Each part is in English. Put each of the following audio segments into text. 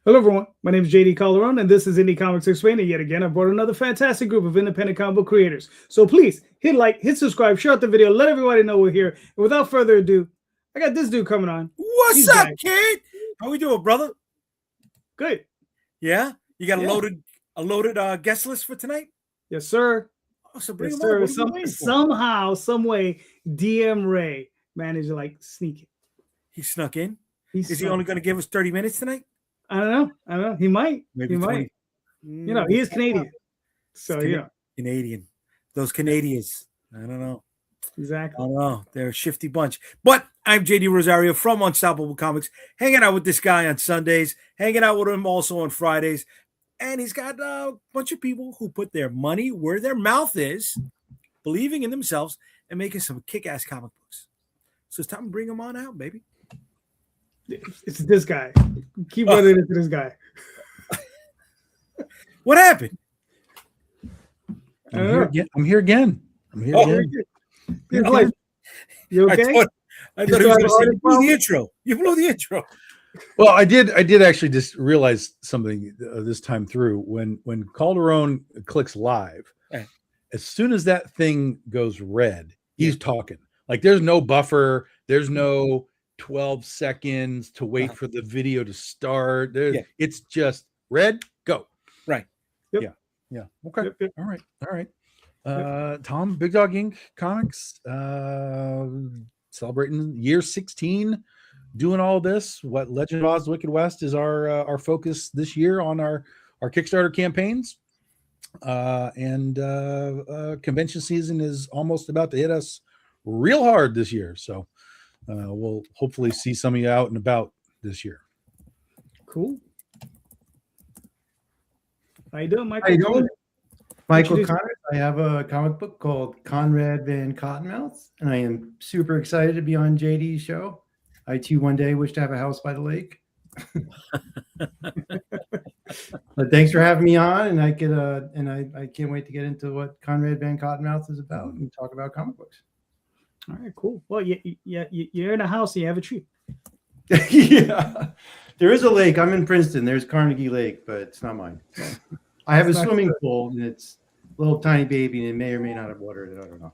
Hello, everyone. My name is JD Calderon, and this is Indy Comics Explained. And yet again, I brought another fantastic group of independent comic book creators. So please hit like, hit subscribe, share out the video, let everybody know we're here. And without further ado, I got this dude coming on. What's up, kid? How we doing, brother? Good. Yeah, you got a loaded guest list for tonight? Yes, sir. Oh, so bring Yes, him on. sir. Somehow, some way, DM Ray managed to sneak it. He snuck in. Is he only going to give us 30 minutes tonight? I don't know. He might. Maybe he 20. might. You know, he is Canadian. So yeah. Canadian. Those Canadians. I don't know. Exactly. I don't know. They're a shifty bunch. But I'm JD Rosario from Unstoppable Comics, hanging out with this guy on Sundays, hanging out with him also on Fridays. And he's got a bunch of people who put their money where their mouth is, believing in themselves, and making some kick-ass comic books. So it's time to bring them on out, baby. It's this guy. Keep running into this guy. What happened? I'm here again. You okay? I thought he was going to say, you blew the intro. You blew the intro. Well, I did actually just realize something this time through. When Calderon clicks live, as soon as that thing goes red, he's talking. Like there's no buffer. There's no 12 seconds to wait for the video to start. It's just red, go. Right. Yep. Yeah. Okay. Yep. All right. Tom, Big Dog Inc. Comics, celebrating year 16, doing all this. What Legend of Oz: The Wicked West is our focus this year on our Kickstarter campaigns. And convention season is almost about to hit us real hard this year. So we'll hopefully see some of you out and about this year. Cool. How you doing, Michael? How you doing? Michael Connors. I have a comic book called Conrad Van Cottonmouth, and I am super excited to be on JD's show. I too one day wish to have a house by the lake. But thanks for having me on, and I can't wait to get into what Conrad Van Cottonmouth is about and talk about comic books. All right, cool. Well, you're in a house and you have a tree. Yeah, there is a lake. I'm in Princeton. There's Carnegie Lake, but it's not mine. I have a swimming pool, and it's a little tiny baby, and it may or may not have water in it. I don't know.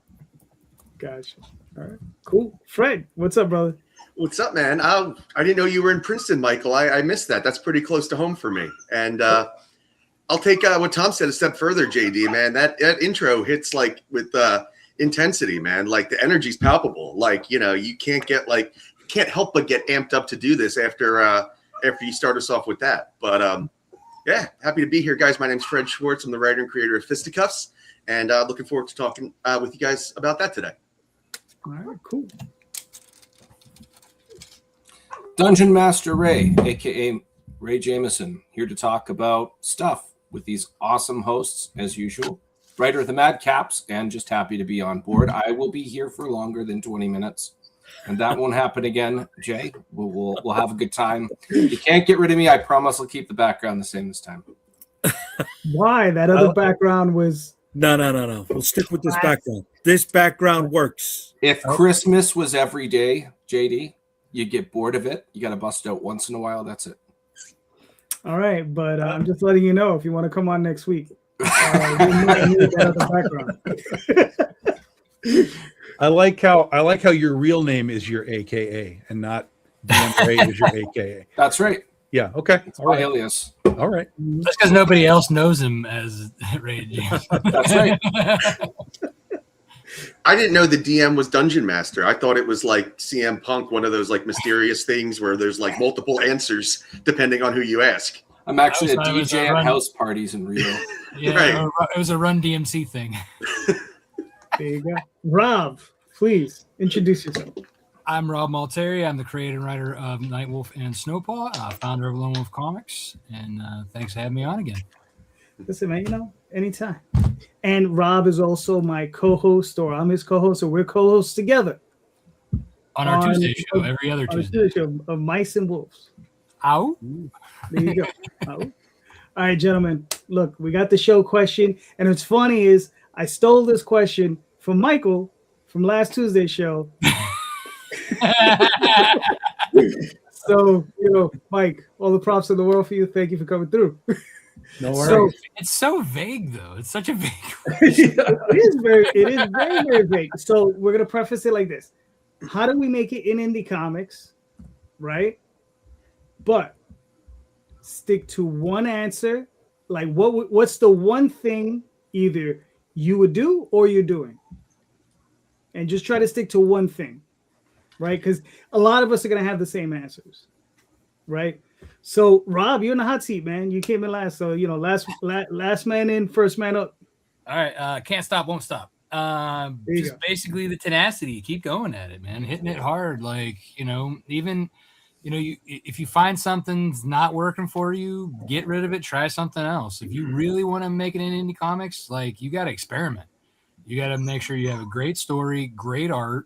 Gotcha. All right, cool. Fred, what's up, brother? What's up, man? I didn't know you were in Princeton, Michael. I missed that. That's pretty close to home for me. And I'll take what Tom said a step further, JD, man. That intro hits with intensity, man. Like the energy's palpable. Like, you can't help but get amped up to do this after you start us off with that. But yeah, happy to be here, guys. My name's Fred Schwartz. I'm the writer and creator of Fisticuffs, and looking forward to talking with you guys about that today. All right, cool. Dungeon Master Ray, aka Ray Jameson, here to talk about stuff with these awesome hosts as usual. Writer of the Mad Caps, and just happy to be on board. I will be here for longer than 20 minutes, and that won't happen again. Jay, we'll have a good time. You can't get rid of me. I promise I'll keep the background the same this time. Why? That other background was... No. We'll stick with this background. This background works. If Christmas was every day, JD, you get bored of it. You got to bust out once in a while. That's it. All right, but I'm just letting you know if you want to come on next week. We'll need that other background. I like how your real name is your AKA and not DM Ray is your AKA. That's right. Yeah. Okay. It's my alias. All right. That's because nobody else knows him as Ray James. That's right. I didn't know the DM was Dungeon Master. I thought it was like CM Punk, one of those mysterious things where there's multiple answers depending on who you ask. I'm actually a DJ at house parties in Rio. Yeah, Right. It was a Run DMC thing. There you go. Rob, please introduce yourself. I'm Rob Multari. I'm the creator and writer of Nightwolf and Snowpaw, founder of Lone Wolf Comics, and thanks for having me on again. Listen, man, anytime. And Rob is also my co-host, or I'm his co-host, or we're co-hosts together. On our Tuesday show, every other Tuesday. Tuesday show of Mice and Wolves. Ow. There you go. Ow. All right, gentlemen. Look, we got the show question. And what's funny is I stole this question from Michael from last Tuesday's show. So, Mike, all the props in the world for you. Thank you for coming through. No So- worries. It's so vague, though. It's such a vague. It is very, very vague. So we're gonna preface it like this: how do we make it in indie comics, right? But stick to one answer. Like, what's the one thing either you would do or you're doing, and just try to stick to one thing, right? Because a lot of us are gonna have the same answers, right? So, Rob, you're in the hot seat, man. You came in last, so last man in, first man up. All right, can't stop, won't stop. There you Just go. basically the tenacity. Keep going at it, man. Hitting it hard. Like, even if you find something's not working for you, get rid of it. Try something else. If you really want to make it in indie comics, like, you got to experiment. You got to make sure you have a great story, great art,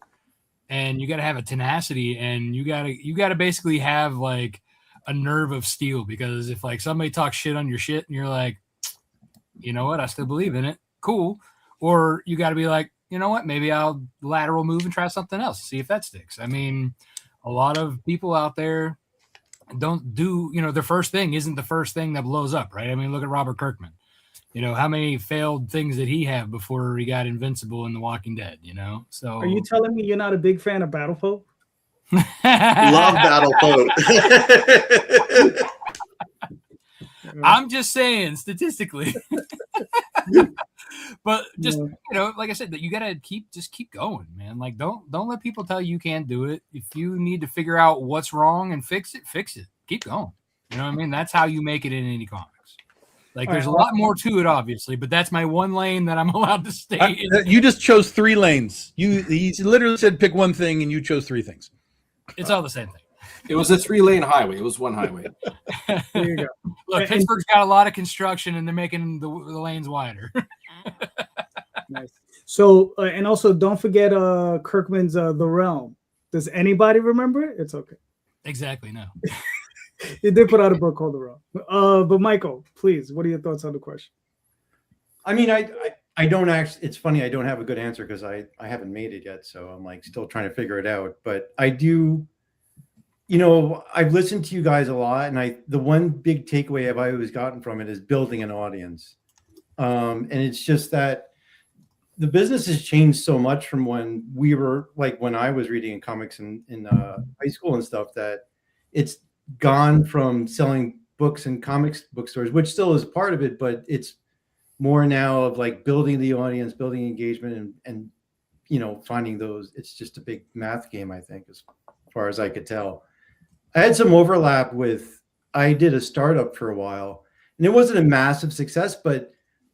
and you got to have a tenacity, and you got to basically have like a nerve of steel, because if like somebody talks shit on your shit and you're like, you know what, I still believe in it, cool. Or you got to be like, you know what, maybe I'll lateral move and try something else, see if that sticks. I mean, a lot of people out there don't do, their first thing isn't the first thing that blows up, right? I mean, look at Robert Kirkman. How many failed things did he have before he got invincible in The Walking Dead, So Are you telling me you're not a big fan of Battlefield? Love Battleboat. I'm just saying statistically. But just like I said, that you gotta keep going, man. Like don't let people tell you can't do it. If you need to figure out what's wrong and fix it. Keep going. You know what I mean? That's how you make it in indie comics. Like, there's a lot more to it, obviously, but that's my one lane that I'm allowed to stay in. You just chose 3 lanes. He literally said pick one thing, and you chose 3 things. It's all the same thing. It was a 3-lane highway. It was one highway. There you go. Look, Pittsburgh's got a lot of construction, and they're making the lanes wider. Nice. So, and also don't forget Kirkman's The Realm. Does anybody remember it? It's okay. Exactly, no. He did put out a book called The Realm. But Michael, please, what are your thoughts on the question? I mean, I don't actually, it's funny, I don't have a good answer because I haven't made it yet. So I'm like still trying to figure it out. But I do, I've listened to you guys a lot. And the one big takeaway I've always gotten from it is building an audience. And it's just that the business has changed so much from when we were like, when I was reading comics in high school and stuff, that it's gone from selling books in comics bookstores, which still is part of it, but it's more now of like building the audience, building engagement, and finding those. It's just a big math game, I think, as far as I could tell. I had some overlap with, I did a startup for a while, and it wasn't a massive success, but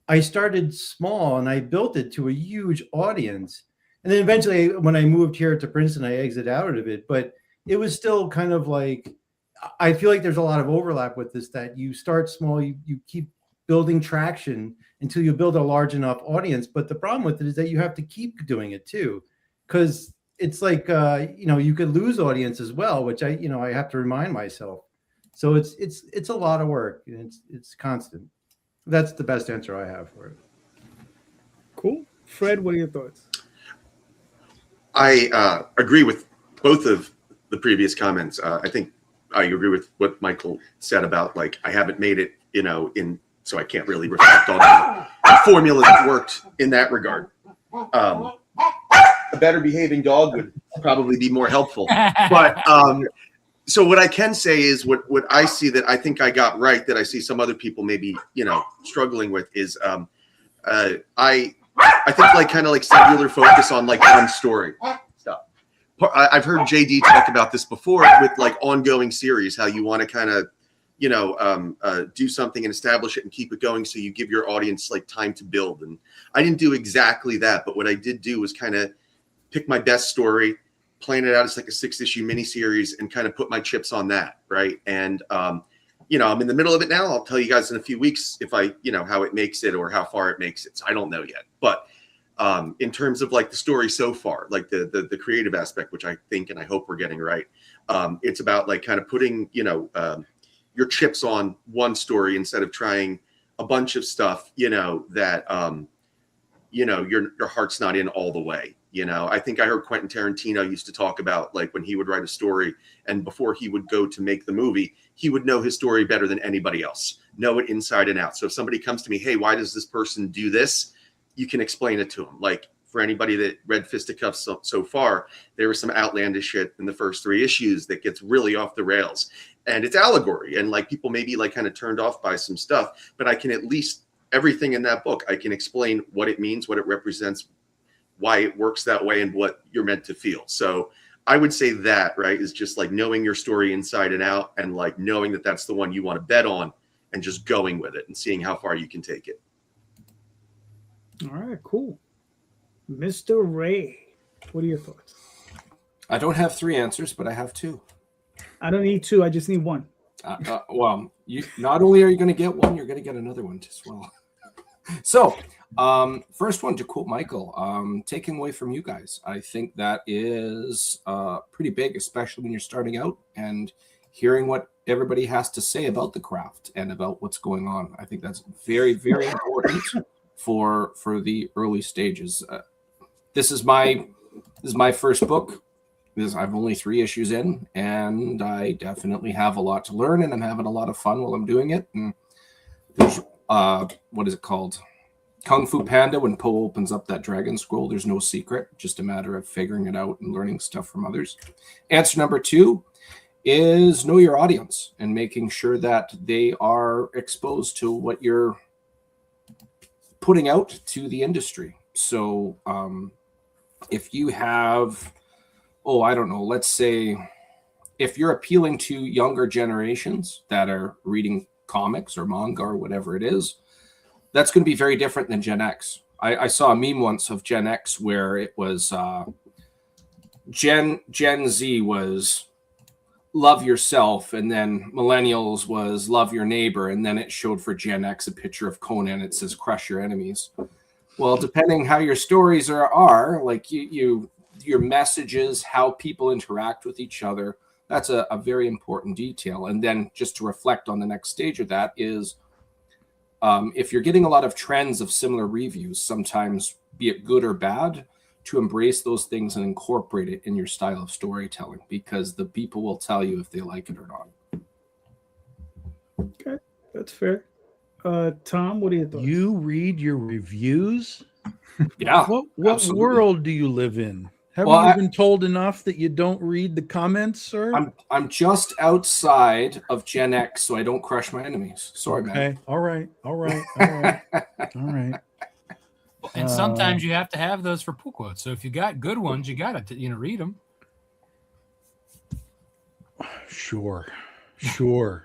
I started small and I built it to a huge audience. And then eventually when I moved here to Princeton, I exited out of it, but it was still kind of like, I feel like there's a lot of overlap with this, that you start small, you keep building traction until you build a large enough audience. But the problem with it is that you have to keep doing it too, because it's like, you could lose audience as well, which I have to remind myself. So it's a lot of work, and it's constant. That's the best answer I have for it. Cool. Fred, what are your thoughts? I agree with both of the previous comments. I think I agree with what Michael said about, like, I haven't made it, so I can't really reflect on the formula that worked in that regard. A better behaving dog would probably be more helpful. But so what I can say is what I see that I think I got right, that I see some other people maybe, struggling with, is I think like kind of like singular focus on like one story stuff. I've heard JD talk about this before with like ongoing series, how you want to kind of, do something and establish it and keep it going. So you give your audience like time to build. And I didn't do exactly that, but what I did do was kind of pick my best story, plan it out as like a 6-issue miniseries, and kind of put my chips on that. Right. And, I'm in the middle of it now. I'll tell you guys in a few weeks if I, how it makes it or how far it makes it. So I don't know yet, but in terms of like the story so far, like the creative aspect, which I think and I hope we're getting right, it's about like kind of putting, your chips on one story instead of trying a bunch of stuff, that, your heart's not in all the way. You know, I think I heard Quentin Tarantino used to talk about, like, when he would write a story and before he would go to make the movie, he would know his story better than anybody else, know it inside and out. So if somebody comes to me, hey, why does this person do this? You can explain it to them. Like, for anybody that read Fisticuffs so far, there was some outlandish shit in the first 3 issues that gets really off the rails. And it's allegory. And like, people may be like kind of turned off by some stuff, but I can at least, everything in that book, I can explain what it means, what it represents, why it works that way, and what you're meant to feel. So I would say that, right, is just like knowing your story inside and out, and like knowing that that's the one you want to bet on, and just going with it and seeing how far you can take it. All right, cool. Mr. Ray, what are your thoughts? I don't have 3 answers, but I have 2. I don't need 2. I just need 1. Well, you not only are you going to get 1, you're going to get another one as well. So, first one, to quote Michael, taking away from you guys, I think that is pretty big, especially when you're starting out and hearing what everybody has to say about the craft and about what's going on. I think that's very, very important for the early stages. This is my first book. I'm only 3 issues in, and I definitely have a lot to learn, and I'm having a lot of fun while I'm doing it. And there's what is it called? Kung Fu Panda, when Poe opens up that dragon scroll, there's no secret, just a matter of figuring it out and learning stuff from others. Answer number 2 is know your audience and making sure that they are exposed to what you're putting out to the industry. So if you have, I don't know, let's say if you're appealing to younger generations that are reading comics or manga or whatever it is, that's going to be very different than Gen X. I saw a meme once of Gen X where it was Gen Z was love yourself, and then millennials was love your neighbor, and then it showed for Gen X a picture of Conan. It says crush your enemies. Well, depending how your stories are like your messages, how people interact with each other, that's a very important detail. And then just to reflect on the next stage of that is if you're getting a lot of trends of similar reviews, sometimes be it good or bad, to embrace those things and incorporate it in your style of storytelling, because the people will tell you if they like it or not. Okay, that's fair. Tom, what are your thoughts? You read your reviews? Yeah. What world do you live in? Haven't you been told enough that you don't read the comments, sir? I'm just outside of Gen X, so I don't crush my enemies. Sorry, man. All right. And sometimes you have to have those for pull quotes. So if you got good ones, you got to read them. Sure.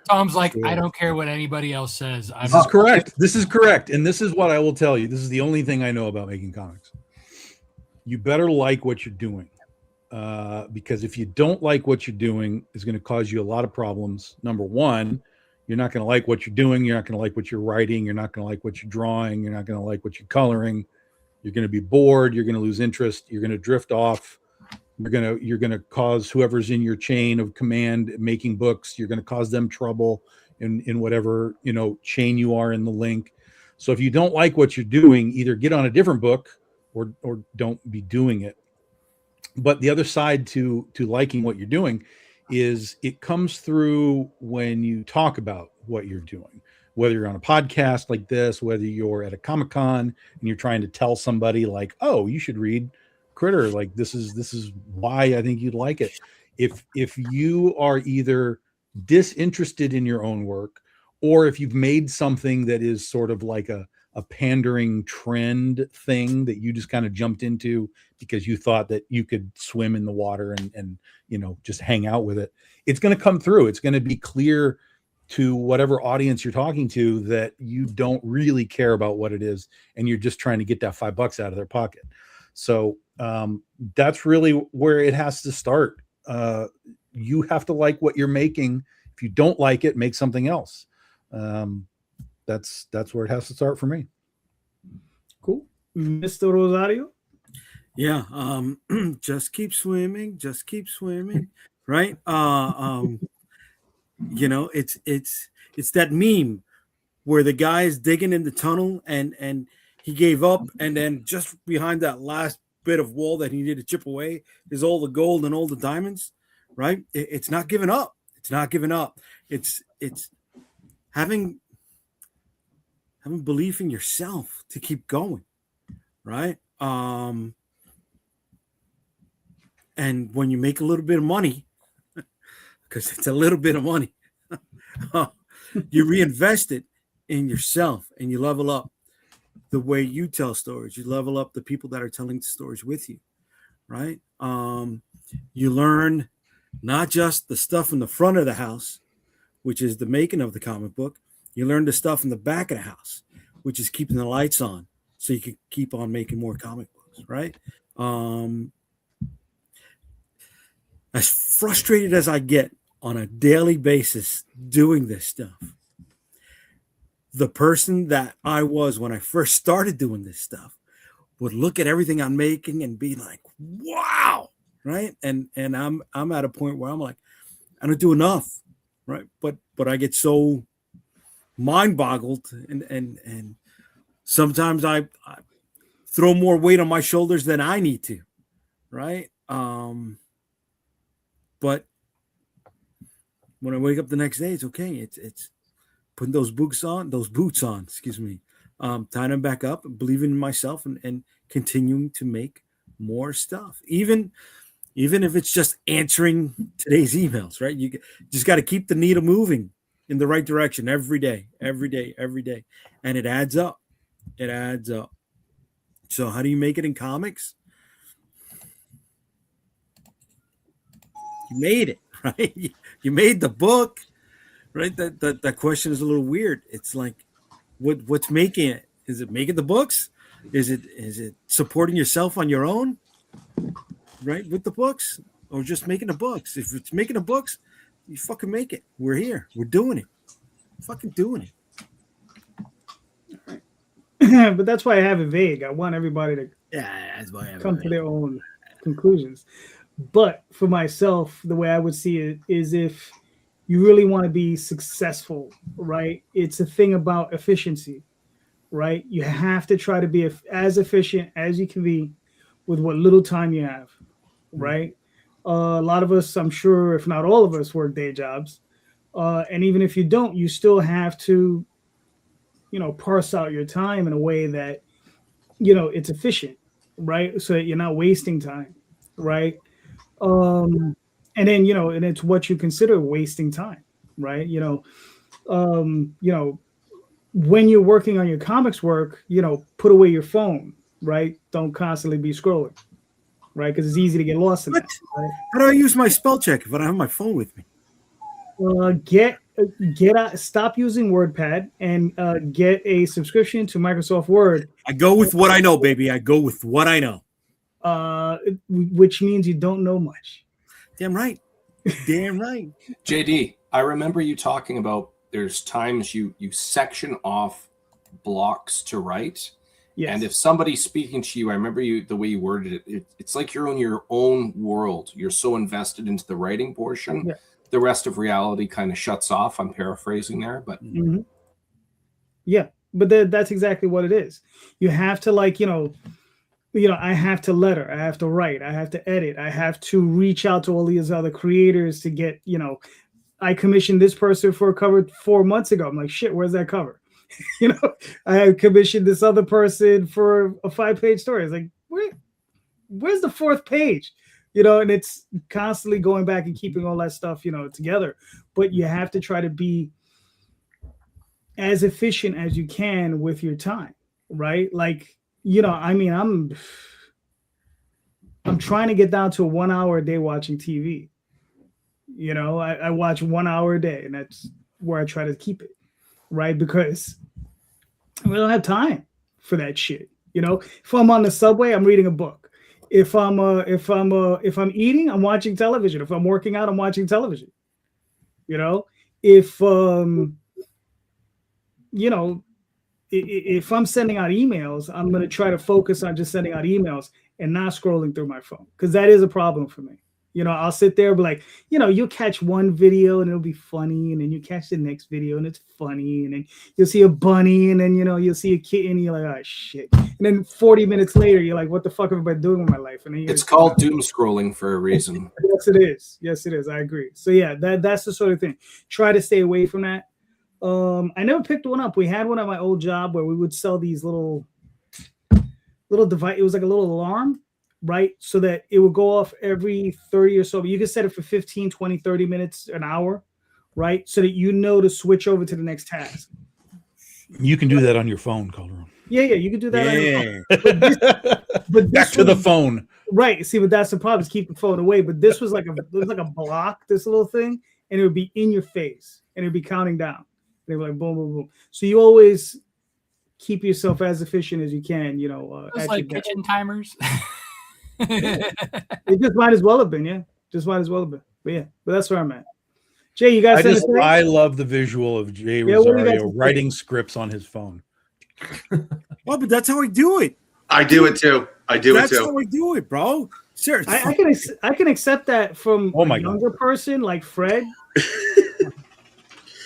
Tom's like, I don't care what anybody else says. This is correct. This is correct. And this is what I will tell you. This is the only thing I know about making comics. You better like what you're doing. Because if you don't like what you're doing, it's going to cause you a lot of problems. Number one, you're not going to like what you're doing. You're not going to like what you're writing. You're not going to like what you're drawing. You're not going to like what you're coloring. You're going to be bored. You're going to lose interest. You're going to drift off. You're going to cause whoever's in your chain of command making books, you're going to cause them trouble in whatever, chain you are in the link. So if you don't like what you're doing, either get on a different book or don't be doing it. But the other side to liking what you're doing is it comes through when you talk about what you're doing, whether you're on a podcast like this, whether you're at a Comic-Con and you're trying to tell somebody like, oh, you should read Critter. Like this is why I think you'd like it. If you are either disinterested in your own work, or if you've made something that is sort of like a pandering trend thing that you just kind of jumped into because you thought that you could swim in the water and just hang out with it, it's going to come through. It's going to be clear to whatever audience you're talking to that you don't really care about what it is, and you're just trying to get that $5 out of their pocket. So that's really where it has to start. You have to like what you're making. If you don't like it, make something else. That's where it has to start for me. Cool. Mr. Rosario? Yeah. Just keep swimming, right? It's that meme where the guy is digging in the tunnel and he gave up, and then just behind that last bit of wall that he needed to chip away is all the gold and all the diamonds, right? It's not giving up. It's not giving up. It's having belief in yourself to keep going, right? And when you make a little bit of money, because it's a little bit of money, you reinvest it in yourself and you level up the way you tell stories. You level up the people that are telling stories with you, right? You learn not just the stuff in the front of the house, which is the making of the comic book. You learn the stuff in the back of the house, which is keeping the lights on so you can keep on making more comic books, right? As frustrated as I get on a daily basis doing this stuff, the person that I was when I first started doing this stuff would look at everything I'm making and be like, wow, right? And I'm at a point where I'm like, I don't do enough, right? But I get so mind boggled and sometimes I throw more weight on my shoulders than I need to, right? But when I wake up the next day, it's okay. It's putting those boots on, excuse me, tying them back up, believing in myself and continuing to make more stuff. Even if it's just answering today's emails, right? You just got to keep the needle moving in the right direction every day. And it adds up. So how do you make it in comics? You made it, right? You made the book, right? That question is a little weird. It's like, what's making it? Is it making the books? Is it supporting yourself on your own, right, with the books, or just making the books? If it's making the books, you fucking make it. We're here. We're doing it. Fucking doing it. But that's why I have it vague. I want everybody to that's why I come to their own conclusions. But for myself, the way I would see it is if you really want to be successful, right? It's a thing about efficiency, right? You have to try to be as efficient as you can be with what little time you have, right? A lot of us, I'm sure, if not all of us, work day jobs. And even if you don't, you still have to, parse out your time in a way that, it's efficient, right? So that you're not wasting time, right? And then, and it's what you consider wasting time, right? When you're working on your comics work, put away your phone, right? Don't constantly be scrolling, right? Because it's easy to get lost in that. Right? How do I use my spell check if I don't have my phone with me? Get out, stop using WordPad and get a subscription to Microsoft Word. I go with what I know, baby. I go with what I know. Which means you don't know much. Damn right. Damn right. JD, I remember you talking about there's times you section off blocks to write. Yes. And if somebody's speaking to you, I remember the way you worded it, it's like you're in your own world. You're so invested into the writing portion. Yeah. The rest of reality kind of shuts off. I'm paraphrasing there, but yeah, but that's exactly what it is. You have to I have to letter, I have to write, I have to edit, I have to reach out to all these other creators to get, I commissioned this person for a cover 4 months ago. I'm like, shit, where's that cover? I had commissioned this other person for a 5-page story. It's like, where's the 4th page? And it's constantly going back and keeping all that stuff, together. But you have to try to be as efficient as you can with your time, right? Like, I'm trying to get down to 1 hour a day watching TV. I watch 1 hour a day, and that's where I try to keep it, right? Because we don't have time for that shit. If I'm on the subway, I'm reading a book. If I'm eating, I'm watching television. If I'm working out, I'm watching television. If I'm sending out emails, I'm going to try to focus on just sending out emails and not scrolling through my phone, because that is a problem for me. You know, I'll sit there, but like, you know, you'll catch one video and it'll be funny, and then you catch the next video and it's funny, and then you'll see a bunny, and then, you know, you'll see a kitten, and you're like, oh shit. And then 40 minutes later, you're like, what the fuck have I been doing with my life? And then It's called doom scrolling for a reason. Yes, it is. Yes, it is. I agree. So yeah, that's the sort of thing. Try to stay away from that. I never picked one up. We had one at my old job where we would sell these little device. It was like a little alarm, right? So that it would go off every 30 or so. But you could set it for 15, 20, 30 minutes, an hour, right? So that you know to switch over to the next task. You can do that on your phone, Calderon. Yeah, you can do that. Yeah. But Back to the phone. Right. See, but that's the problem, is keep the phone away. But this was like a block, this little thing, and it would be in your face, and it would be counting down. They were like boom, boom, boom. So you always keep yourself as efficient as you can, you know. It's like kitchen timers. It just might as well have been, yeah. Just might as well have been. But yeah, but that's where I'm at. Jay, you guys I love the visual of Jay Rosario writing scripts on his phone. Oh, but that's how I do it. I do it too. That's how I do it, bro. Seriously. I can accept that from a younger person like Fred.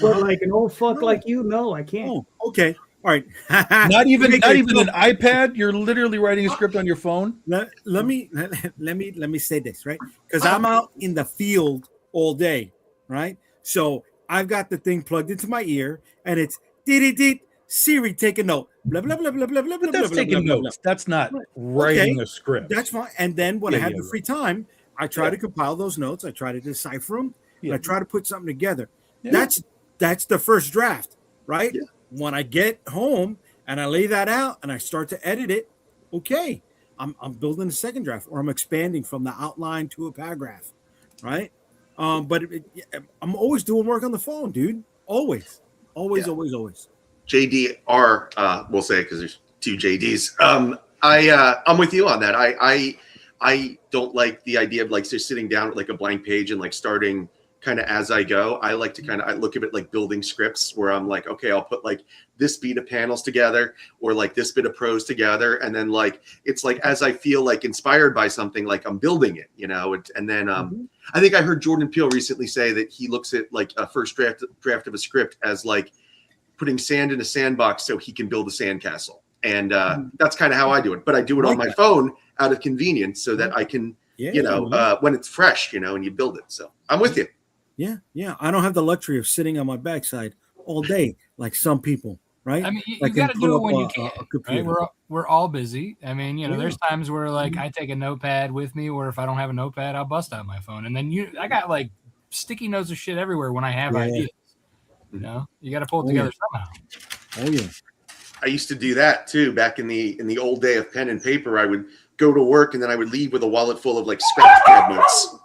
But like an old fuck like you, no, I can't. Oh, okay. All right. not even an iPad. You're literally writing a script on your phone. Let me say this, right? Because I'm out in the field all day, right? So I've got the thing plugged into my ear, and it's Siri, take a note. Blah blah blah blah blah blah. But that's taking notes. That's not writing a script. That's fine. And then when I have the free time, I try to compile those notes. I try to decipher them. And I try to put something together. Yeah. That's the first draft, right? Yeah. When I get home and I lay that out and I start to edit it, okay, I'm building a second draft, or I'm expanding from the outline to a paragraph, right? But I'm always doing work on the phone, dude. Always. JDR, we'll say, because there's two JDs. I'm with you on that. I don't like the idea of like just sitting down with like a blank page and like starting kind of as I go. I like to I look at it like building scripts, where I'm like, okay, I'll put like this beat of panels together, or like this bit of prose together, and then like it's like as I feel like inspired by something, like I'm building it, you know. And then I think I heard Jordan Peele recently say that he looks at like a first draft of a script as like putting sand in a sandbox so he can build a sandcastle. And that's kind of how I do it. But I do it on my phone out of convenience, so that I can, when it's fresh, you know, and you build it. So I'm with you. Yeah. I don't have the luxury of sitting on my backside all day like some people, right? I mean, you got to do it when you can. Right? We're all busy. I mean, you know, there's times where like I take a notepad with me, or if I don't have a notepad, I'll bust out my phone. And then I got like sticky notes of shit everywhere when I have ideas. You know, you got to pull it together somehow. Oh yeah. I used to do that too back in the old day of pen and paper. I would go to work and then I would leave with a wallet full of like scratch pad notes.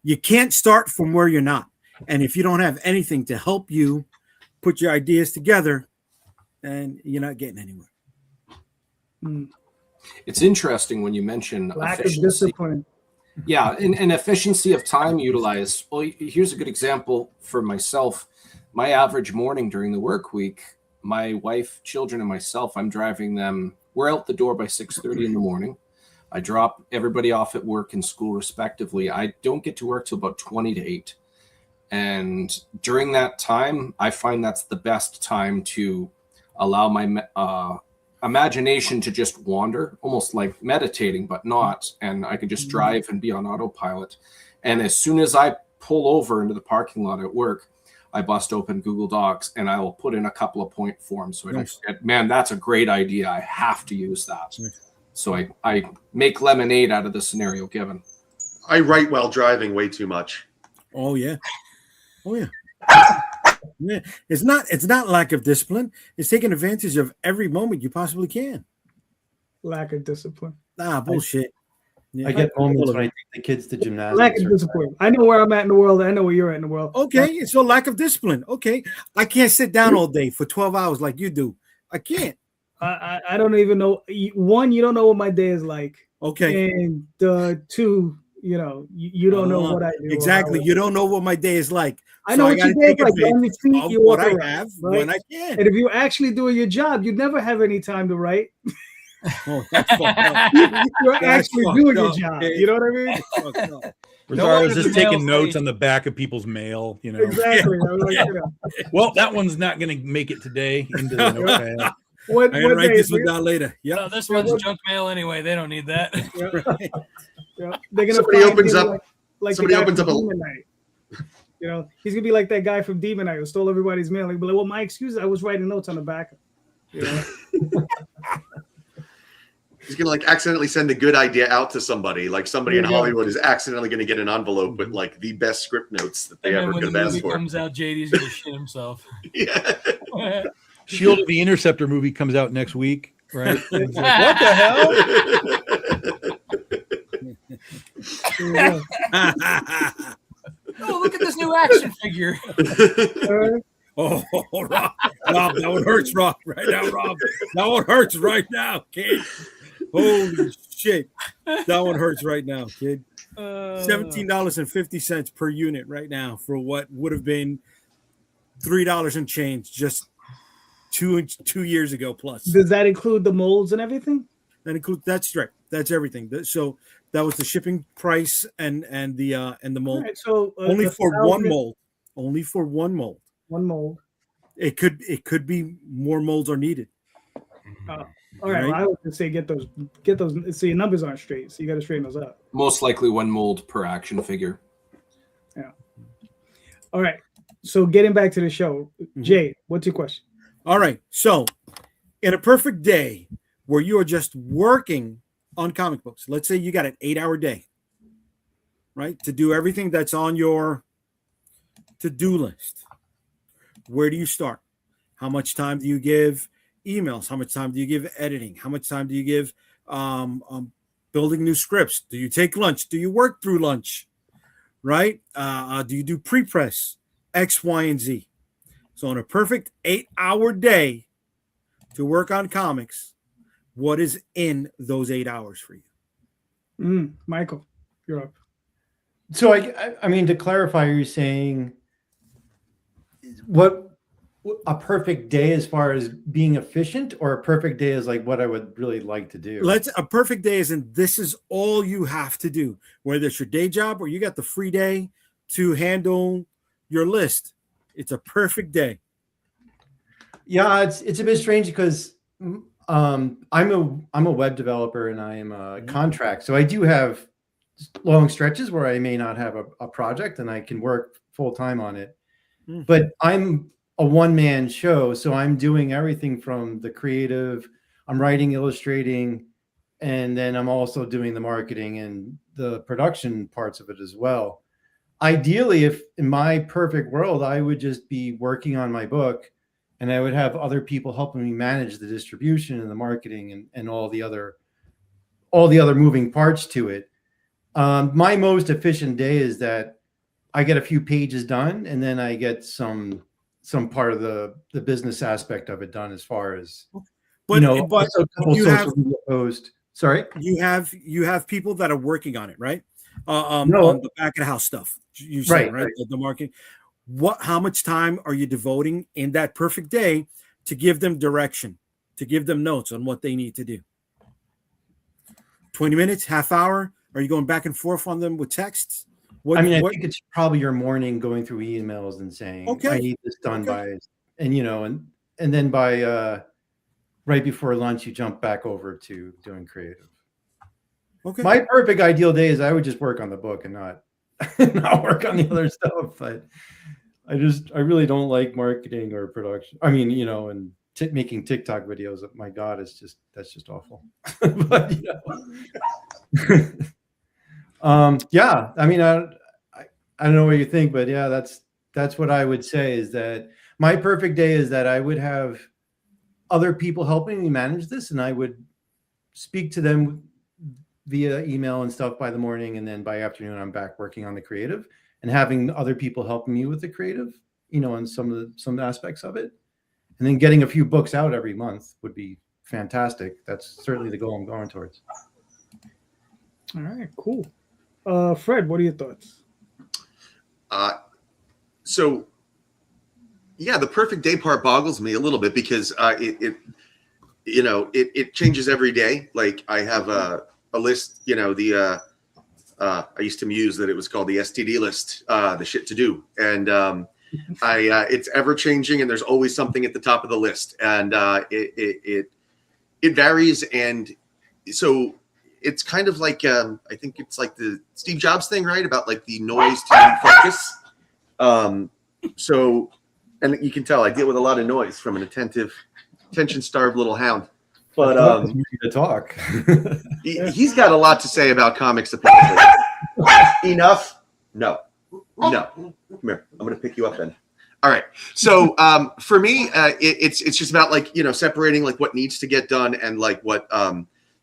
You can't start from where you're not. And if you don't have anything to help you put your ideas together, then you're not getting anywhere. It's interesting when you mention lack of discipline. Yeah, and efficiency of time utilized. Well, here's a good example for myself. My average morning during the work week, my wife, children, and myself, I'm driving them. We're out the door by 6:30 in the morning. I drop everybody off at work and school respectively. I don't get to work till about 20 to 8. And during that time, I find that's the best time to allow my imagination to just wander, almost like meditating, but not. And I can just drive and be on autopilot. And as soon as I pull over into the parking lot at work, I bust open Google Docs and I will put in a couple of point forms. So I don't forget, man, that's a great idea. I have to use that. So I make lemonade out of the scenario given. I write while driving way too much. Oh yeah. Yeah. It's not lack of discipline. It's taking advantage of every moment you possibly can. Lack of discipline. Bullshit. I get moments when I take the kids to gymnastics. Lack of discipline. I know where I'm at in the world. I know where you're at in the world. Okay, so lack of discipline. Okay, I can't sit down all day for 12 hours like you do. I can't. I don't even know. One, you don't know what my day is like. Okay. And two, you know, you don't know what I do. Exactly. You don't know what my day is like. I know what your day is like. On your feet, you walk what around, I have right? when I can. And if you're actually doing your job, you never have any time to write. Oh, that's fucked up. You're That's actually fucked doing your up, job. kid. You know what I mean? That's fucked up. Rosario's wonder just the mail taking notes station- on the back of people's mail. You know, Exactly. I was like, you know, well, that one's not going to make it today into the notepad. what I gotta write day this is one it? down later. No, Yeah. this one's junk mail anyway. They don't need that. Yeah. They're gonna Somebody find opens him up- like the somebody guy opens from up a- Demon Knight. You know, he's gonna be like that guy from Demon Knight who stole everybody's mail. He'll be like, "Well, my excuse is I was writing notes on the back." You know? He's gonna like accidentally send a good idea out to somebody. Like somebody in There you go. Hollywood is accidentally gonna get an envelope with like the best script notes that they And then ever when could the have movie asked for. comes out, JD's gonna shit himself. Yeah. Shield of the Interceptor movie comes out next week, right? It's like, what the hell? There you go. Oh, look at this new action figure. Uh, Oh, Rob, that one hurts, Rob. Right now, Rob. That one hurts right now, kid. Holy shit. That one hurts right now, kid. $17.50 per unit right now for what would have been $3 and change just two years ago plus. Does that include the molds and everything? That's right. That's everything. So that was the shipping price and the mold. All right, so Only the for one 1,000 mold. Only for one mold. One mold. It could be more molds are needed. All right. Well, I would just say get those. So your numbers aren't straight, so you got to straighten those up. Most likely one mold per action figure. Yeah. All right. So getting back to the show, Jay, what's your question? All right. So in a perfect day where you are just working on comic books, let's say you got an 8-hour day, right? To do everything that's on your to-do list. Where do you start? How much time do you give emails? How much time do you give editing? How much time do you give building new scripts? Do you take lunch? Do you work through lunch? Right? Do you do pre-press? X, Y, and Z. So on a perfect 8-hour day to work on comics, what is in those 8 hours for you? Michael, you're up. So I mean, to clarify, are you saying what a perfect day as far as being efficient, or a perfect day is like what I would really like to do? A perfect day isn't this is all you have to do, whether it's your day job or you got the free day to handle your list. It's a perfect day. Yeah, it's a bit strange because I'm a web developer and I am a contract, so I do have long stretches where I may not have a project and I can work full time on it. But I'm a one-man show, so I'm doing everything from the creative, I'm writing, illustrating, and then I'm also doing the marketing and the production parts of it as well. Ideally, if in my perfect world, I would just be working on my book and I would have other people helping me manage the distribution and the marketing and all the other moving parts to it. My most efficient day is that I get a few pages done and then I get some part of the business aspect of it done, as far as, But a couple you social have- media posts. Sorry? You have people that are working on it, right? No. On the back of the house stuff. You said, Right. The marketing. How much time are you devoting in that perfect day to give them direction, to give them notes on what they need to do? 20 minutes, half hour? Are you going back and forth on them with texts? I think it's probably your morning going through emails and saying, Okay. I need this done by, and then by right before lunch, you jump back over to doing creative. Okay. My perfect ideal day is I would just work on the book and not work on the other stuff. But I really don't like marketing or production. I mean, and making TikTok videos. My God, that's just awful. But yeah, I mean, I don't know what you think, but yeah, that's what I would say, is that my perfect day is that I would have other people helping me manage this, and I would speak to them via email and stuff by the morning, and then by afternoon I'm back working on the creative and having other people helping me with the creative, and some aspects of it, and then getting a few books out every month would be fantastic. That's certainly the goal I'm going towards. All right, cool. Fred, what are your thoughts? So yeah, the perfect day part boggles me a little bit because you know, it changes every day. Like I have a list, you know, I used to muse that it was called the STD list, the shit to do. And it's ever changing, and there's always something at the top of the list. And it varies. And so it's kind of like, I think it's like the Steve Jobs thing, right? About like the noise to focus. So, and you can tell I deal with a lot of noise from an attention-starved little hound. But to talk. he's got a lot to say about comics. Apparently. Enough? No. Come here. I'm going to pick you up then. All right. So for me, it's just about like, you know, separating like what needs to get done and like what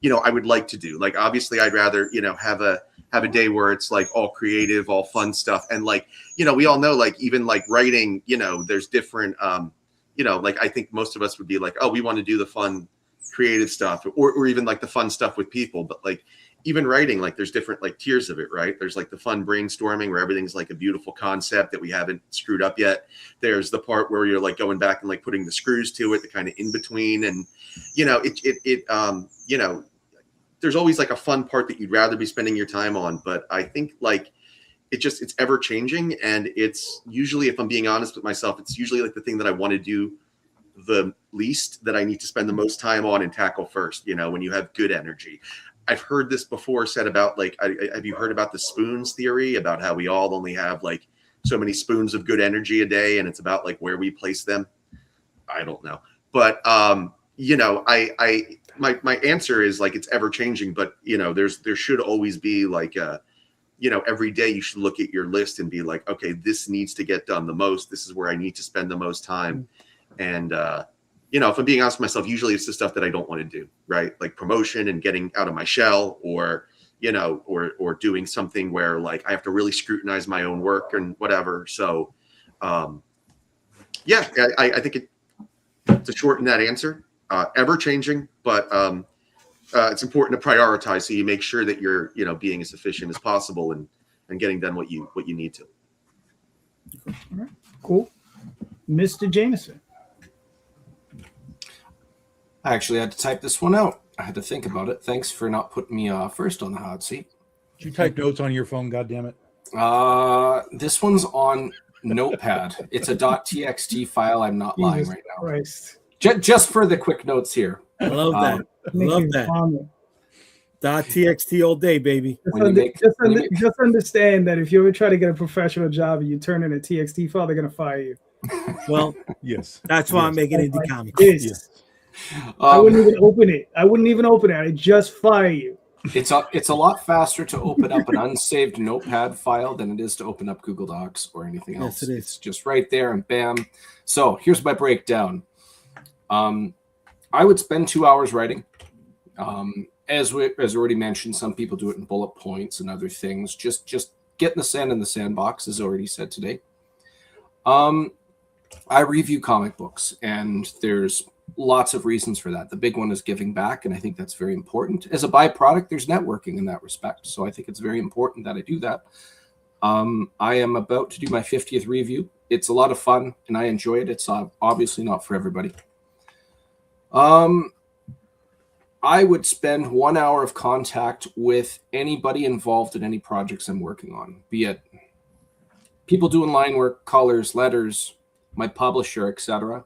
you know, I would like to do. Like obviously, I'd rather, you know, have a day where it's like all creative, all fun stuff, and like, you know, we all know like even like writing, you know, there's different you know, like I think most of us would be like, oh, we want to do the fun creative stuff, or even like the fun stuff with people. But like even writing, like there's different like tiers of it, right? There's like the fun brainstorming where everything's like a beautiful concept that we haven't screwed up yet. There's the part where you're like going back and like putting the screws to it, the kind of in between. And you know, you know, there's always like a fun part that you'd rather be spending your time on. But I think like it's ever changing, and it's usually, if I'm being honest with myself, it's usually like the thing that I want to do the least, that I need to spend the most time on and tackle first, you know, when you have good energy. I've heard this before said about like, have you heard about the spoons theory, about how we all only have like so many spoons of good energy a day, and it's about like where we place them? I don't know. But, you know, my answer is like, it's ever changing, but you know, there should always be like you know, every day you should look at your list and be like, okay, this needs to get done the most. This is where I need to spend the most time. And, you know, if I'm being honest with myself, usually it's the stuff that I don't want to do, right? Like promotion and getting out of my shell, or, you know, or doing something where like I have to really scrutinize my own work and whatever. So, yeah, I think to shorten that answer, ever changing, but it's important to prioritize, so you make sure that you're, you know, being as efficient as possible and getting done what you need to. All right, cool. Mr. Jameson. I actually had to type this one out. I had to think about it. Thanks for not putting me first on the hot seat. Did you type notes on your phone? God damn it! This one's on Notepad. It's a .txt file. I'm not lying right now. Christ. Just for the quick notes here. I love that. Love that. .txt all day, baby. Just understand that if you ever try to get a professional job and you turn in a TXT file, they're gonna fire you. Well, Yes, that's why I'm making Indy Comics. Yes. I wouldn't even open it. I'd just fire you. It's a lot faster to open up an unsaved Notepad file than it is to open up Google Docs or anything else. Yes, it is. It's just right there and bam. So here's my breakdown. I would spend 2 hours writing. As already mentioned, some people do it in bullet points and other things. Just getting the sand in the sandbox, as already said today. I review comic books, and there's lots of reasons for that. The big one is giving back, and I think that's very important. As a byproduct, there's networking in that respect. So I think it's very important that I do that. I am about to do my 50th review. It's a lot of fun, and I enjoy it. It's obviously not for everybody. I would spend 1 hour of contact with anybody involved in any projects I'm working on, be it people doing line work, colors, letters, my publisher, etc.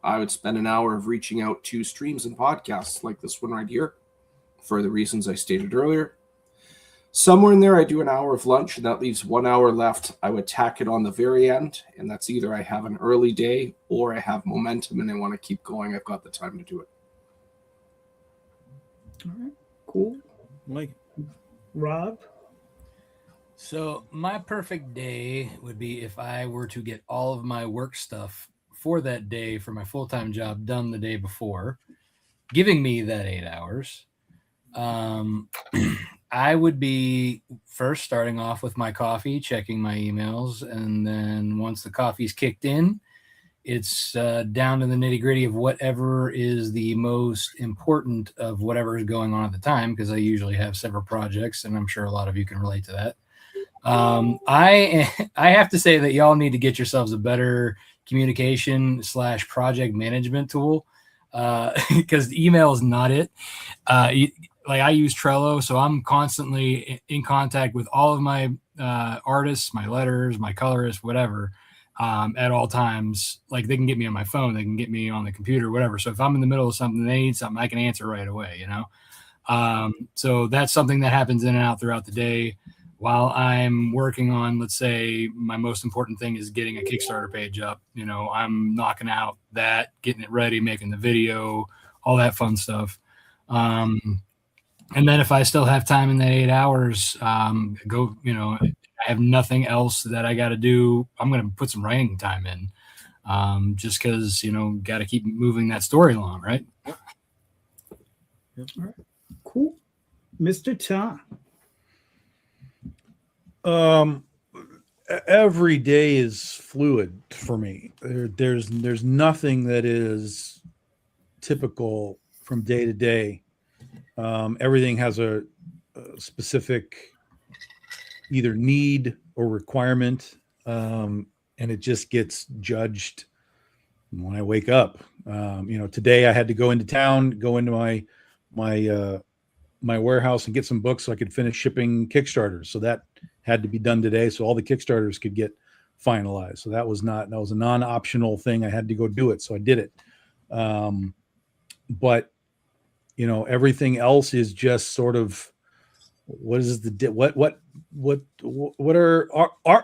I would spend an hour of reaching out to streams and podcasts like this one right here, for the reasons I stated earlier. Somewhere in there, I do an hour of lunch, and that leaves 1 hour left. I would tack it on the very end, and that's either I have an early day or I have momentum and I want to keep going. I've got the time to do it. All right, cool. Like, Rob? So my perfect day would be if I were to get all of my work stuff for that day for my full-time job done the day before, giving me that 8 hours. I would be first starting off with my coffee, checking my emails, and then once the coffee's kicked in, it's down to the nitty-gritty of whatever is the most important of whatever is going on at the time, because I usually have several projects, and I'm sure a lot of you can relate to that. I have to say that y'all need to get yourselves a better communication / project management tool. because email is not it. Like I use Trello, so I'm constantly in contact with all of my artists, my letters, my colorists, whatever, at all times. Like they can get me on my phone, they can get me on the computer, whatever. So if I'm in the middle of something, they need something, I can answer right away, you know? So that's something that happens in and out throughout the day while I'm working on, let's say my most important thing is getting a Kickstarter page up. You know, I'm knocking out that, getting it ready, making the video, all that fun stuff. And then if I still have time in that 8 hours, you know, I have nothing else that I got to do, I'm going to put some writing time in, just because, you know, got to keep moving that story along, right? All right. Cool. Mr. Tom. Every day is fluid for me. There's nothing that is typical from day to day. Everything has a specific either need or requirement, and it just gets judged when I wake up. You know, today I had to go into town, go into my warehouse and get some books so I could finish shipping Kickstarters. So that had to be done today, so all the Kickstarters could get finalized. So that was a non-optional thing. I had to go do it, so I did it. But you know, everything else is just sort of what are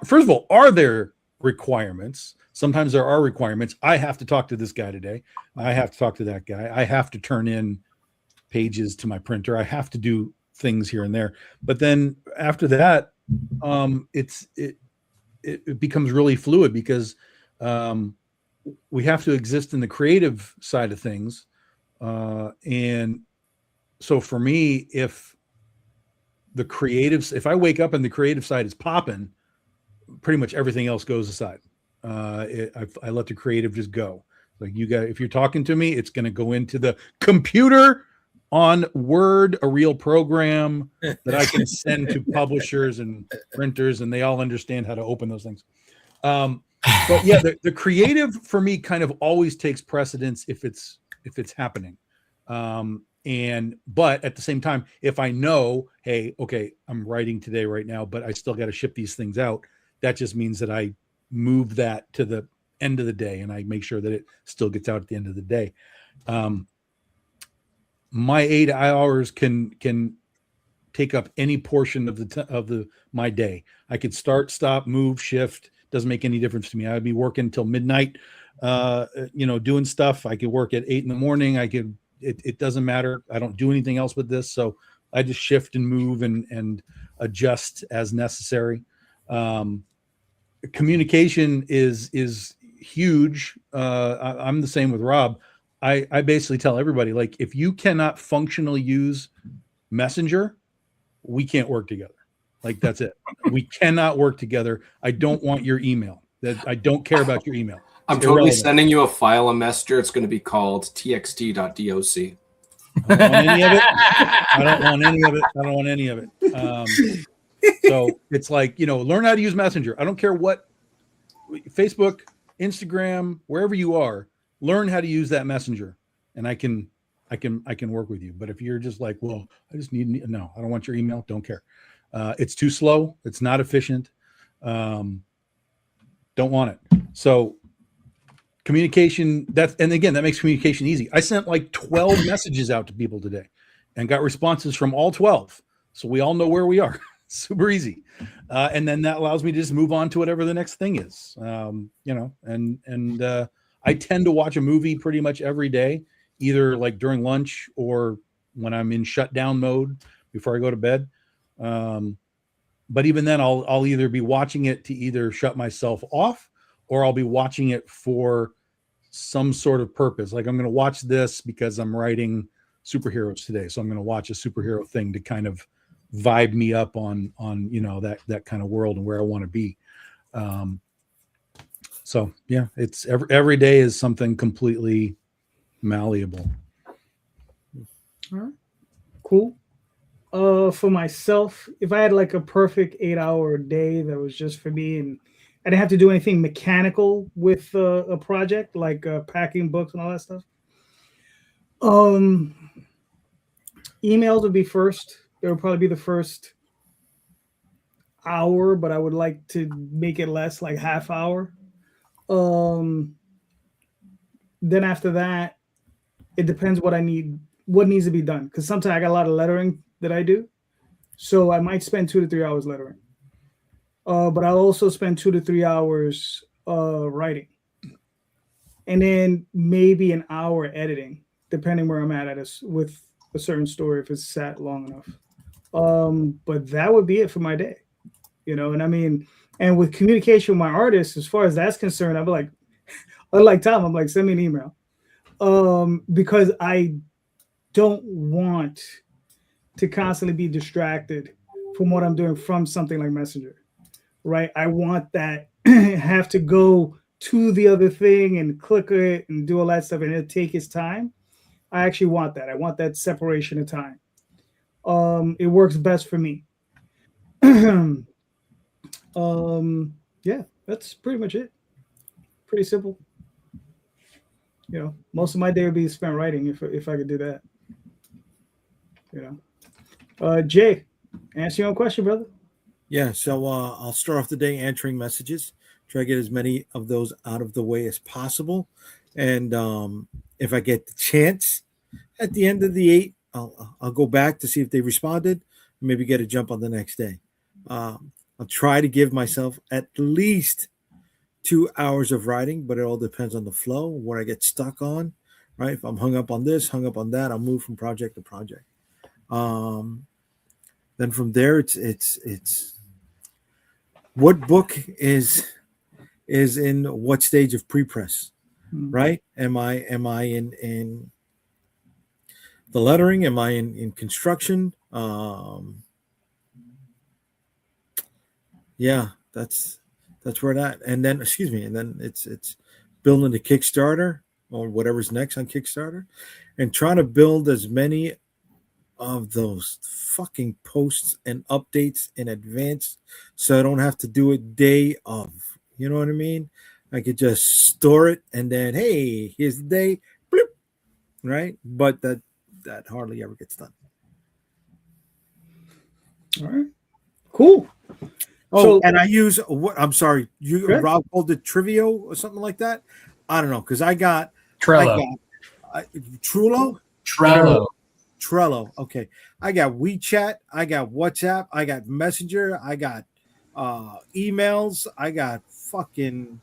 first of all, are there requirements? Sometimes there are requirements. I have to talk to this guy today. I have to talk to that guy. I have to turn in pages to my printer. I have to do things here and there. But then after that, it becomes really fluid because we have to exist in the creative side of things. And so for me, if I wake up and the creative side is popping, pretty much everything else goes aside. I let the creative just go. Like if you're talking to me, it's going to go into the computer on Word, a real program that I can send to publishers and printers, and they all understand how to open those things. But yeah, the creative for me kind of always takes precedence if it's happening. But at the same time, if I know, hey, okay, I'm writing today right now, but I still got to ship these things out, that just means that I move that to the end of the day and I make sure that it still gets out at the end of the day. My 8 hours can take up any portion of my day. I could start, stop, move, shift. Doesn't make any difference to me. I'd be working till midnight, doing stuff. I could work at 8 a.m. It doesn't matter. I don't do anything else with this. So I just shift and move and adjust as necessary. Communication is huge. I'm the same with Rob. I basically tell everybody, like, if you cannot functionally use Messenger, we can't work together. Like, that's it. We cannot work together. I don't want your email. I don't care about your email. I'm totally sending you a file of Messenger. It's going to be called txt.doc. I don't want any of it. I don't want any of it. So it's like, learn how to use Messenger. I don't care what Facebook, Instagram, wherever you are, learn how to use that Messenger, and I can work with you. But if you're just like, well, I just need, no, I don't want your email. Don't care. It's too slow. It's not efficient. Don't want it. So communication, and again, that makes communication easy. I sent like 12 messages out to people today and got responses from all 12. So we all know where we are. Super easy. And then that allows me to just move on to whatever the next thing is. I tend to watch a movie pretty much every day, either like during lunch or when I'm in shutdown mode before I go to bed. But even then I'll either be watching it to either shut myself off, or I'll be watching it for some sort of purpose. Like, I'm going to watch this because I'm writing superheroes today. So I'm going to watch a superhero thing to kind of vibe me up on that kind of world and where I want to be. So yeah, it's every day is something completely malleable. All right. Cool. For myself, if I had like a perfect 8-hour day that was just for me and I didn't have to do anything mechanical with a project like packing books and all that stuff, Emails would be first. It would probably be the first hour, but I would like to make it less, like half hour. Then after that, it depends what needs to be done. Because sometimes I got a lot of lettering that I do. So I might spend 2 to 3 hours lettering. But I'll also spend 2 to 3 hours writing. And then maybe an hour editing, depending where I'm at with a certain story, if it's sat long enough. But that would be it for my day. And I mean, and with communication with my artists, as far as that's concerned, I'd be like, unlike Tom, I'm like, send me an email. Because I don't want to constantly be distracted from what I'm doing from something like Messenger, right? I want that have to go to the other thing and click it and do all that stuff, and it'll take its time. I actually want that. I want that separation of time. It works best for me. Yeah, that's pretty much it. Pretty simple. Most of my day would be spent writing if I could do that. Jay, answer your own question, brother. Yeah, so I'll start off the day answering messages. Try to get as many of those out of the way as possible. And if I get the chance at the end of the 8, I'll go back to see if they responded, and maybe get a jump on the next day. I'll try to give myself at least 2 hours of writing, but it all depends on the flow, what I get stuck on, right? If I'm hung up on this, hung up on that, I'll move from project to project. Then from there, it's what book is in what stage of pre-press, right? Am I in the lettering? Am I in construction? Yeah, that's where it at. And then, and then it's building the Kickstarter or whatever's next on Kickstarter, and trying to build as many of those fucking posts and updates in advance, so I don't have to do it day of. You know what I mean? I could just store it and then, hey, here's the day, bloop, right? But that hardly ever gets done. All right, cool. Oh, and I use what? I'm sorry, Rob called it Trivio or something like that. I don't know, because I got Trello. Trello. Okay, I got WeChat, I got WhatsApp, I got Messenger, I got emails, I got fucking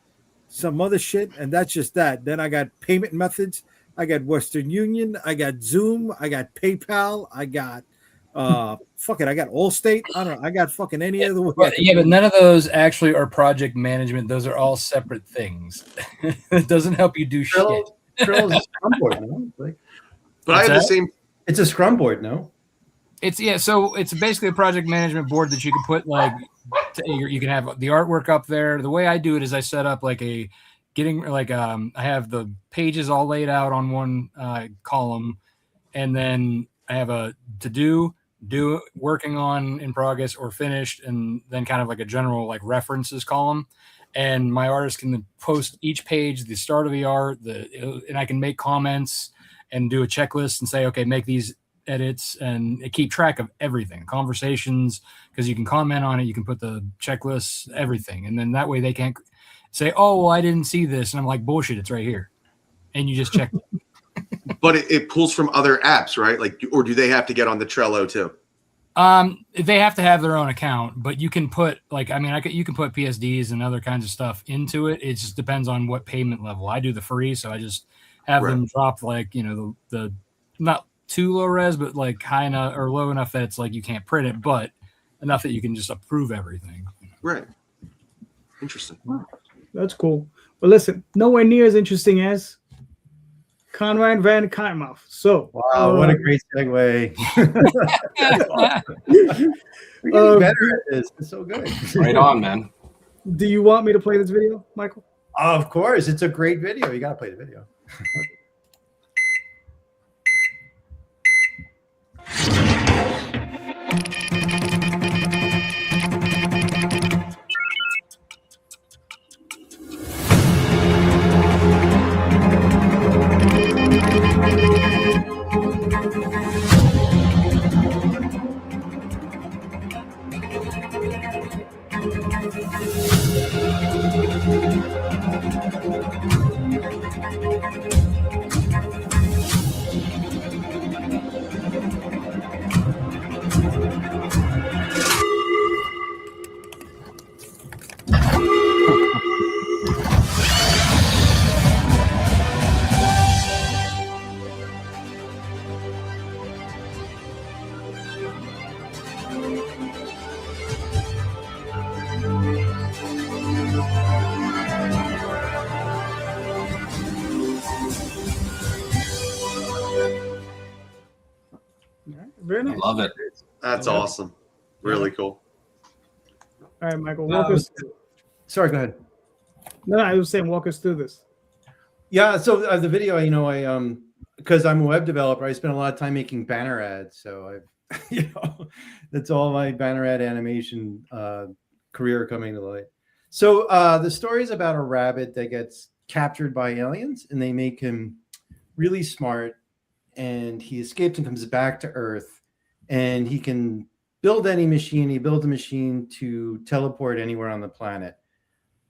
some other shit, and that's just that. Then I got payment methods. I got Western Union, I got Zoom, I got PayPal, I got I got Allstate. I don't know. I got fucking any other way. But none of those actually are project management. Those are all separate things. It doesn't help you do shit. Trello's a Scrum board, no? But I have the same. It's a Scrum board, no? So it's basically a project management board that you can put you can have the artwork up there. The way I do it is I set up I have the pages all laid out on one column, and then I have a to do, working on, in progress, or finished, and then kind of like a general references column. And my artist can post each page, the start of the art, and I can make comments and do a checklist and say, okay, make these edits, and keep track of everything, conversations, because you can comment on it, you can put the checklists, everything, and then that way they can't say, oh, well, I didn't see this, and I'm like, bullshit, it's right here, and you just check it. But it pulls from other apps, right? Or do they have to get on the Trello too? They have to have their own account, but you can put you can put PSDs and other kinds of stuff into it. It just depends on what payment level. I do the free, so I just have them drop the not too low res, but high enough or low enough that it's you can't print it, but enough that you can just approve everything. Right. Interesting. Wow. That's cool. But listen, nowhere near as interesting as Conrad Van Cottonmouth. So, wow, what a great segue. We're getting better at this. It's so good. Right on, man. Do you want me to play this video, Michael? Of course. It's a great video. You got to play the video. Very nice. Love it. That's Yeah. awesome. Really cool. All right, Michael, walk us. Sorry, go ahead. No, I was saying walk us through this. Yeah, so the video, I because I'm a web developer, I spend a lot of time making banner ads. So that's all my banner ad animation career coming to light. So the story is about a rabbit that gets captured by aliens, and they make him really smart, and he escapes and comes back to Earth, and he can build any machine. He builds a machine to teleport anywhere on the planet.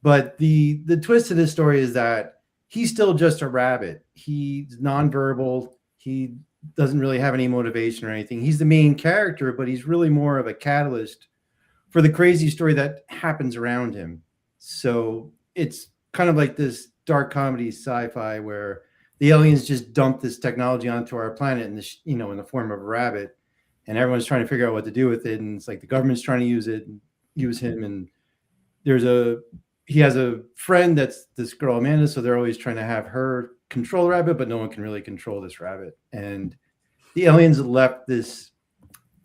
But the twist of this story is that he's still just a rabbit. He's nonverbal. He doesn't really have any motivation or anything. He's the main character, but he's really more of a catalyst for the crazy story that happens around him. So it's kind of like this dark comedy sci-fi where the aliens just dump this technology onto our planet in this, in the form of a rabbit, and everyone's trying to figure out what to do with it. And it's like the government's trying to use him. And he has a friend that's this girl Amanda, so they're always trying to have her control the rabbit, but no one can really control this rabbit. And the aliens left this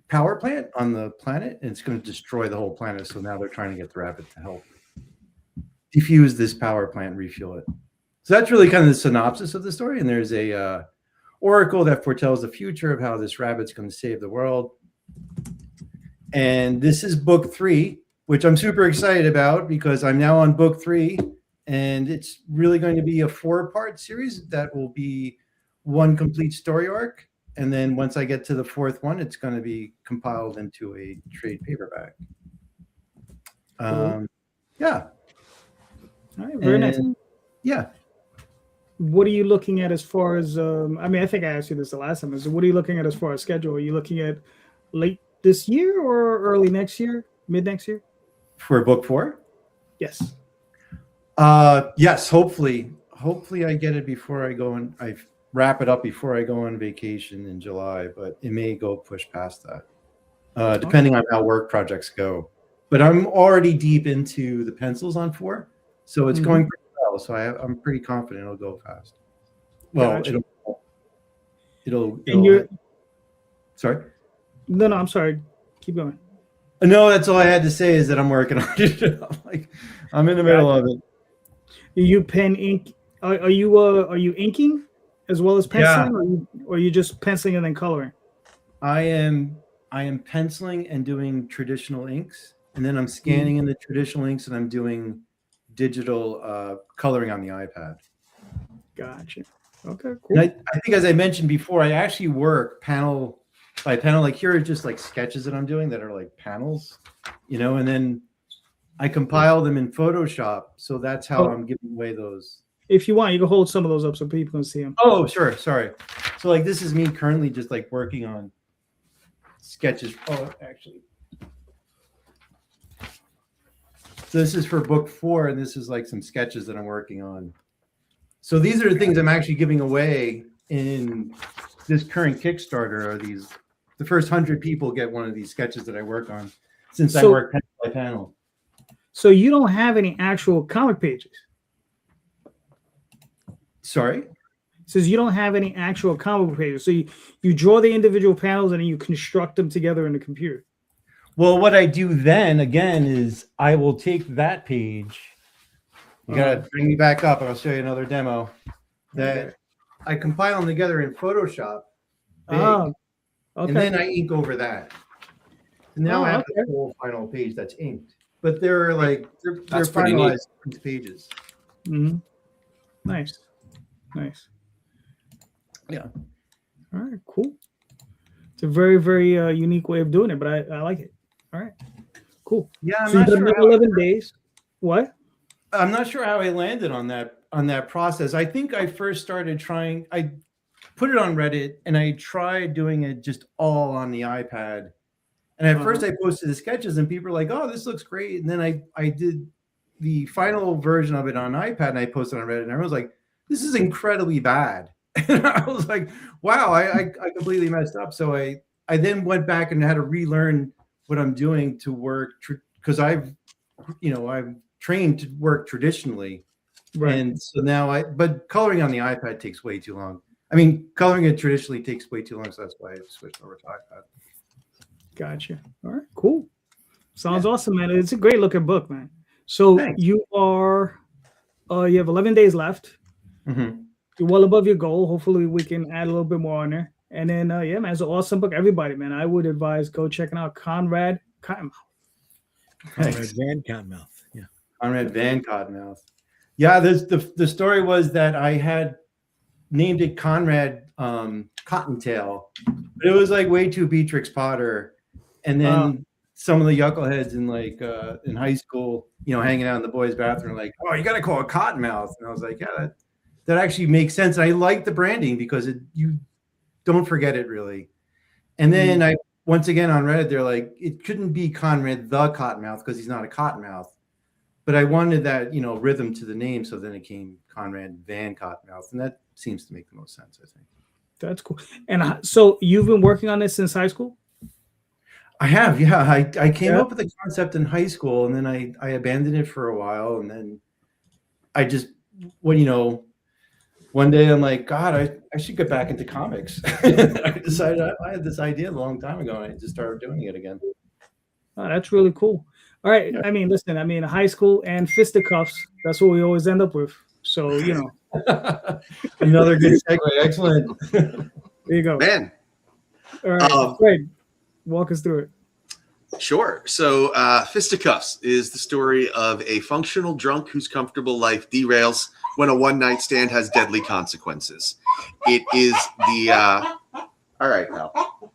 power plant on the planet, and it's going to destroy the whole planet. So now they're trying to get the rabbit to help defuse this power plant, refuel it. So that's really kind of the synopsis of the story. And there's a oracle that foretells the future of how this rabbit's going to save the world. And this is book 3, which I'm super excited about because I'm now on book 3, and it's really going to be a 4-part series that will be one complete story arc. And then once I get to the 4th one, it's going to be compiled into a trade paperback. Yeah. All right, very nice. Yeah. What are you looking at as far as? I think I asked you this the last time. So what are you looking at as far as schedule? Are you looking at late this year or early next year, mid next year? For book 4? Yes. Yes, hopefully I get it before I go and I wrap it up before I go on vacation in July, but it may go push past that, depending on how work projects go. But I'm already deep into the pencils on 4, so it's going pretty well. So I'm pretty confident it'll go fast. Well, gotcha. it'll. Sorry. No, I'm sorry. Keep going. No, that's all I had to say is that I'm working on it. I'm in the middle of it. You pen ink? Are you inking as well as penciling, or are you just penciling and then coloring? I am penciling and doing traditional inks, and then I'm scanning in the traditional inks, and I'm doing digital coloring on the iPad. Gotcha. Okay, cool. And I think, as I mentioned before, I actually work panel by panel. Like here are just like sketches that I'm doing that are like panels, and then I compile them in Photoshop. So that's how I'm giving away those. If you want, you can hold some of those up so people can see them. Oh, sure. Sorry. So like this is me currently just like working on sketches. Oh, actually. So this is for book 4, and this is like some sketches that I'm working on. So these are the things I'm actually giving away in this current Kickstarter. Are these the first 100 people get one of these sketches that I work on, since I work panel by panel. So you don't have any actual comic pages? Sorry? It says you don't have any actual comic pages. So you draw the individual panels and then you construct them together in the computer. Well, what I do then again is I will take that page. You gotta bring me back up. I'll show you another demo that I compile them together in Photoshop. Okay. And then I ink over that. And now I have the whole final page that's inked. But they're finalized pages. Mm-hmm. Nice. Yeah. All right, cool. It's a very, very unique way of doing it, but I like it. All right, cool. Yeah, I'm so not you've sure done 11 days. What? I'm not sure how I landed on that process. I think I first started trying. I put it on Reddit and I tried doing it just all on the iPad. And at first I posted the sketches and people were like, "Oh, this looks great." And then I did the final version of it on iPad and I posted on Reddit, and everyone was like, "This is incredibly bad." And I was like, "Wow, I completely messed up." So I then went back and had to relearn what I'm doing to work, because I'm trained to work traditionally. Right. And so now but coloring on the iPad takes way too long. I mean, coloring it traditionally takes way too long, so that's why I switched over to iPad. Gotcha. All right, cool. Sounds awesome, man. It's a great looking book, man. So Thanks. you have 11 days left. Mm-hmm. You're well above your goal. Hopefully we can add a little bit more on there. And then, yeah, man, it's an awesome book. Everybody, man, I would advise go checking out Conrad Cottonmouth. Conrad Van Cottonmouth. Yeah. Conrad Van Cottonmouth. Yeah, the story was that I had named it Conrad Cottontail, but it was like way too Beatrix Potter. And then some of the yuckleheads in high school, hanging out in the boys' bathroom, like, oh, you got to call it Cottonmouth. And I was like, yeah, that actually makes sense. And I like the branding because you don't forget it really. And then once again on Reddit, they're like, it couldn't be Conrad the Cottonmouth because he's not a cottonmouth. But I wanted that, rhythm to the name. So then it came Conrad Van Cottonmouth. And that seems to make the most sense, I think. That's cool. And so you've been working on this since high school? I have, yeah. I came up with the concept in high school, and then I abandoned it for a while. And then I just, one day I'm like, God, I should get back into comics. I decided I had this idea a long time ago, and I just started doing it again. Oh, that's really cool. All right. Yeah. I mean, listen, high school and fisticuffs, that's what we always end up with. So, Another good segue. Excellent. There you go. Man. All right. Great. Walk us through it. Sure. So Fisticuffs is the story of a functional drunk whose comfortable life derails when a one-night stand has deadly consequences. It is the all right, pal.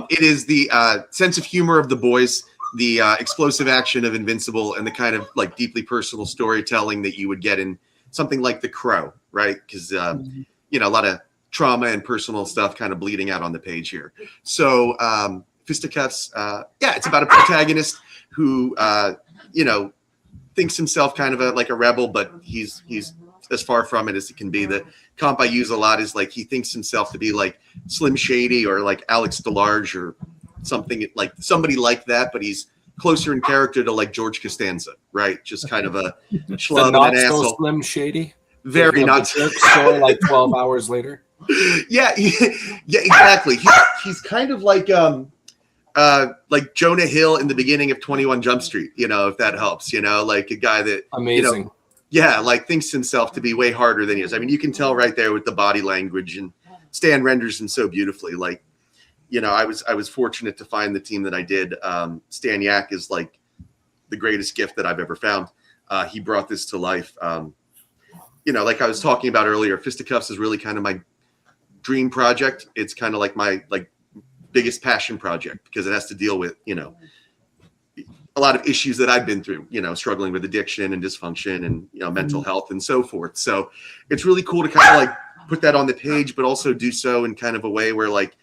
It is the sense of humor of the boys, the explosive action of Invincible, and the kind of like deeply personal storytelling that you would get in something like The Crow, right? Because a lot of trauma and personal stuff kind of bleeding out on the page here. So Fisticuffs, it's about a protagonist who thinks himself kind of like a rebel, but he's as far from it as he can be. The comp I use a lot is like he thinks himself to be like Slim Shady or like Alex DeLarge or something like somebody like that, but he's closer in character to like George Costanza, right? Just kind of a schlub and an asshole. Slim Shady. Very not story like 12 hours later. Yeah, exactly. He's kind of like Jonah Hill in the beginning of 21 Jump Street, if that helps, like a guy that amazing. Thinks himself to be way harder than he is. I mean, you can tell right there with the body language, and Stan renders him so beautifully. Like, I was fortunate to find the team that I did. Stan Yak is like the greatest gift that I've ever found. He brought this to life. Like I was talking about earlier, Fisticuffs is really kind of my dream project. It's kind of like my biggest passion project because it has to deal with, a lot of issues that I've been through, struggling with addiction and dysfunction and, mental health and so forth. So it's really cool to kind of like put that on the page, but also do so in kind of a way where like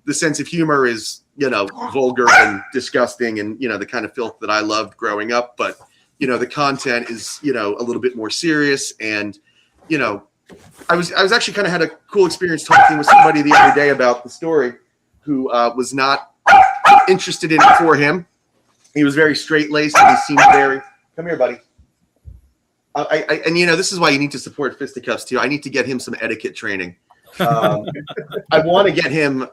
the sense of humor is, vulgar and disgusting and, the kind of filth that I loved growing up. But, the content is, a little bit more serious. And, I was actually kind of had a cool experience talking with somebody the other day about the story who was not interested in it for him. He was very straight-laced and he seemed very, come here, buddy. This is why you need to support Fisticuffs too. I need to get him some etiquette training. I want to get him,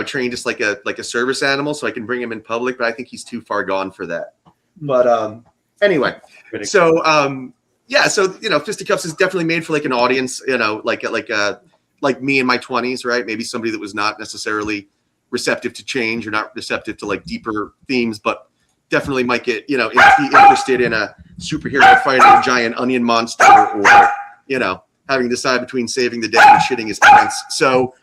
trained just like a service animal so I can bring him in public, but I think he's too far gone for that. But anyway, so Fisticuffs is definitely made for like an audience, like me in my 20s, right? Maybe somebody that was not necessarily receptive to change or not receptive to like deeper themes, but definitely might get, be interested in a superhero fighting a giant onion monster or, having to decide between saving the day and shitting his pants. So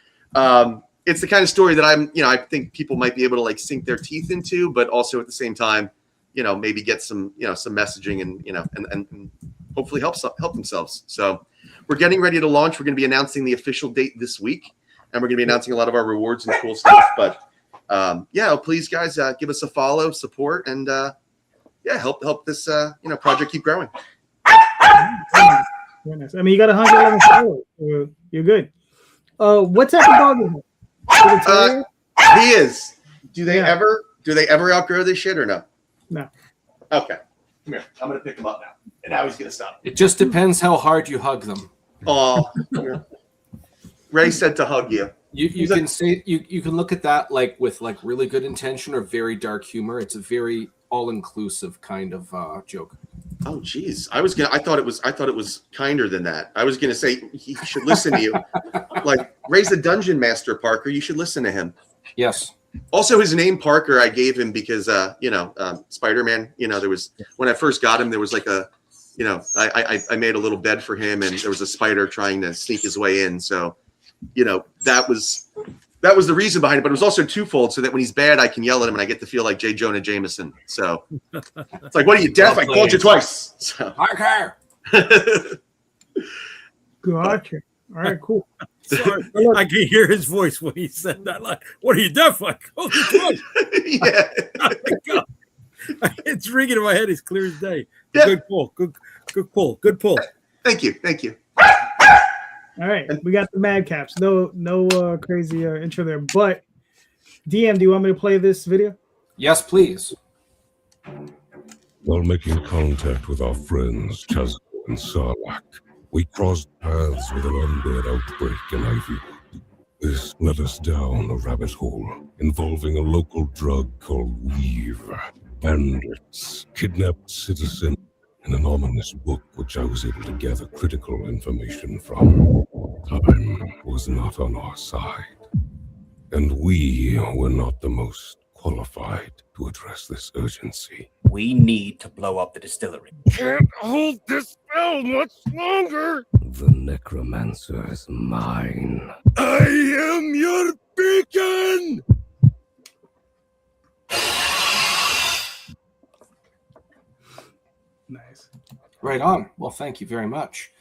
it's the kind of story that I think people might be able to like sink their teeth into, but also at the same time, maybe get some messaging and, and hopefully help themselves. So we're getting ready to launch. We're going to be announcing the official date this week, and we're going to be announcing a lot of our rewards and cool stuff. But please guys, give us a follow, support, and help this project keep growing. Very nice. I mean, you got 111 followers. You're good. What type of dog is it? He is. Do they ever outgrow this shit or no? No. Okay. Come here. I'm gonna pick him up now. And now he's gonna stop. It just depends how hard you hug them. Oh, come here. Ray said to hug you. You can say you can look at that like with like really good intention or very dark humor. It's a very all-inclusive kind of joke. Oh, geez. I thought it was kinder than that. I was gonna say he should listen to you. Like, Ray's a dungeon master, Parker. You should listen to him. Yes. Also, his name Parker, I gave him because Spider-Man. There was, when I first got him, there was like a, I made a little bed for him, and there was a spider trying to sneak his way in. So, that was the reason behind it. But it was also twofold, so that when he's bad, I can yell at him, and I get to feel like J. Jonah Jameson. So it's like, what are you, deaf? I called you twice. So. Parker. Gotcha. All right, cool. Sorry, I can hear his voice when he said that. Like, what are you deaf? Like, oh, Yeah. oh my God. It's ringing in my head as clear as day. Yeah. Good pull. Good pull. Thank you. All right, we got the madcaps. No crazy intro there. But DM, do you want me to play this video? Yes, please. While making contact with our friends Chazzo and Sarlacc, we crossed paths with an undead outbreak in Ivywood. This led us down a rabbit hole involving a local drug called Weave, bandits, kidnapped citizens, and an ominous book which I was able to gather critical information from. Time was not on our side, and we were not the most qualified to address this urgency. We need to blow up the distillery. Can't hold this spell much longer! The necromancer is mine. I am your beacon! Nice. Right on. Well, thank you very much.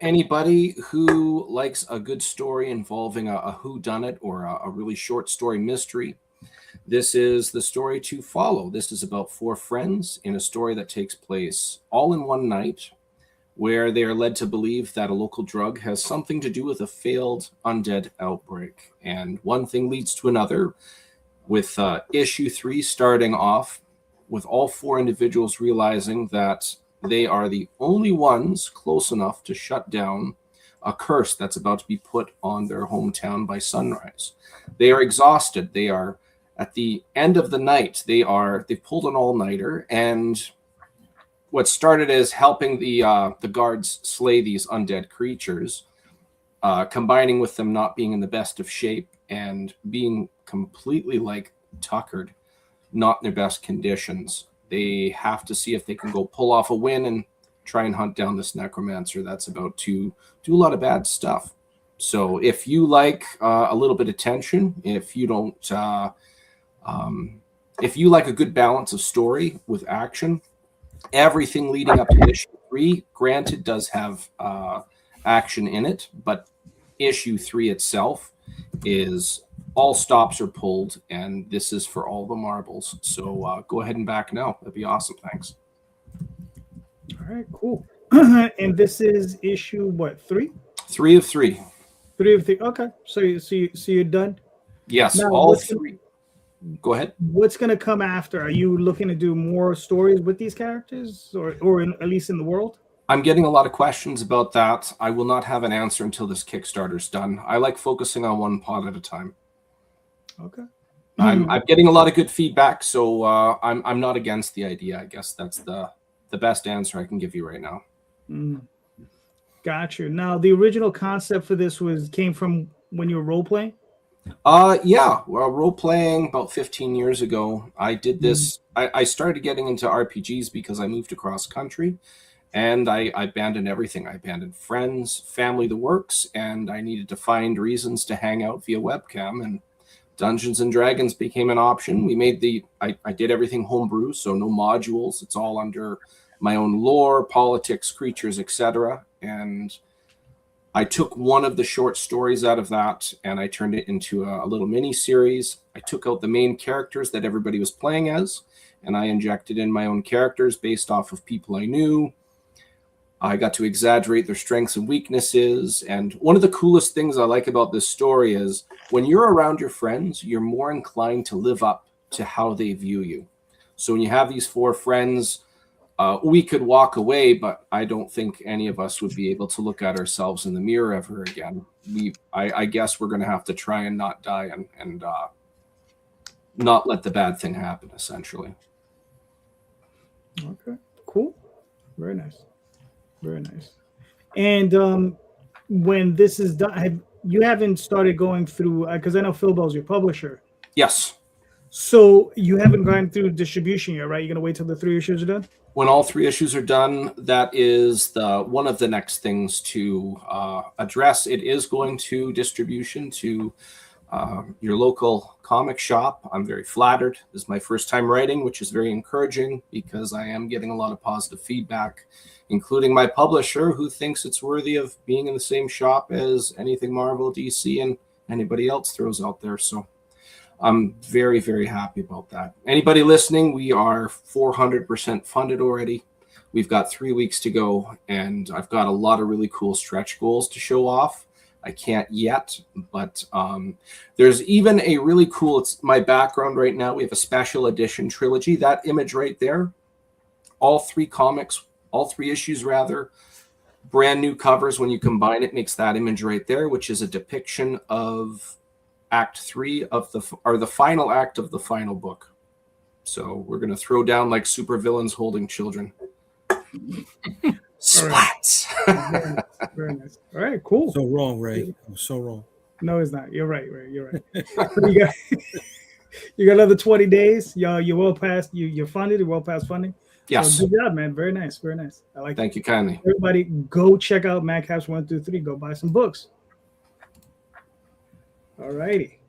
Anybody who likes a good story involving a whodunit or a really short story mystery, this is the story to follow. This is about four friends in a story that takes place all in one night, where they are led to believe that a local drug has something to do with a failed undead outbreak. And one thing leads to another, with issue 3 starting off with all four individuals realizing that they are the only ones close enough to shut down a curse that's about to be put on their hometown by sunrise. They are exhausted. They are at the end of the night. They've pulled an all-nighter, and what started as helping the guards slay these undead creatures, combining with them not being in the best of shape and being completely like tuckered, not in their best conditions. They have to see if they can go pull off a win and try and hunt down this necromancer that's about to do a lot of bad stuff. So if you like a little bit of tension, if you don't, if you like a good balance of story with action, everything leading up to issue 3, granted, does have action in it, but issue 3 itself is all stops are pulled, and this is for all the marbles. So go ahead and back now. That'd be awesome. Thanks. All right, cool. And this is issue what, 3? 3 of 3. 3 of 3. Okay, so you're done. Yes, now, all 3. Go ahead. What's going to come after? Are you looking to do more stories with these characters, or at least in the world? I'm getting a lot of questions about that. I will not have an answer until this Kickstarter's done. I like focusing on one pod at a time. Okay. I'm getting a lot of good feedback, so I'm not against the idea. I guess that's the best answer I can give you right now. Gotcha. Now, the original concept for this came from when you were role playing? Yeah, well, role playing about 15 years ago. I did this. I started getting into RPGs because I moved across country, and I abandoned everything. I abandoned friends, family, the works, and I needed to find reasons to hang out via webcam, and Dungeons and Dragons became an option. We made I did everything homebrew, so no modules. It's all under my own lore, politics, creatures, etc. And I took one of the short stories out of that, and I turned it into a little mini series. I took out the main characters that everybody was playing as, and I injected in my own characters based off of people I knew. I got to exaggerate their strengths and weaknesses. And one of the coolest things I like about this story is when you're around your friends, you're more inclined to live up to how they view you. So when you have these four friends, we could walk away, but I don't think any of us would be able to look at ourselves in the mirror ever again. I guess we're going to have to try and not die and not let the bad thing happen, essentially. Okay, cool. Very nice. Very nice. And when this is done, you haven't started going through, because I know Phil Bell's your publisher. Yes. So you haven't gone through distribution yet, right? You're going to wait till the 3 issues are done? When all 3 issues are done, that is one of the next things to address. It is going to distribution to your local comic shop. I'm very flattered. This is my first time writing, which is very encouraging because I am getting a lot of positive feedback, including my publisher, who thinks it's worthy of being in the same shop as anything Marvel, DC, and anybody else throws out there. So I'm very, very happy about that. Anybody listening, we are 400% funded already. We've got 3 weeks to go, and I've got a lot of really cool stretch goals to show off. I can't yet, but there's even a really cool, it's my background right now. We have a special edition trilogy. That image right there, all 3 issues rather, brand new covers. When you combine it, makes that image right there, which is a depiction of Act 3 of the final act of the final book. So we're going to throw down like supervillains holding children. Splats. Very nice. Very nice. All right, cool. So wrong, Ray. I'm so wrong. No, it's not. You're right, Ray. You're right. you got another 20 days. You're well past. You're funded. You're well past funding. Yes. So good job, man. Very nice. Very nice. I like. Thank you kindly. Everybody, go check out Madcaps 1 through 3. Go buy some books. All righty.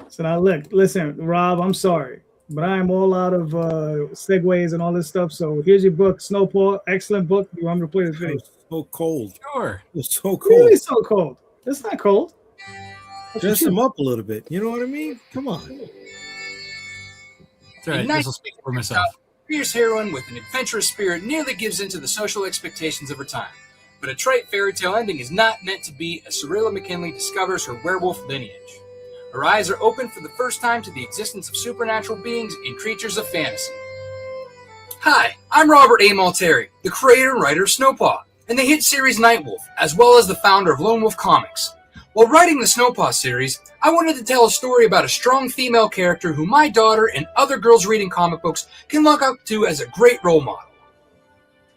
So now listen, Rob, I'm sorry, but I'm all out of segues and all this stuff. So here's your book, Snowpaw. Excellent book. You want me to play this video? It's so cold. Sure. It's so cold. Really so cold. It's not cold. Dress them up a little bit. You know what I mean? Come on. That's all right. This will speak for myself. Fierce heroine with an adventurous spirit nearly gives in to the social expectations of her time. But a trite fairy tale ending is not meant to be as Cirilla McKinley discovers her werewolf lineage. Her eyes are open for the first time to the existence of supernatural beings and creatures of fantasy. Hi, I'm Robert A. Multari, the creator and writer of Snowpaw, and the hit series Nightwolf, as well as the founder of Lone Wolf Comics. While writing the Snowpaw series, I wanted to tell a story about a strong female character who my daughter and other girls reading comic books can look up to as a great role model.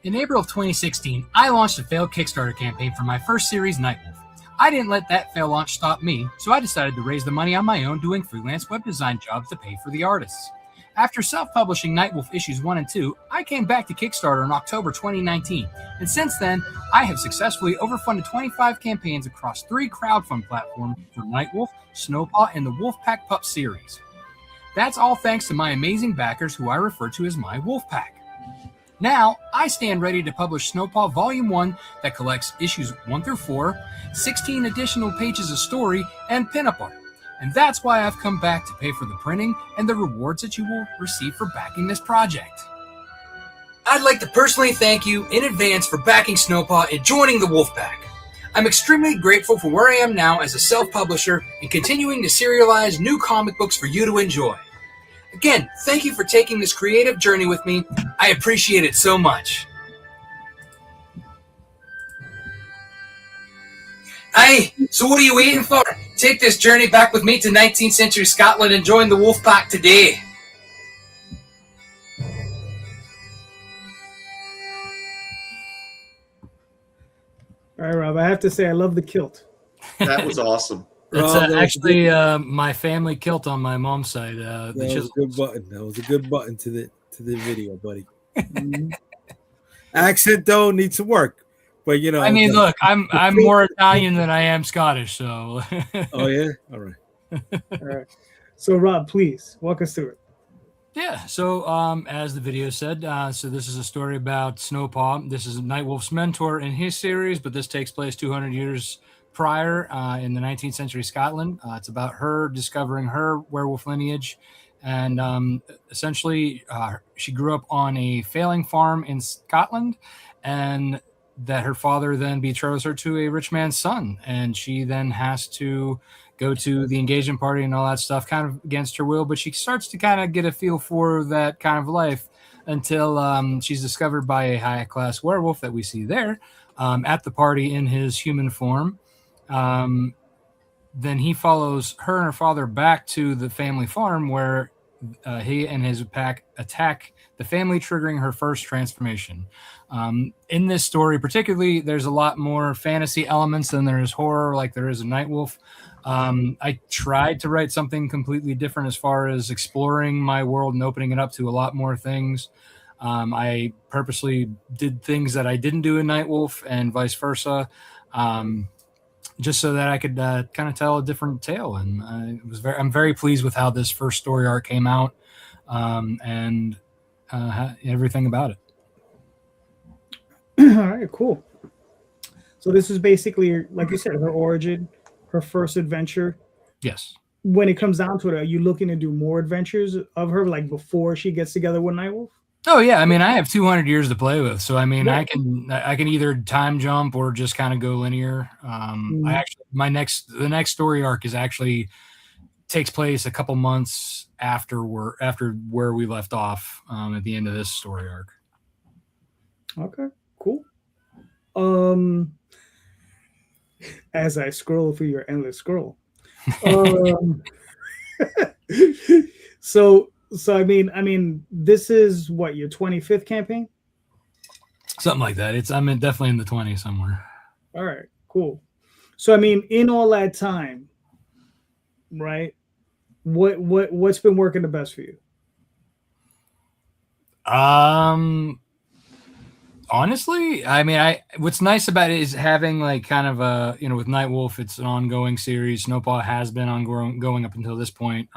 In April of 2016, I launched a failed Kickstarter campaign for my first series, Nightwolf. I didn't let that fail launch stop me, so I decided to raise the money on my own doing freelance web design jobs to pay for the artists. After self-publishing Nightwolf issues 1 and 2, I came back to Kickstarter in October 2019, and since then, I have successfully overfunded 25 campaigns across 3 crowdfund platforms for Nightwolf, Snowpaw, and the Wolfpack Pup series. That's all thanks to my amazing backers who I refer to as my Wolfpack. Now, I stand ready to publish Snowpaw Volume 1 that collects issues 1 through 4, 16 additional pages of story, and pinup art. And that's why I've come back to pay for the printing and the rewards that you will receive for backing this project. I'd like to personally thank you in advance for backing Snowpaw and joining the Wolfpack. I'm extremely grateful for where I am now as a self-publisher and continuing to serialize new comic books for you to enjoy. Again, thank you for taking this creative journey with me. I appreciate it so much. Hey, so what are you waiting for? Take this journey back with me to 19th century Scotland and join the Wolfpack today. All right, Rob, I have to say I love the kilt. That was awesome. It's actually my family kilt on my mom's side. That was a good button. That was a good button to the video, buddy. Accent though needs some work, but you know. I mean, look, I'm more Italian than I am Scottish, so. Oh yeah, all right. All right. So Rob, please walk us through it. Yeah. So as the video said, so this is a story about Snowpaw. This is Nightwolf's mentor in his series, but this takes place 200 years prior in the 19th century Scotland. It's about her discovering her werewolf lineage. And essentially, she grew up on a failing farm in Scotland, and that her father then betroths her to a rich man's son. And she then has to go to the engagement party and all that stuff kind of against her will. But she starts to kind of get a feel for that kind of life until she's discovered by a high-class werewolf that we see there at the party in his human form. Then he follows her and her father back to the family farm where he and his pack attack the family, triggering her first transformation. In this story particularly, there's a lot more fantasy elements than there is horror, like there is a Nightwolf. I tried to write something completely different as far as exploring my world and opening it up to a lot more things. I purposely did things that I didn't do in Nightwolf and vice versa, just so that I could kind of tell a different tale. And I'm very pleased with how this first story arc came out, and everything about it. All right, cool. So this is basically, like you said, her origin, her first adventure. Yes. When it comes down to it, are you looking to do more adventures of her, like before she gets together with Nightwolf? Oh yeah, I mean, I have 200 years to play with, so I mean, yeah. I can either time jump or just kind of go linear. The next story arc is actually takes place a couple months after where we left off at the end of this story arc. Okay, cool. As I scroll through your endless scroll, so I mean, this is what, your 25th campaign? Something like that. I'm definitely in the 20s somewhere. All right, cool. So I mean, in all that time, right? What's been working the best for you? Honestly, I mean, what's nice about it is having like kind of a, with Nightwolf, it's an ongoing series. Snowpaw has been ongoing up until this point.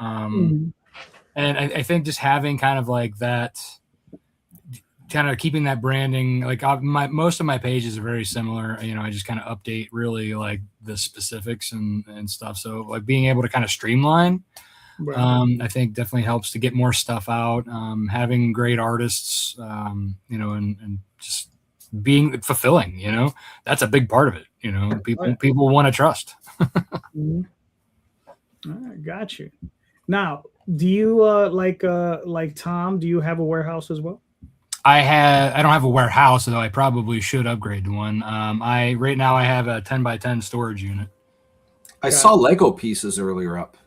And I think just having kind of like that, kind of keeping that branding, like most of my pages are very similar. I just kind of update really like the specifics and stuff. So like being able to kind of streamline, right. I think definitely helps to get more stuff out. Having great artists, and just being fulfilling, that's a big part of it. People want to trust. Mm-hmm. All right, got you. Now, do you like Tom? Do you have a warehouse as well? I don't have a warehouse, though I probably should upgrade to one. Right now I have a 10x10 storage unit. I saw Lego pieces earlier up.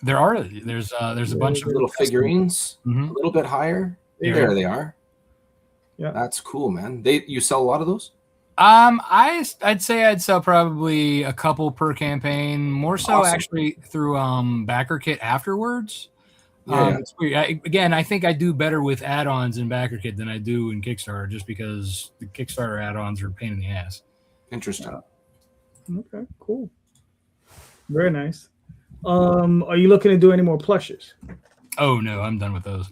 There's a bunch of little figurines, a little bit higher. Yeah. There they are. Yeah, that's cool, man. You sell a lot of those? I'd say I'd sell probably a couple per campaign, more so awesome. Actually through backer kit afterwards. It's weird. I think I do better with add-ons in backer kit than I do in Kickstarter, just because the Kickstarter add-ons are a pain in the ass. Interesting. Okay, cool. Very nice. Are you looking to do any more plushes? Oh no, I'm done with those.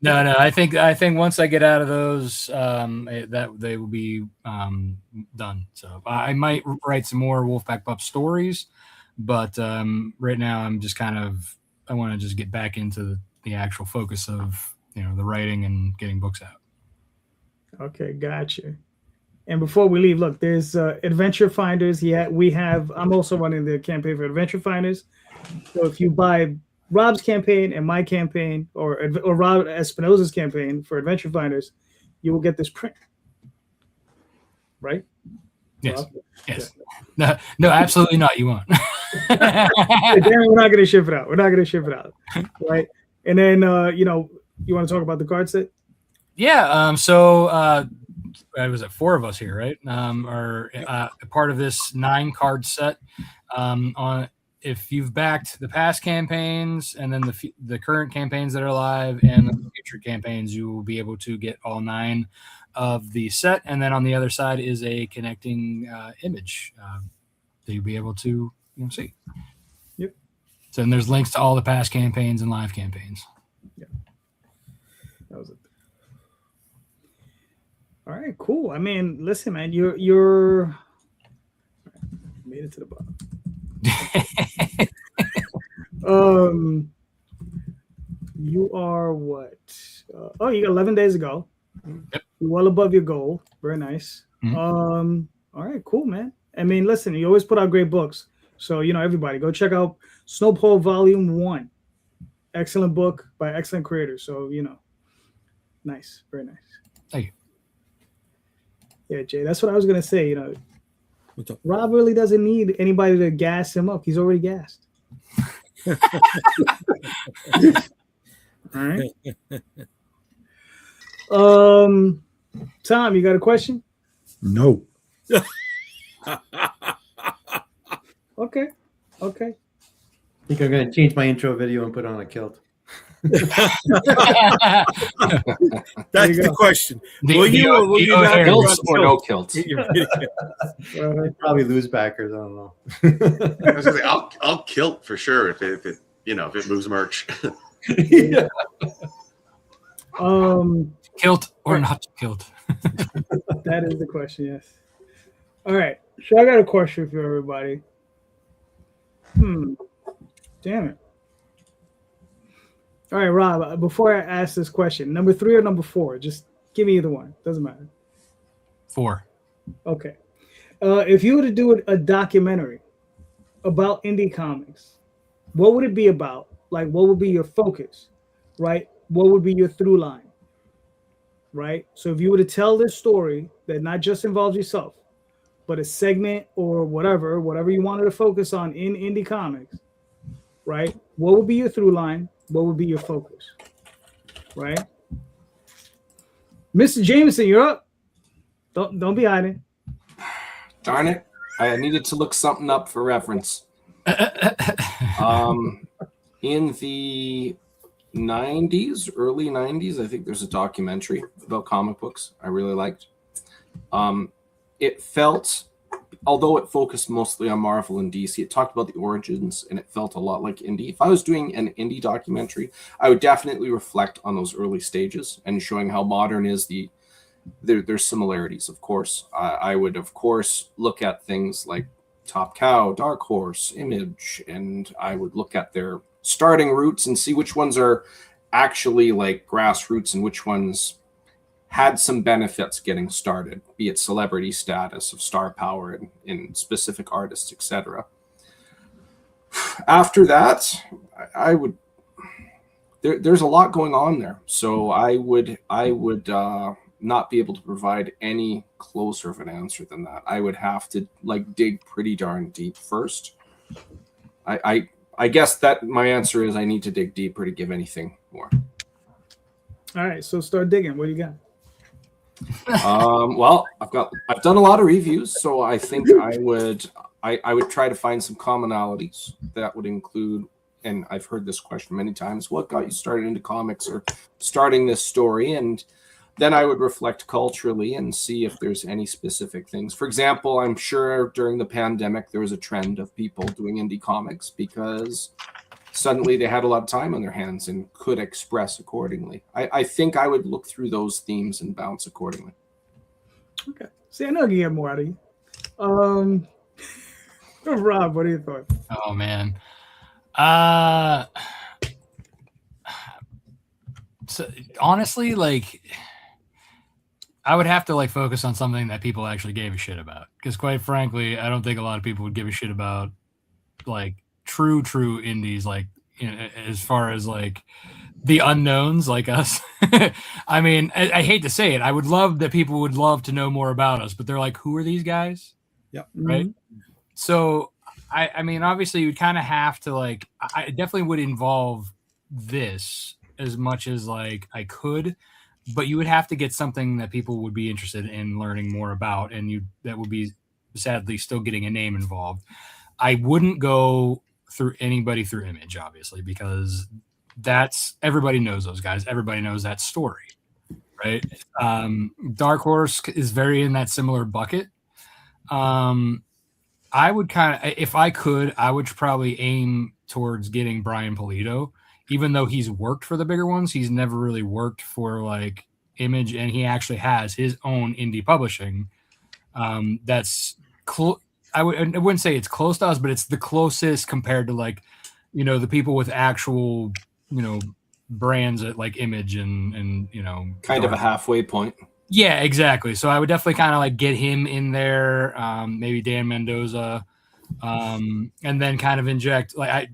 No. I think once I get out of those, that they will be done. So I might write some more Wolfpack Pup stories, but right now I'm just I want to just get back into the actual focus of the writing and getting books out. Okay, gotcha. And before we leave, look, there's Adventure Finders. I'm also running the campaign for Adventure Finders. So if you buy Rob's campaign and my campaign, or Rob Espinosa's campaign for Adventure Finders, you will get this print. Right? Yes. Rob? Yes. Yeah. No, absolutely not. You won't. Damn, we're not going to ship it out. Right? And then, you want to talk about the card set? Yeah. So, was it 4 of us here, right? Are part of this 9-card set. If you've backed the past campaigns and then the current campaigns that are live and the future campaigns, you will be able to get all 9 of the set. And then on the other side is a connecting image that you'll be able to see. Yep. So then there's links to all the past campaigns and live campaigns. Yeah. That was it. All right, cool. I mean, listen, man, you're made it to the bottom. You are what? You got 11 days ago. Yep. You're well above your goal. Very nice. Mm-hmm. All right, cool, man. I mean, listen, you always put out great books. So, everybody go check out Snowpaw Volume 1. Excellent book by excellent creators. So, Nice, very nice. Thank you. Yeah, Jay, that's what I was gonna say. You know, What's up? Rob really doesn't need anybody to gas him up. He's already gassed. All right. Tom, you got a question? No. Okay. I think I'm going to change my intro video and put on a kilt. That's the question. Will you or will you not Kilts or no kilt kilts? in your video? I'd probably lose backers. I don't know. I was gonna say, I'll kilt for sure if it moves merch. Yeah. Kilt or not kilt? That is the question, yes. All right. So I got a question for everybody. Damn it. All right, Rob, before I ask this question, number 3 or number 4? Just give me either one. Doesn't matter. 4. Okay. If you were to do a documentary about indie comics, what would it be about? Like, what would be your focus, right? What would be your through line, right? So if you were to tell this story that not just involves yourself, but a segment or whatever you wanted to focus on in indie comics, right? What would be your through line? What would be your focus, right? Mr. Jameson, you're up. Don't be hiding. Darn it. I needed to look something up for reference. In the 90s, early 90s, I think there's a documentary about comic books I really liked. It felt, although it focused mostly on Marvel and DC, it talked about the origins and it felt a lot like indie. If I was doing an indie documentary, I would definitely reflect on those early stages and showing how modern is there's similarities, of course. I would, of course, look at things like Top Cow, Dark Horse, Image, and I would look at their starting roots and see which ones are actually like grassroots and which ones had some benefits getting started, be it celebrity status of star power in specific artists, etc. After that, I would there's a lot going on there, so I would not be able to provide any closer of an answer than that. I would have to dig pretty darn deep first. I guess that my answer is I need to dig deeper to give anything more. All right, so start digging. What do you got? Well, I've done a lot of reviews, so I think I would try to find some commonalities that would include, and I've heard this question many times, what got you started into comics or starting this story? And then I would reflect culturally and see if there's any specific things. For example, I'm sure during the pandemic, there was a trend of people doing indie comics because suddenly they had a lot of time on their hands and could express accordingly. I think I would look through those themes and bounce accordingly. Okay. See, I know I can get more out of you. Rob, what are your thoughts? Oh, man. So honestly, I would have to focus on something that people actually gave a shit about, because quite frankly, I don't think a lot of people would give a shit about true indies, as far as the unknowns like us. I mean, I hate to say it, I would love that people would love to know more about us, but they're like, who are these guys? Yep. Right. Mm-hmm. So I mean, obviously you would kind of have to I definitely would involve this as much as I could, but you would have to get something that people would be interested in learning more about, and that would be sadly still getting a name involved. I wouldn't go through anybody through Image, obviously, because everybody knows those guys. Everybody knows that story, right? Dark Horse is very in that similar bucket. I would if I could, I would probably aim towards getting Brian Pulido. Even though he's worked for the bigger ones, he's never really worked for Image, and he actually has his own indie publishing. That's I wouldn't say it's close to us, but it's the closest compared to the people with actual brands at Image and kind of a halfway point. Yeah, exactly. So I would definitely kind of get him in there, maybe Dan Mendoza. And then kind of inject I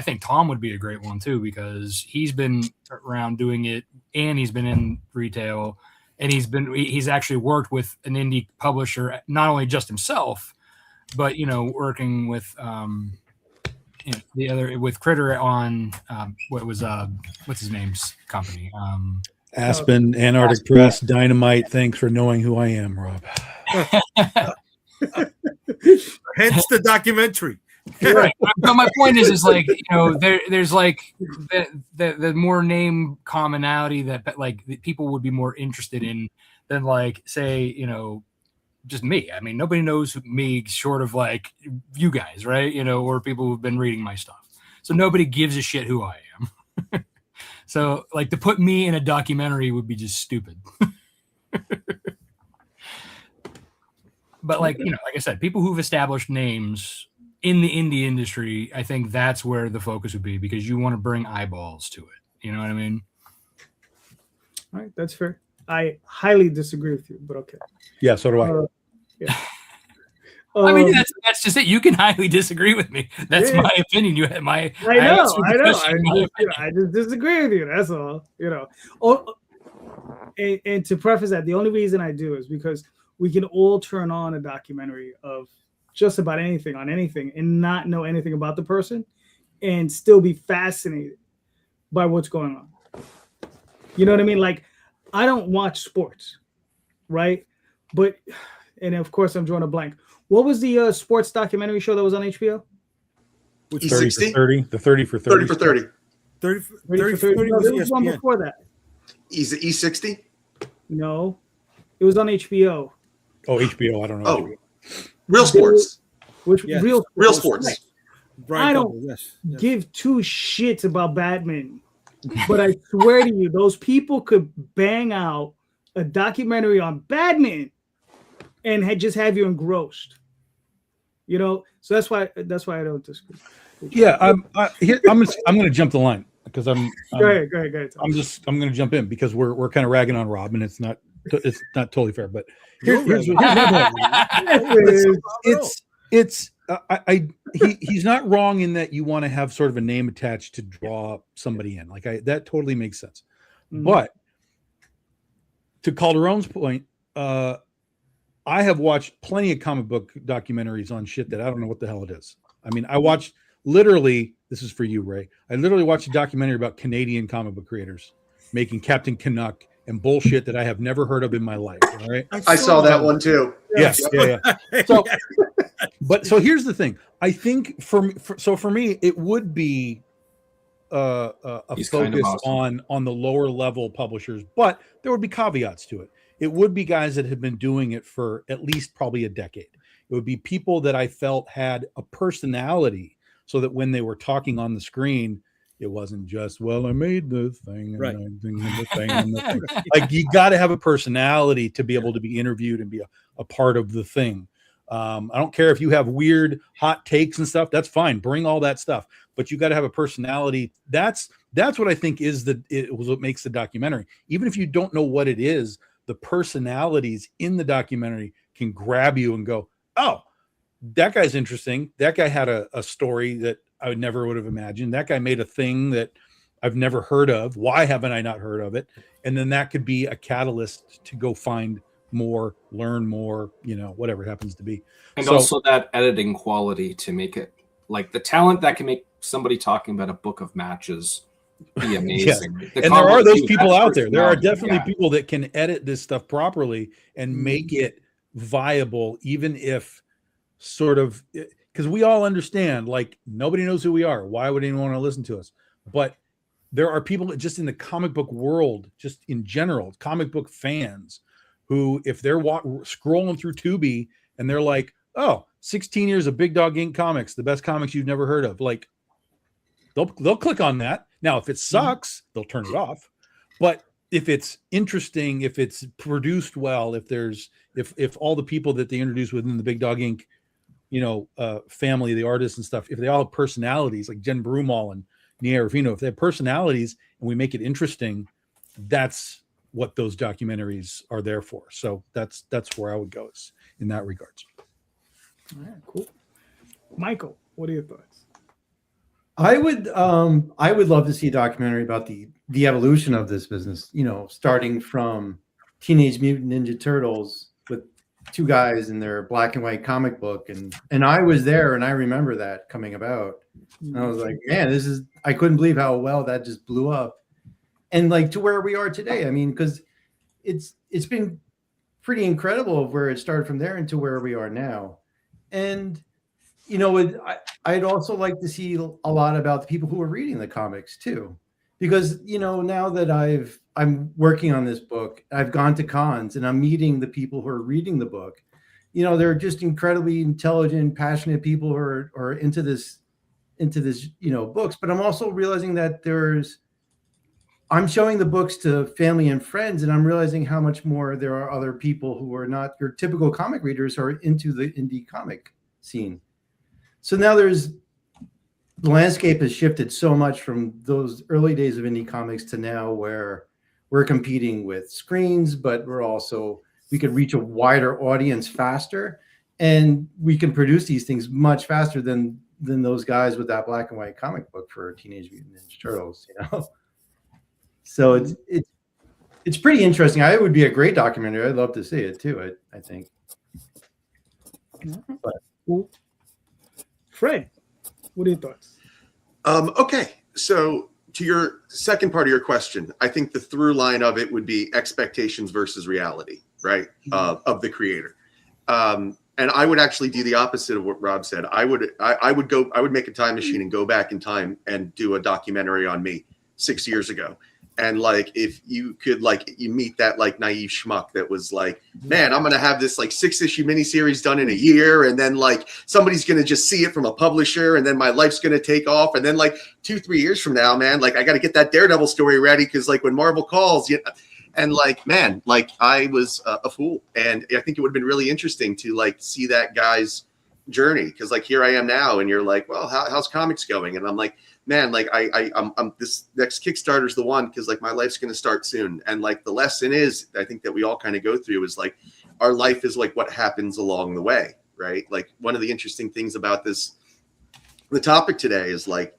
think Tom would be a great one too, because he's been around doing it, and he's been in retail, and he's actually worked with an indie publisher, not only just himself, but working with the other with Critter on what's his name's company. Aspen, Antarctic Press, Dynamite. Thanks for knowing who I am, Rob. Hence the documentary. Right. But my point is like, there's like the more name commonality that like people would be more interested in than like, say, just me. I mean, nobody knows me short of like you guys, right? Or people who've been reading my stuff. So nobody gives a shit who I am. So like to put me in a documentary would be just stupid. But like, like I said, people who've established names in the indie industry, I think that's where the focus would be, because you want to bring eyeballs to it. You know what I mean? All right, that's fair. I highly disagree with you, but okay. Yeah, so do I. Yeah. I mean, that's just it. You can highly disagree with me. That's my opinion. You had my. I know. I just disagree with you. That's all. And to preface that, the only reason I do is because we can all turn on a documentary of just about anything on anything and not know anything about the person and still be fascinated by what's going on. You know what I mean? Like, I don't watch sports, right? But, and of course I'm drawing a blank. What was the sports documentary show that was on HBO? E60? 30 for 30. 30 for 30. 30 for 30. No, there was one before that. Is it E60? No, it was on HBO. Oh, HBO. I don't know. Oh, Real Sports. Real Sports. I don't give two shits about Batman, but I swear to you, those people could bang out a documentary on Batman and just have you engrossed. So that's why I don't disagree. Yeah, I'm going to jump the line because I'm go ahead. I'm going to jump in because we're kind of ragging on Rob, and it's not totally fair. But here's my point. He's not wrong in that you want to have sort of a name attached to draw somebody in. Like that totally makes sense. Mm-hmm. But to Calderon's point, I have watched plenty of comic book documentaries on shit that I don't know what the hell it is. I mean, I watched literally, this is for you, Ray. I literally watched a documentary about Canadian comic book creators making Captain Canuck and bullshit that I have never heard of in my life. All right. I saw that one too. Yes. Yeah. So here's the thing. I think for me, it would be a focus kind of awesome on the lower level publishers, but there would be caveats to it. It would be guys that have been doing it for at least probably a decade. It would be people that I felt had a personality so that when they were talking on the screen, it wasn't just, well, I made the thing and right. the thing and the thing. Like, you got to have a personality to be able to be interviewed and be a part of the thing. I don't care if you have weird hot takes and stuff. That's fine. Bring all that stuff. But you got to have a personality. That's what I think was what makes the documentary. Even if you don't know what it is, the personalities in the documentary can grab you and go, oh, that guy's interesting. That guy had a story that I never would have imagined. That guy made a thing that I've never heard of. Why haven't I not heard of it? And then that could be a catalyst to go find more, learn more, whatever it happens to be. And also that editing quality to make it like the talent that can make somebody talking about a book of matches be amazing. Yeah. And there are those people out there. There are definitely people that can edit this stuff properly and make it viable, even if sort of, because we all understand, like, nobody knows who we are. Why would anyone want to listen to us? But there are people just in the comic book world, just in general, comic book fans, who, if they're scrolling through Tubi and they're like, oh, 16 years of Big Dog Inc. comics, the best comics you've never heard of, like, they'll click on that. Now, if it sucks, they'll turn it off. But if it's interesting, if it's produced well, if all the people that they introduce within the Big Dog Inc., family, the artists and stuff, if they all have personalities, like Jen Broomall and Nia Rufino, if they have personalities and we make it interesting, that's what those documentaries are there for. So that's where I would go in that regards. All right, cool. Michael, what are your thoughts? I would love to see a documentary about the evolution of this business, you know, starting from Teenage Mutant Ninja Turtles with two guys in their black and white comic book, and I was there and I remember that coming about. And I was like, man, I couldn't believe how well that just blew up. And like to where we are today. I mean, because it's been pretty incredible of where it started from there into where we are now. And you know, I'd also like to see a lot about the people who are reading the comics too, because you know, now that I'm working on this book, I've gone to cons and I'm meeting the people who are reading the book. You know, they're just incredibly intelligent, passionate people who are into this, you know, books. But I'm also realizing that I'm showing the books to family and friends, and I'm realizing how much more there are other people who are not your typical comic readers who are into the indie comic scene. So now the landscape has shifted so much from those early days of indie comics to now where we're competing with screens, but we could reach a wider audience faster, and we can produce these things much faster than those guys with that black and white comic book for Teenage Mutant Ninja Turtles, you know? So it's pretty interesting. It would be a great documentary. I'd love to see it too, I think. But, Cool. Fred, what are your thoughts? Okay, so to your second part of your question, I think the through line of it would be expectations versus reality, right? Of the creator. And I would actually do the opposite of what Rob said. I would make a time machine and go back in time and do a documentary on me 6 years ago. And like, if you could, like, you meet that like naive schmuck that was like, man, I'm going to have this like 6-issue miniseries done in a year. And then like somebody's going to just see it from a publisher. And then my life's going to take off. And then like 2-3 years from now, man, like I got to get that Daredevil story ready. Cause like when Marvel calls, you know, and like, man, like I was a fool. And I think it would have been really interesting to like see that guy's journey. Cause like, here I am now. And you're like, well, how's comics going? And I'm like, man, like I'm this next Kickstarter is the one, because like my life's going to start soon. And like the lesson is, I think that we all kind of go through is like our life is like what happens along the way, right? Like one of the interesting things about the topic today is like,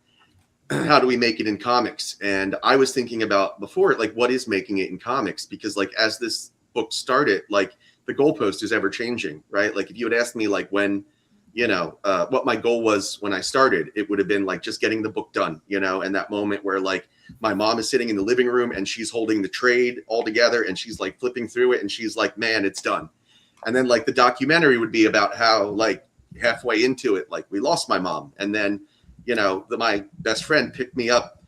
how do we make it in comics? And I was thinking about before, like what is making it in comics? Because like as this book started, like the goalpost is ever changing, right? Like if you had asked me like when, you know, what my goal was when I started, it would have been like just getting the book done, you know, and that moment where like my mom is sitting in the living room and she's holding the trade all together and she's like flipping through it and she's like, man, it's done. And then like the documentary would be about how like halfway into it, like we lost my mom. And then, you know, my best friend picked me up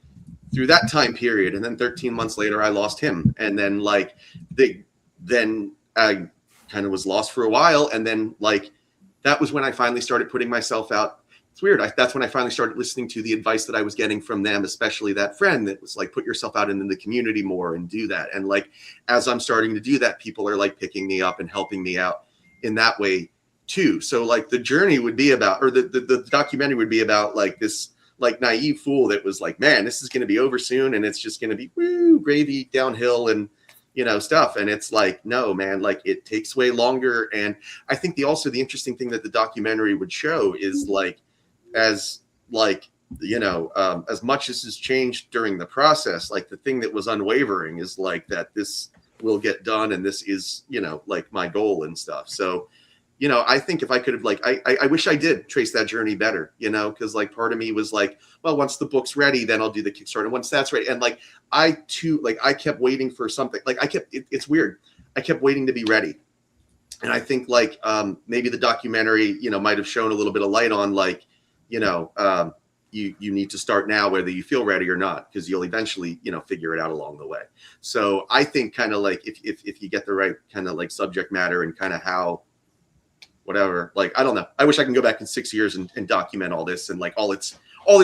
through that time period. And then 13 months later, I lost him. And then like then I kind of was lost for a while. And then like, that was when I finally started putting myself out. It's weird. That's when I finally started listening to the advice that I was getting from them, especially that friend that was like, put yourself out into the community more and do that. And like, as I'm starting to do that, people are like picking me up and helping me out in that way too. So like the journey would be about, or the documentary would be about like this like naive fool that was like, man, this is going to be over soon. And it's just going to be woo, gravy downhill and, you know, stuff. And it's like, no, man, like it takes way longer. And I think also the interesting thing that the documentary would show is like, as like, you know, as much as has changed during the process, like the thing that was unwavering is like that this will get done. And this is, you know, like my goal and stuff. So, you know, I think if I could have like, I wish I did trace that journey better, you know, because like part of me was like, well, once the book's ready, then I'll do the Kickstarter. Once that's ready. And like, I kept waiting for something. Like it's weird. I kept waiting to be ready. And I think like maybe the documentary, you know, might've shown a little bit of light on like, you know, you need to start now, whether you feel ready or not, because you'll eventually, you know, figure it out along the way. So I think kind of like if you get the right kind of like subject matter and kind of how, whatever, like, I don't know. I wish I can go back in 6 years and document all this and like all it's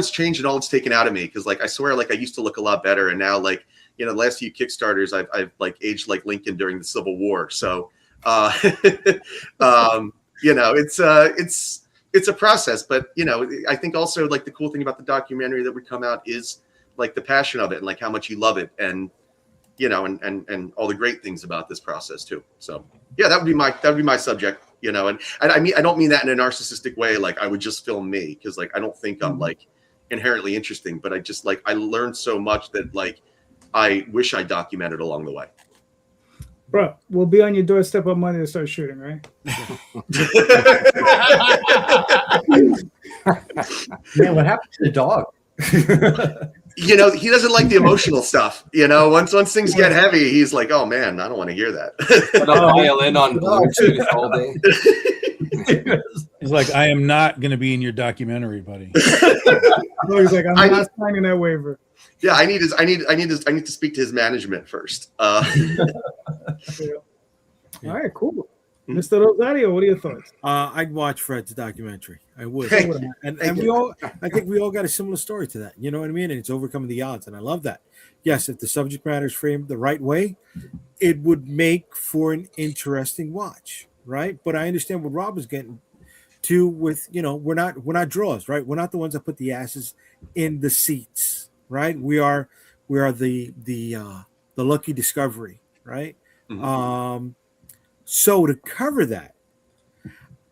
changed and all it's taken out of me. Cause like, I swear, like I used to look a lot better. And now like, you know, the last few Kickstarters, I've like aged like Lincoln during the Civil War. So, you know, it's a process, but you know, I think also like the cool thing about the documentary that would come out is like the passion of it and like how much you love it. And, you know, and all the great things about this process too. So yeah, that would be my subject. You know, and I mean, I don't mean that in a narcissistic way. Like I would just film me. Cause like, I don't think I'm like, inherently interesting, but I just like I learned so much that like I wish I documented along the way. Bro, we'll be on your doorstep on Monday to start shooting, right? Man, what happened to the dog? You know, he doesn't like the emotional stuff. You know, once things get heavy, he's like, "Oh man, I don't want to hear that." Put a violin on Bluetooth all day. He's like, I am not going to be in your documentary, buddy. No, he's like, I'm not signing that waiver. Yeah, I need to speak to his management first. All right, cool. Mr. Rosario, what are your thoughts? I'd watch Fred's documentary. I would. Thank And you. I think we all got a similar story to that. You know what I mean? And it's overcoming the odds. And I love that. Yes, if the subject matter is framed the right way, it would make for an interesting watch, right? But I understand what Rob is getting to with, you know, we're not draws, right? We're not the ones that put the asses in the seats, right? We are the lucky discovery, right? Mm-hmm. So to cover that,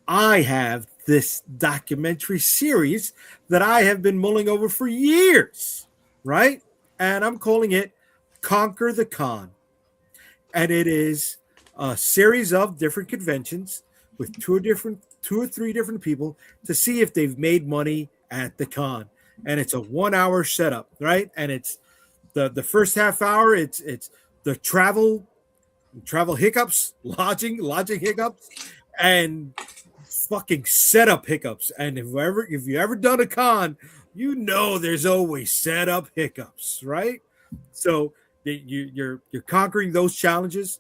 I have this documentary series that I have been mulling over for years, right? And I'm calling it Conquer the Con. And it is a series of different conventions with two or three different people to see if they've made money at the con. And it's a 1 hour setup, right? And it's the first half hour, it's the travel hiccups, lodging hiccups, and fucking setup hiccups. And if you ever done a con, you know there's always setup hiccups, right? So you're conquering those challenges,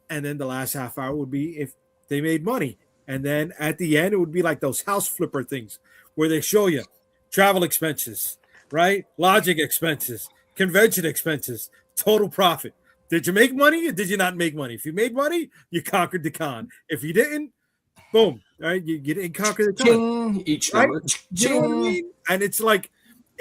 and then the last half hour would be if they made money, and then at the end it would be like those house flipper things where they show you travel expenses, right? Lodging expenses, convention expenses, total profit. Did you make money or did you not make money? If you made money, you conquered the con. If you didn't, boom, right? You didn't conquer the con. Ching, each right? number. You know what I mean? And it's like,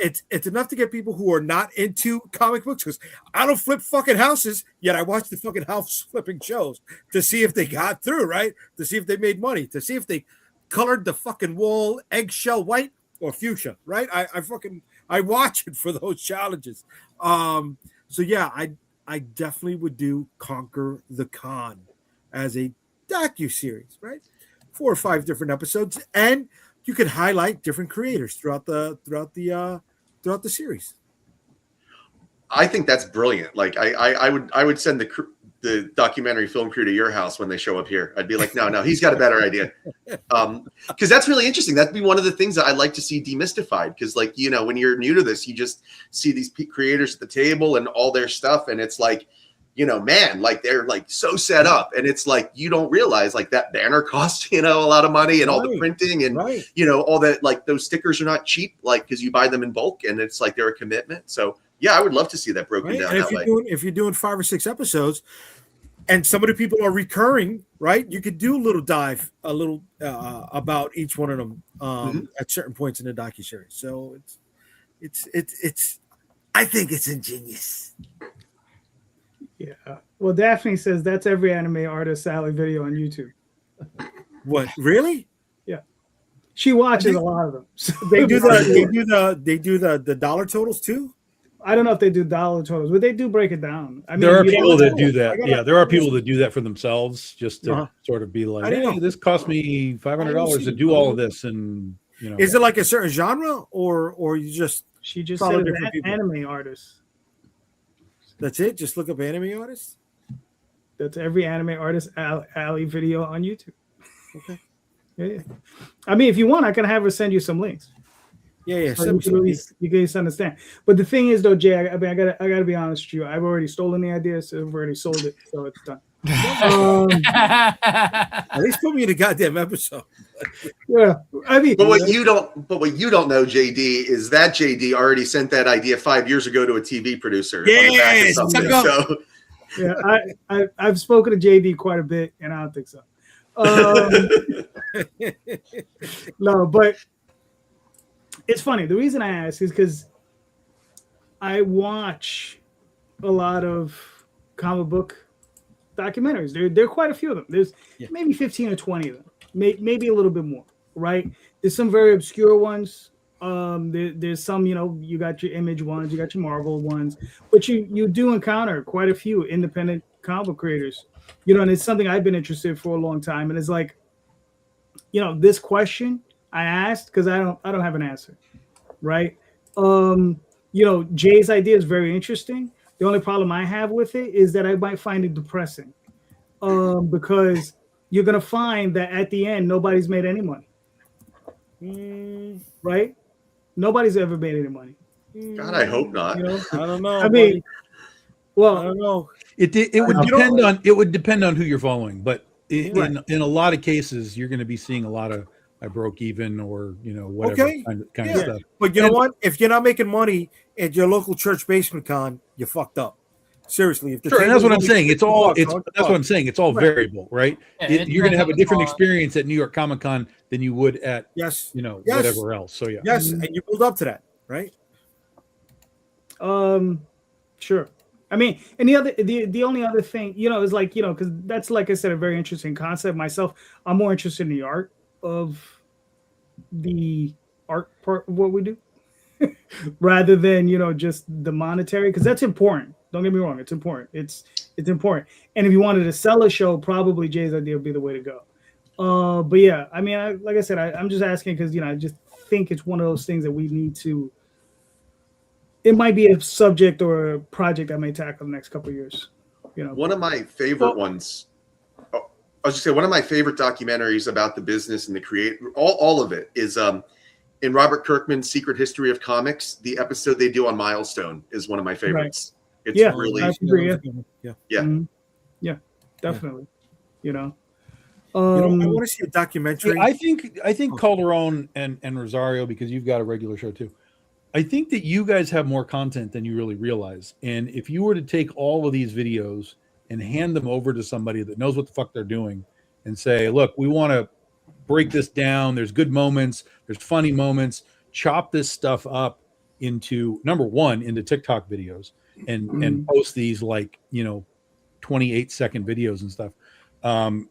it's enough to get people who are not into comic books, because I don't flip fucking houses, yet I watch the fucking house flipping shows to see if they got through, right? To see if they made money, to see if they colored the fucking wall eggshell white or fuchsia, right? I watch it for those challenges. So yeah, I definitely would do Conquer the Con as a docu-series, right? 4 or 5 different episodes, and you could highlight different creators throughout the series. I think that's brilliant. Like I would send the documentary film crew to your house when they show up here. I'd be like, no, he's got a better idea. Because that's really interesting. That'd be one of the things that I'd like to see demystified. Because like, you know, when you're new to this, you just see these creators at the table and all their stuff. And it's like, you know, man, like they're like so set up, and it's like, you don't realize like that banner costs, you know, a lot of money, and all the printing and, you know, all that, like those stickers are not cheap, like, cause you buy them in bulk, and it's like, they're a commitment. So yeah, I would love to see that broken down and that way. If you're doing 5 or 6 episodes and some of the people are recurring, right? You could do a little dive, about each one of them at certain points in the docuseries. So it's I think it's ingenious. Yeah. Well, Daphne says that's every anime artist Sally video on YouTube. What, really? Yeah. She watches a lot of them. So they do the dollar totals too? I don't know if they do dollar totals, but they do break it down. I mean, there are people that do that. Yeah, there are people that do that for themselves, just to sort of be like, hey, this cost me $500 to do all of this, and you know. Is it like a certain genre, or you just she just said an anime artist? That's it. Just look up anime artists. That's every anime artist Alley video on YouTube. Okay. Yeah. I mean, if you want, I can have her send you some links. Yeah. So you can at least understand. But the thing is, though, Jay, I gotta be honest with you. I've already stolen the idea, so I've already sold it, so it's done. At least put me in a goddamn episode. Yeah, I mean, but what you don't know, JD, is that JD already sent that idea 5 years ago to a TV producer. Yes, so yeah, I've spoken to JD quite a bit, and I don't think so. No, but it's funny. The reason I ask is because I watch a lot of comic book documentaries. There are quite a few of them. There's maybe 15 or 20 of them, maybe a little bit more, right? There's some very obscure ones, There's some, you got your Image ones, you got your Marvel ones, but you do encounter quite a few independent comic book creators, and it's something I've been interested in for a long time. And it's like, this question I asked because I don't have an answer, right? Jay's idea is very interesting. The only problem I have with it is that I might find it depressing, because you're gonna find that at the end nobody's made any money, right? Nobody's ever made any money. God, I hope not. I don't know. I mean, well, I don't know. It would depend on who you're following, but in a lot of cases, you're going to be seeing a lot of I broke even or whatever kind of stuff. But you know what? If you're not making money at your local church basement con, you're fucked up. Seriously, if and that's what I'm saying. That's what I'm saying. It's all variable, right? Yeah, You're going to have a different experience at New York Comic Con than you would at whatever else. So yeah, yes, and you build up to that, right? Sure. I mean, and the only other thing, is like, because that's, like I said, a very interesting concept. Myself, I'm more interested in the art of the art part of what we do, rather than just the monetary, because that's important. Don't get me wrong, it's important. It's important. And if you wanted to sell a show, probably Jay's idea would be the way to go. But yeah, I mean, like I said, I'm just asking because I just think it's one of those things that we need to. It might be a subject or a project I may tackle the next couple of years. One of my favorite ones. I was just saying, one of my favorite documentaries about the business and the all of it is in Robert Kirkman's Secret History of Comics. The episode they do on Milestone is one of my favorites. Right. It's really, yeah, definitely. I want to see a documentary. I think Calderon and Rosario, because you've got a regular show too. I think that you guys have more content than you really realize. And if you were to take all of these videos and hand them over to somebody that knows what the fuck they're doing and say, look, we want to break this down. There's good moments. There's funny moments. Chop this stuff up into, number one, into TikTok videos and post these 28-second videos and stuff.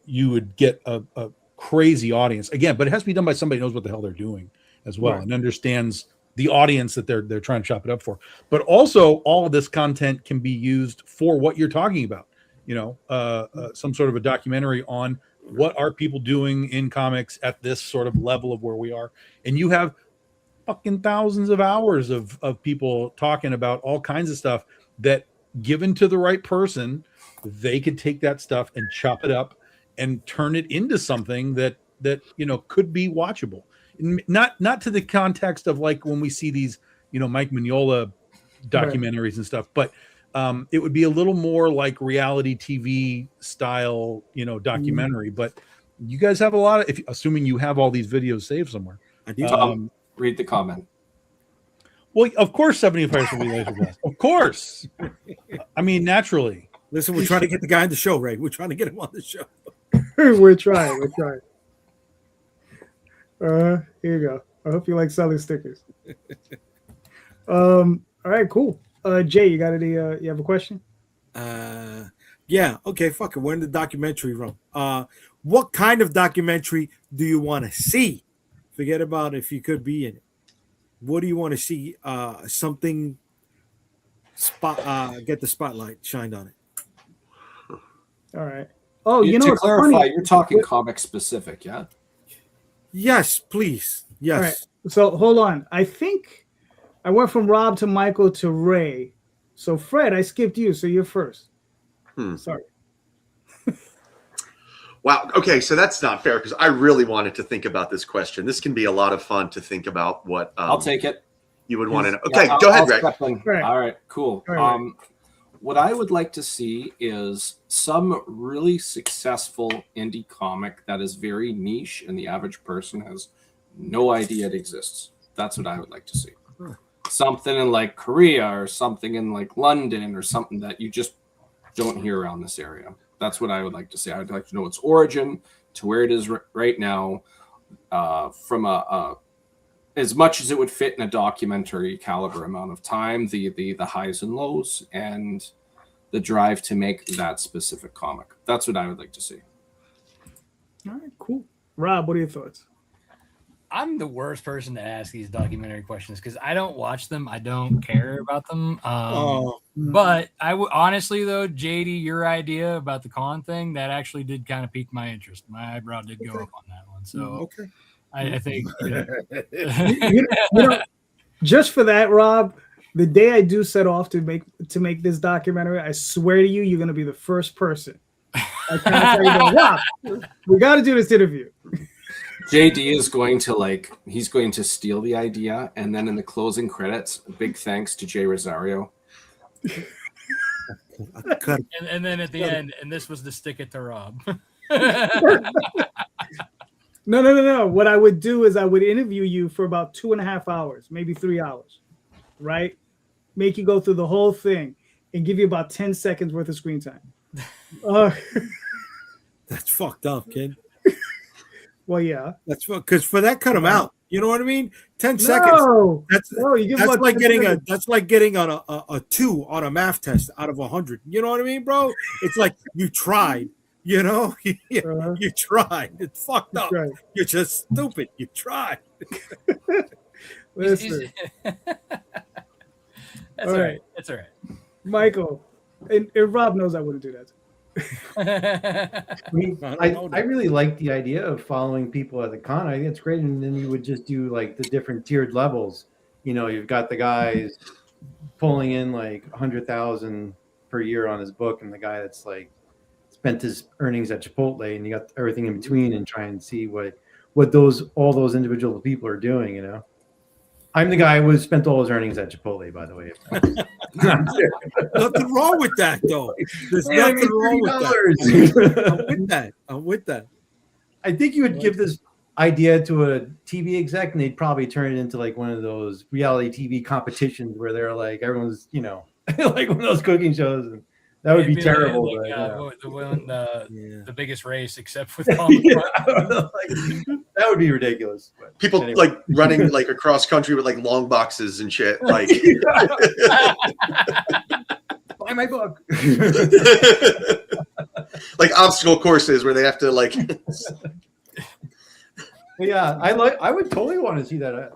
You would get a crazy audience. Again, but it has to be done by somebody who knows what the hell they're doing as well, and understands the audience that they're trying to chop it up for. But also all of this content can be used for what you're talking about, some sort of a documentary on what are people doing in comics at this sort of level of where we are. And you have fucking thousands of hours of people talking about all kinds of stuff that, given to the right person, they could take that stuff and chop it up and turn it into something that could be watchable. Not to the context of like when we see these, Mike Mignola documentaries and stuff, but it would be a little more like reality TV style, documentary. But you guys have a lot of, assuming you have all these videos saved somewhere. I do. Read the comment. Well, of course, 75 will be laser blast. Of course. I mean, naturally. Listen, we're trying to get the guy on the show, Ray. We're trying to get him on the show. We're trying. Here you go. I hope you like selling stickers. All right, cool. Jay, you got any? You have a question? Yeah. Okay. Fuck it. We're in the documentary room. What kind of documentary do you want to see? Forget about if you could be in it. What do you want to see? Something get the spotlight shined on it. All right. Oh, to clarify, you're talking comic specific, yeah? Yes, please. Yes. All right. So hold on. I think I went from Rob to Michael to Ray. So Fred, I skipped you. So you're first. Sorry. Wow. Okay. So that's not fair because I really wanted to think about this question. This can be a lot of fun to think about what I'll take it. You would want to know. Okay. Go ahead, Ray. Right. All right. Cool. Right. What I would like to see is some really successful indie comic that is very niche and the average person has no idea it exists. That's what I would like to see. Something in like Korea or something in like London or something that you just don't hear around this area. That's what I would like to see. I'd like to know its origin to where it is right now, from as much as it would fit in a documentary caliber amount of time, the highs and lows, and the drive to make that specific comic. That's what I would like to see. All right, cool. Rob, what are your thoughts? I'm the worst person to ask these documentary questions because I don't watch them. I don't care about them. But I would honestly though, JD, your idea about the con thing that actually did kind of pique my interest. My eyebrow did go up on that one. So I think you know, just for that, Rob, the day I do set off to make this documentary, I swear to you, you're gonna be the first person. I can't tell you that. Rob, we got to do this interview. JD is going to he's going to steal the idea, and then in the closing credits, big thanks to Jay Rosario. and then at the end, and this was the stick it to Rob. No. What I would do is I would interview you for about 2.5 hours, maybe 3 hours, right? Make you go through the whole thing and give you about 10 seconds worth of screen time. That's fucked up, kid. Well, yeah. That's because for that cut them out. You know what I mean? 10 seconds. That's like getting on a 2 on a math test out of 100. You know what I mean, bro? It's like you tried. You know, you tried. It's fucked up. Right. You're just stupid. You tried. Listen. That's all right. It's all right. Michael, and Rob knows I wouldn't do that. I mean, I really like the idea of following people at the con. I think it's great. And then you would just do like the different tiered levels. You know, you've got the guys pulling in like 100,000 per year on his book, and the guy that's like spent his earnings at Chipotle, and you got everything in between, and try and see what all those individual people are doing. You know, I'm the guy who spent all his earnings at Chipotle, by the way. Nothing wrong with that, though. There's nothing wrong with that. I'm with that. I think you would give this idea to a TV exec, and they'd probably turn it into like one of those reality TV competitions where they're like everyone's, you know, like one of those cooking shows. And that would be terrible. The biggest race, except for that would be ridiculous. But people anyway. Like running like across country with like long boxes and shit. Like buy my book. Like obstacle courses where they have to like. Yeah, I would totally want to see that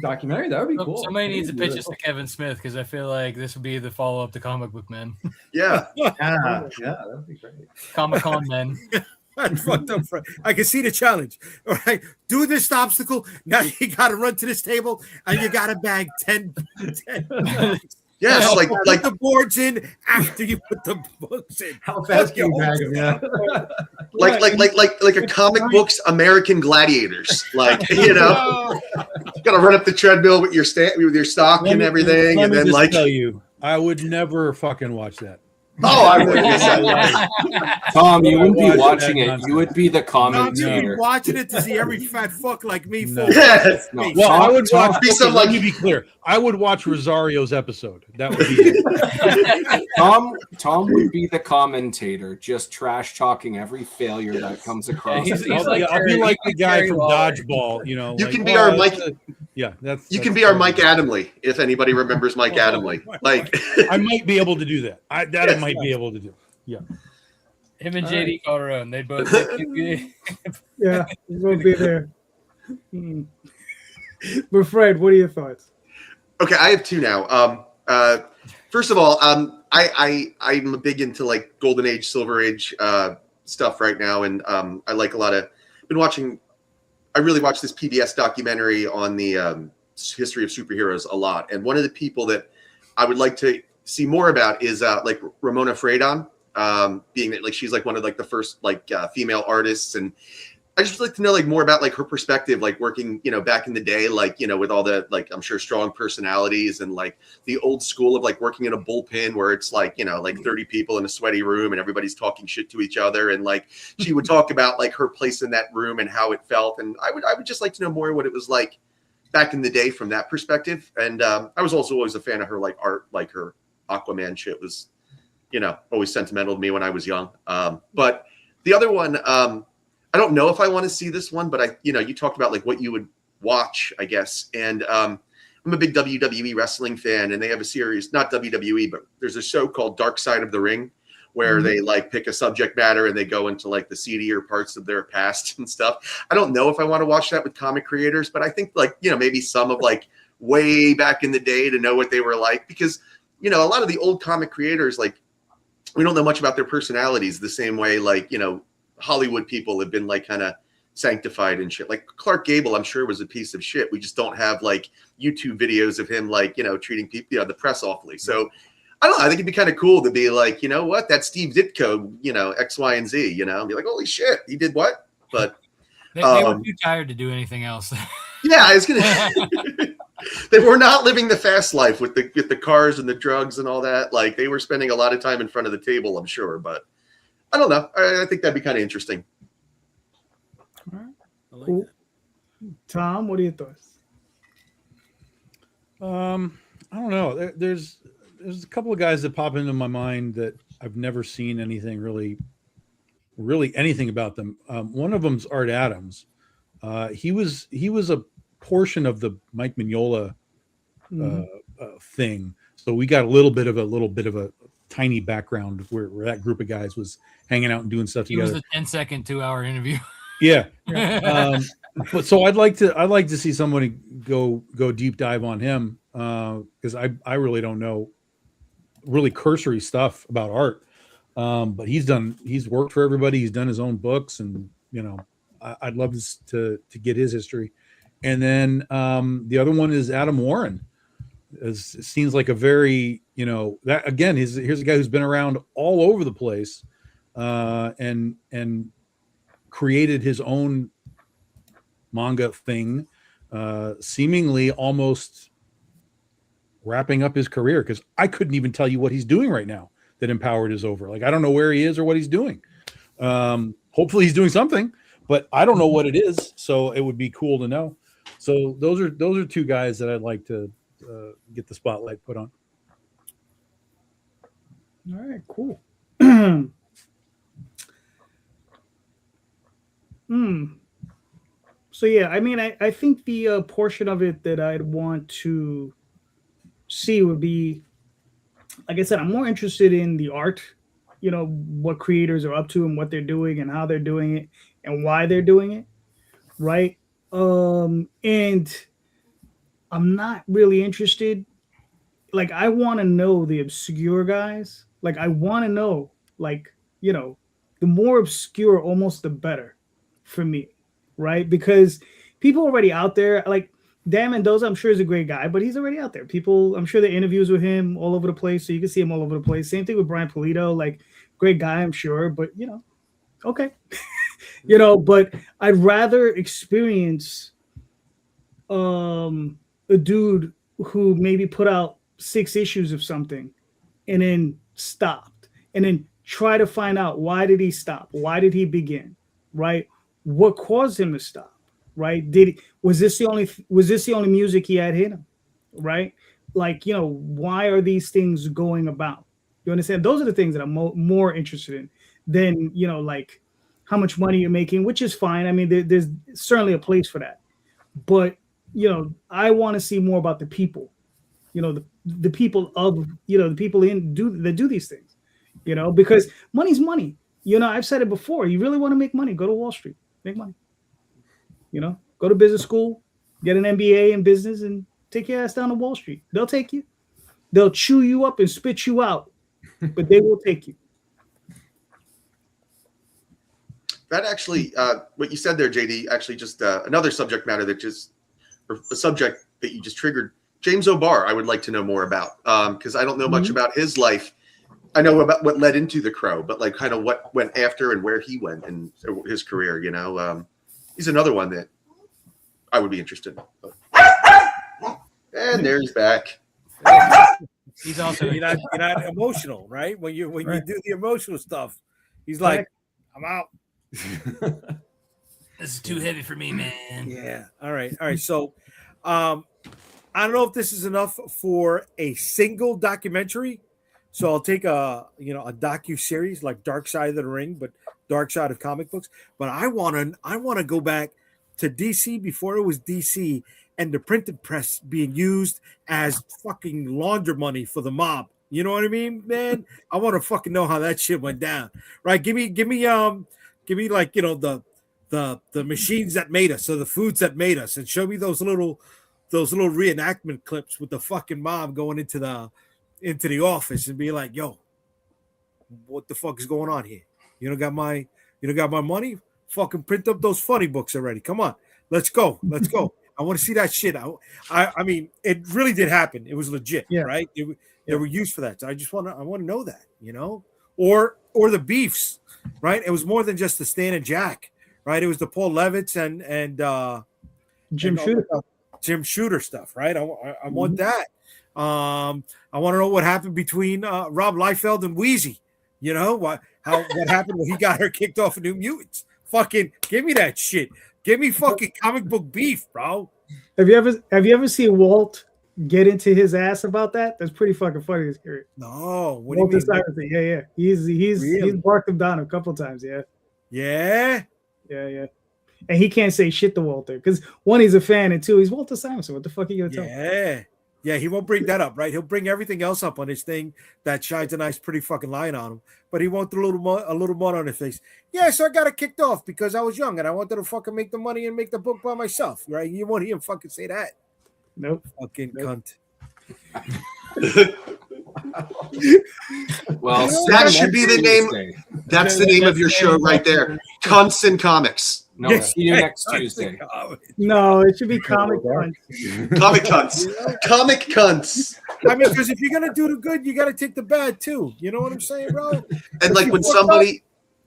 documentary. That would be cool. Somebody needs to pitch this to Kevin Smith because I feel like this would be the follow up to Comic Book Men. Yeah, that would be great. Comic Con Men. That's fucked up. I can see the challenge. All right, do this obstacle. Now you got to run to this table and you got to bag 10. Yes, like the boards in after you put the books in. How fast can you bag them? Yeah. like a comic books American Gladiators. Like, you know, you got to run up the treadmill with your stock and everything, and then like tell you, I would never fucking watch that. Oh, I would. Tom, you wouldn't be watching it. You would be the commentator. You'd be watching it to see every fat fuck like me. No. Yes. No. Well, I would watch. Let me be clear. I would watch Rosario's episode. That would be it. Tom would be the commentator, just trash talking every failure that comes across. I'll be like the guy from Dodgeball. You know, you can be our Mike. You can be our Mike Adamley if anybody remembers Mike Adamley. Like I might be able to do that. I might be able to do. Yeah. Him and JD Calderon, they both. Yeah, he won't be there. But Fred, what are your thoughts? Okay, I have two now. First of all, I'm big into like Golden Age, Silver Age stuff right now, and I like a lot of. Been watching. I really watched this PBS documentary on the history of superheroes a lot, and one of the people that I would like to see more about is like Ramona Fradon, being that like she's like one of like the first like female artists, and I just like to know like more about like her perspective, like working, you know, back in the day, like, you know, with all the like I'm sure strong personalities and like the old school of like working in a bullpen where it's like, you know, like 30 people in a sweaty room and everybody's talking shit to each other, and like she would talk about like her place in that room and how it felt, and I would just like to know more what it was like back in the day from that perspective. And I was also always a fan of her like art, like her Aquaman shit was, you know, always sentimental to me when I was young. But the other one, I don't know if I want to see this one, but you talked about like what you would watch, I guess. And I'm a big WWE wrestling fan, and they have a series, not WWE, but there's a show called Dark Side of the Ring, where they like pick a subject matter and they go into like the seedier parts of their past and stuff. I don't know if I want to watch that with comic creators, but I think like, maybe some of like way back in the day to know what they were like, because, a lot of the old comic creators, like, we don't know much about their personalities the same way, like, Hollywood people have been like kind of sanctified and shit. Like Clark Gable, I'm sure was a piece of shit. We just don't have like YouTube videos of him, like, treating people, the press awfully. So I don't know. I think it'd be kind of cool to be like, what? That's Steve Ditko, X, Y, and Z, and be like, holy shit, he did what? But they were too tired to do anything else. Yeah, I was gonna. They were not living the fast life with the cars and the drugs and all that. Like they were spending a lot of time in front of the table, I'm sure. But I don't know. I think that'd be kind of interesting. All right. I like Cool. Tom, what are your thoughts? I don't know. There's a couple of guys that pop into my mind that I've never seen anything really anything about them. One of them's Art Adams. He was a portion of the Mike Mignola thing, so we got a little bit of a tiny background where that group of guys was hanging out and doing stuff together. It was a 10-second 2-hour interview. Yeah. But so I'd like to see somebody go deep dive on him, because I really don't know really cursory stuff about art. But he's worked for everybody. He's done his own books, and I'd love to get his history. And then the other one is Adam Warren. It seems like a very, that again, here's a guy who's been around all over the place, and created his own manga thing, seemingly almost wrapping up his career, because I couldn't even tell you what he's doing right now that Empowered is over. Like, I don't know where he is or what he's doing. Hopefully he's doing something, but I don't know what it is. So it would be cool to know. So those are two guys that I'd like to get the spotlight put on. All right, cool. So yeah, I mean, I think the portion of it that I'd want to see would be, like I said, I'm more interested in the art, what creators are up to and what they're doing and how they're doing it and why they're doing it, right? And I'm not really interested. Like, I want to know the obscure guys. Like, I want to know, like, the more obscure, almost the better for me, right? Because people already out there, like Dan Mendoza, I'm sure is a great guy, but he's already out there. People, I'm sure the interviews with him all over the place, so you can see him all over the place. Same thing with Brian Pulido, like, great guy, I'm sure, but okay. But I'd rather experience a dude who maybe put out 6 issues of something and then stopped, and then try to find out, why did he stop? Why did he begin? Right? What caused him to stop? Right? Was this the only music he had in him? Right? Like, why are these things going about? You understand? Those are the things that I'm more interested in than, like how much money you're making, which is fine. I mean, there's certainly a place for that. But, I want to see more about the people, the people of, the people that do these things, because money's money. I've said it before. You really want to make money, go to Wall Street, make money. Go to business school, get an MBA in business, and take your ass down to Wall Street. They'll take you. They'll chew you up and spit you out, but they will take you. That actually, what you said there, JD, actually just another subject matter or a subject that you just triggered. James O'Barr, I would like to know more about, because I don't know much about his life. I know about what led into The Crow, but like kind of what went after and where he went in his career. He's another one that I would be interested in. And there's back. He's also you're not emotional, right? When you do the emotional stuff, he's like, I'm out. This is too heavy for me, man. Yeah. All right. So, I don't know if this is enough for a single documentary. So I'll take a docu-series like Dark Side of the Ring, but Dark Side of comic books. But I want to go back to DC before it was DC and the printing press being used as fucking launder money for the mob. You know what I mean, man? I want to fucking know how that shit went down, right? Give me like, you know, the machines that made us, or the foods that made us, and show me those little reenactment clips with the fucking mom going into the office and be like, yo, what the fuck is going on here? You don't got my money? Fucking print up those funny books already. Come on, let's go. I want to see that shit. I mean, it really did happen. It was legit, right? They were used for that. So I want to know that, you know, or the beefs, right? It was more than just the Stan and Jack, right? It was the Paul Levitz and Jim Shooter stuff, right? I want that. I want to know what happened between Rob Liefeld and Wheezy. You know what happened when he got her kicked off of New Mutants? Fucking give me that shit. Give me fucking comic book beef, bro. Have you ever seen Walt get into his ass about that? That's pretty fucking funny. No, what Walt do you mean? Yeah. He's barked him down a couple times. Yeah. And he can't say shit to Walter because one, he's a fan, and two, he's Walter Simonson. What the fuck are you gonna tell him? Yeah, he won't bring that up, right? He'll bring everything else up on his thing that shines a nice, pretty fucking light on him, but he won't throw a little mud on his face. Yeah, so I got it kicked off because I was young and I wanted to fucking make the money and make the book by myself, right? You won't hear him fucking say that. Nope. Fucking cunt. Well, that should be the name. That's the name of your show right there. Cunts in Comics. No, see you next Tuesday. No, it should be Comic Cunts. Comic Cunts. Comic Cunts. I mean, because if you're gonna do the good, you got to take the bad too. You know what I'm saying, bro? And like when somebody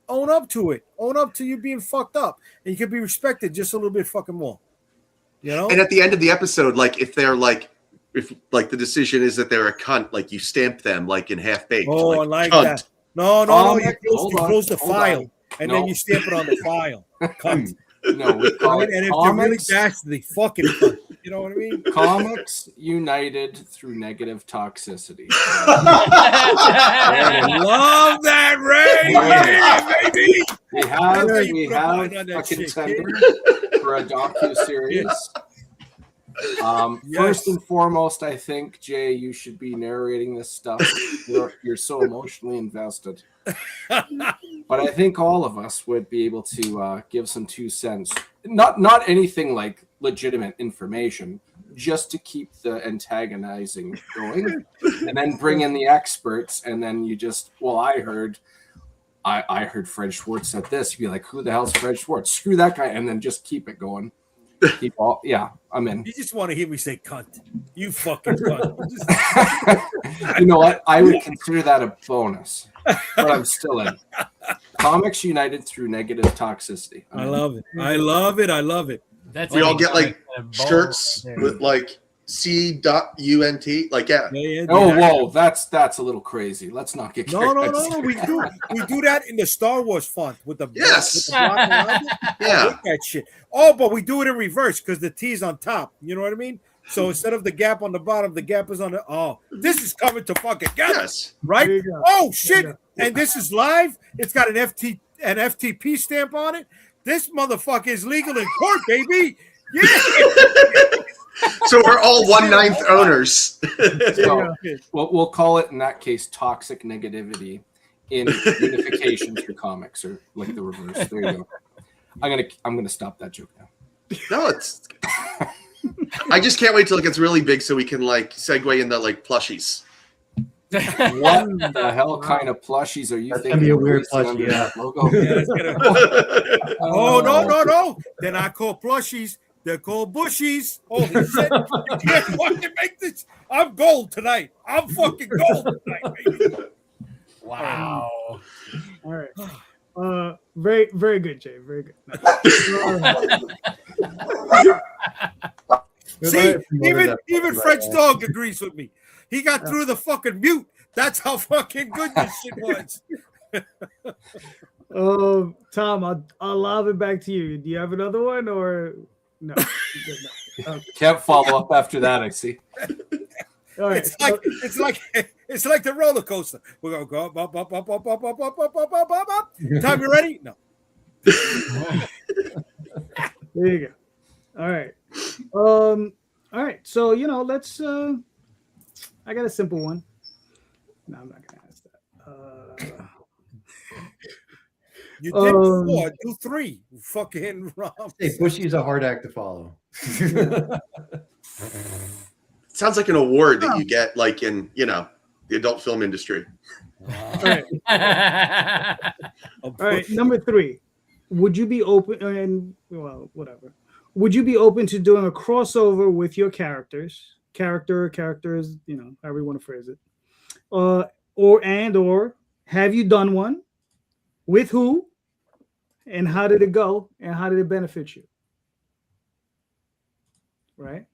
own up to it, own up to you being fucked up, and you can be respected just a little bit fucking more. You know. And at the end of the episode, like if the decision is that they're a cunt, like you stamp them like in Half Baked. Oh, I like cunt. that. No. You close the file. And then you stamp it on the file. Cunt. No, we call it and if comics, they're really dastardly, fucking cunt. You know what I mean? Comics united through negative toxicity. Love that, Ray! Yeah, baby! We have a contender for a docu-series. First and foremost, I think, Jay, you should be narrating this stuff. You're so emotionally invested. But I think all of us would be able to give some 2 cents. Not anything like legitimate information, just to keep the antagonizing going, and then bring in the experts, and then you just, well, I heard Fred Schwartz said this. You'd be like, who the hell's Fred Schwartz? Screw that guy, and then just keep it going. I'm in. You just want to hear me say cunt. You fucking cunt. You know what? I would consider that a bonus, but I'm still in. Comics united through negative toxicity. I love it. I love it. We all get like shirts with like C.UNT, like whoa, that's a little crazy. Let's not get no. We do that in the Star Wars font with the yes, with the block around it. Yeah, that shit. Oh, but we do it in reverse because the T's on top. You know what I mean? So instead of the gap on the bottom, the gap is on the. Oh, this is coming to fucking together, yes, right? Oh shit! And this is live. It's got an FTP stamp on it. This motherfucker is legal in court, baby. Yeah. So we're all 1/9 owners. So, we'll call it in that case toxic negativity in unification through comics, or like the reverse. There you go. I'm gonna stop that joke now. No, it's. I just can't wait till it gets really big so we can like segue into like plushies. What the hell kind of plushies are you That's thinking? Gonna be a weird plushie. Under Yeah. that logo? Oh no! They're not called plushies. They're called bushies. Holy shit! You can't fucking make this. I'm gold tonight. I'm fucking gold tonight, baby. Wow. All right. Very, very good, Jay. Very good. See, even French Dog agrees with me. He got through the fucking mute. That's how fucking good this shit was. Tom, I'll lob it back to you. Do you have another one or no? Okay. Can't follow up after that, I see. All right. It's like the roller coaster. We're gonna go up. Tom, you ready? No. There you go. All right. All right. So let's. I got a simple one. No, I'm not gonna ask that. You did 4, do 3. Fucking Rob. Hey, Bushy is a hard act to follow. Sounds like an award that you get, like in the adult film industry. All right. All right. Number 3. Would you be open? And well, whatever. Would you be open to doing a crossover with your characters, however you want to phrase it, or have you done one? With who? And how did it go? And how did it benefit you? Right.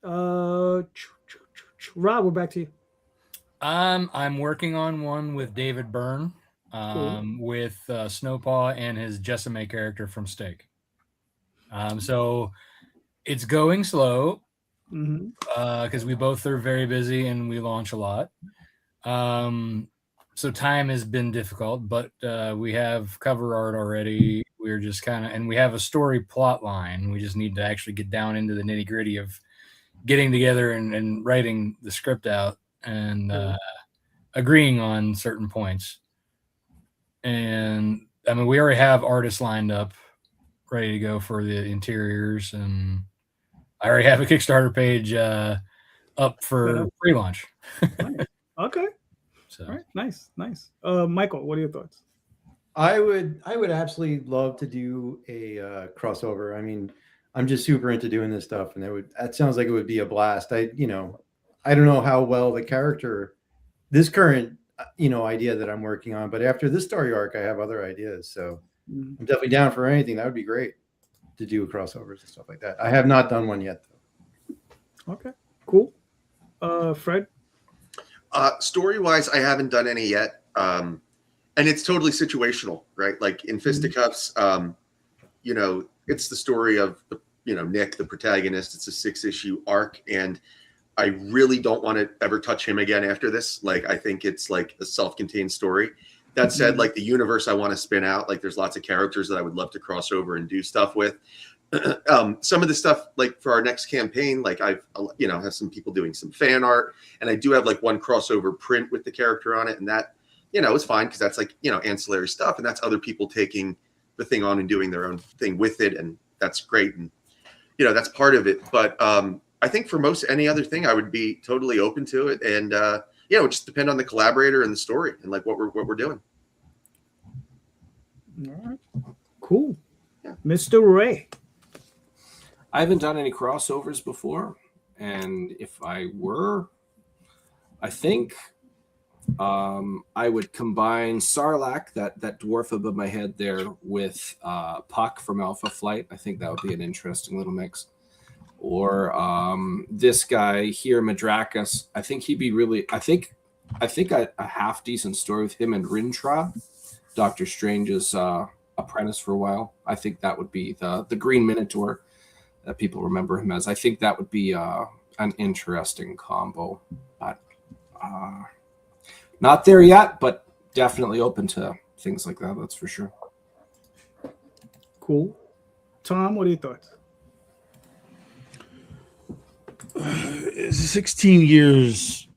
Rob, we're back to you. I'm working on one with David Byrne, with Snowpaw and his Jessame character from Steak. So it's going slow because we both are very busy and we launch a lot. So time has been difficult, but we have cover art already. We're just and we have a story plot line. We just need to actually get down into the nitty gritty of getting together and writing the script out and agreeing on certain points. And I mean, we already have artists lined up, ready to go for the interiors, and I already have a Kickstarter page up for pre-launch. Nice. Okay. So. All right. Nice. Michael, what are your thoughts? I would absolutely love to do a crossover. I mean, I'm just super into doing this stuff, and that sounds like it would be a blast. I don't know how well the character, this current idea that I'm working on, but after this story arc, I have other ideas. So I'm definitely down for anything. That would be great to do crossovers and stuff like that. I have not done one yet, though. Okay, cool. Fred? Story-wise, I haven't done any yet. And it's totally situational, right? Like in Fisticuffs, it's the story of Nick, the protagonist. It's a 6-issue arc, and I really don't want to ever touch him again after this. Like, I think it's like a self-contained story. That said, like the universe I want to spin out, like there's lots of characters that I would love to cross over and do stuff with. Some of the stuff, like for our next campaign, like I've have some people doing some fan art, and I do have like one crossover print with the character on it, and that is fine because that's like ancillary stuff, and that's other people taking the thing on and doing their own thing with it, and that's great, and that's part of it. But I think for most any other thing, I would be totally open to it, and it would just depend on the collaborator and the story and like what we're doing. All right, cool. Yeah. Mr. Ray. I haven't done any crossovers before, and if I were, I think I would combine Sarlacc, that dwarf above my head there, with Puck from Alpha Flight. I think that would be an interesting little mix. Or this guy here, Madrakis. I think he'd be really. I think a half decent story with him and Rintra, Doctor Strange's apprentice for a while. I think that would be the Green Minotaur that people remember him as. I think that would be an interesting combo. But not there yet, but definitely open to things like that. That's for sure. Cool. Tom, what are your thoughts? 16 years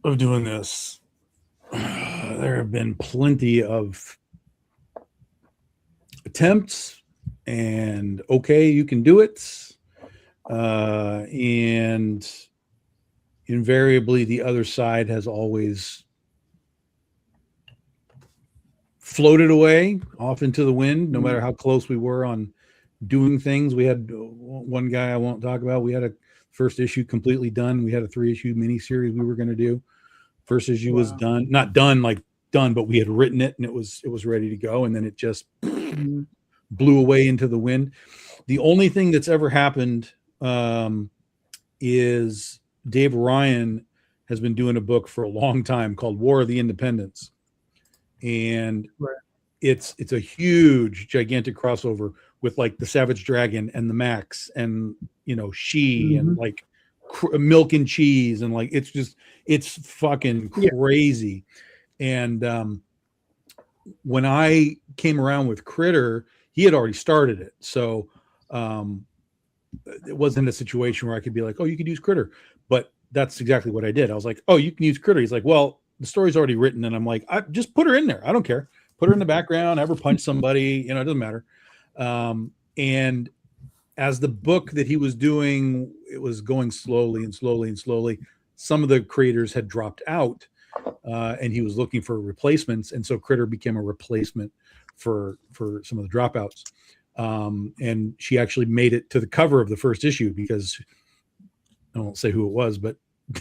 of doing this, there have been plenty of attempts and you can do it, and invariably the other side has always floated away off into the wind, no matter how close we were on doing things. We had one guy I won't talk about. We had a first issue completely done. We had a 3-issue miniseries we were going to do. First issue was done, not done like done, but we had written it and it was ready to go. And then it just blew away into the wind. The only thing that's ever happened is Dave Ryan has been doing a book for a long time called War of the Independents. And it's a huge, gigantic crossover with like the Savage Dragon and the Max and She and like Milk and Cheese, and like it's fucking crazy. And when I came around with Critter, he had already started it, so it wasn't a situation where I could be like, oh, you could use Critter. But that's exactly what I did. I was like, oh, you can use Critter. He's like, well, the story's already written, and I'm like, I just put her in there. I don't care. Put her in the background, have her punch somebody, it doesn't matter. And as the book that he was doing, it was going slowly and slowly and slowly. Some of the creators had dropped out, and he was looking for replacements. And so Critter became a replacement for some of the dropouts. And she actually made it to the cover of the first issue because I won't say who it was, but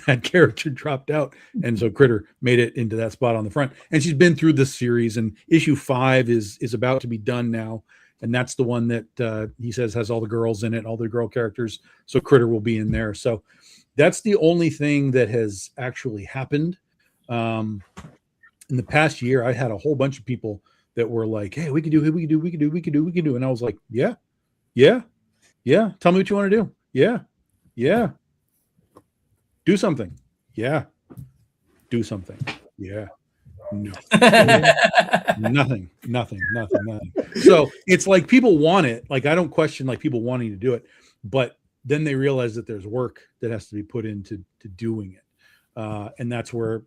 that character dropped out. And so Critter made it into that spot on the front. And she's been through this series, and issue 5 is about to be done now. And that's the one that he says has all the girls in it, all the girl characters. So Critter will be in there. So that's the only thing that has actually happened. In the past year, I had a whole bunch of people that were like, hey, we could do. And I was like, yeah. Tell me what you want to do. Yeah. Do something. Yeah. Do something. Yeah. No. Nothing. So it's like people want it. Like, I don't question like people wanting to do it, but then they realize that there's work that has to be put into doing it. And that's where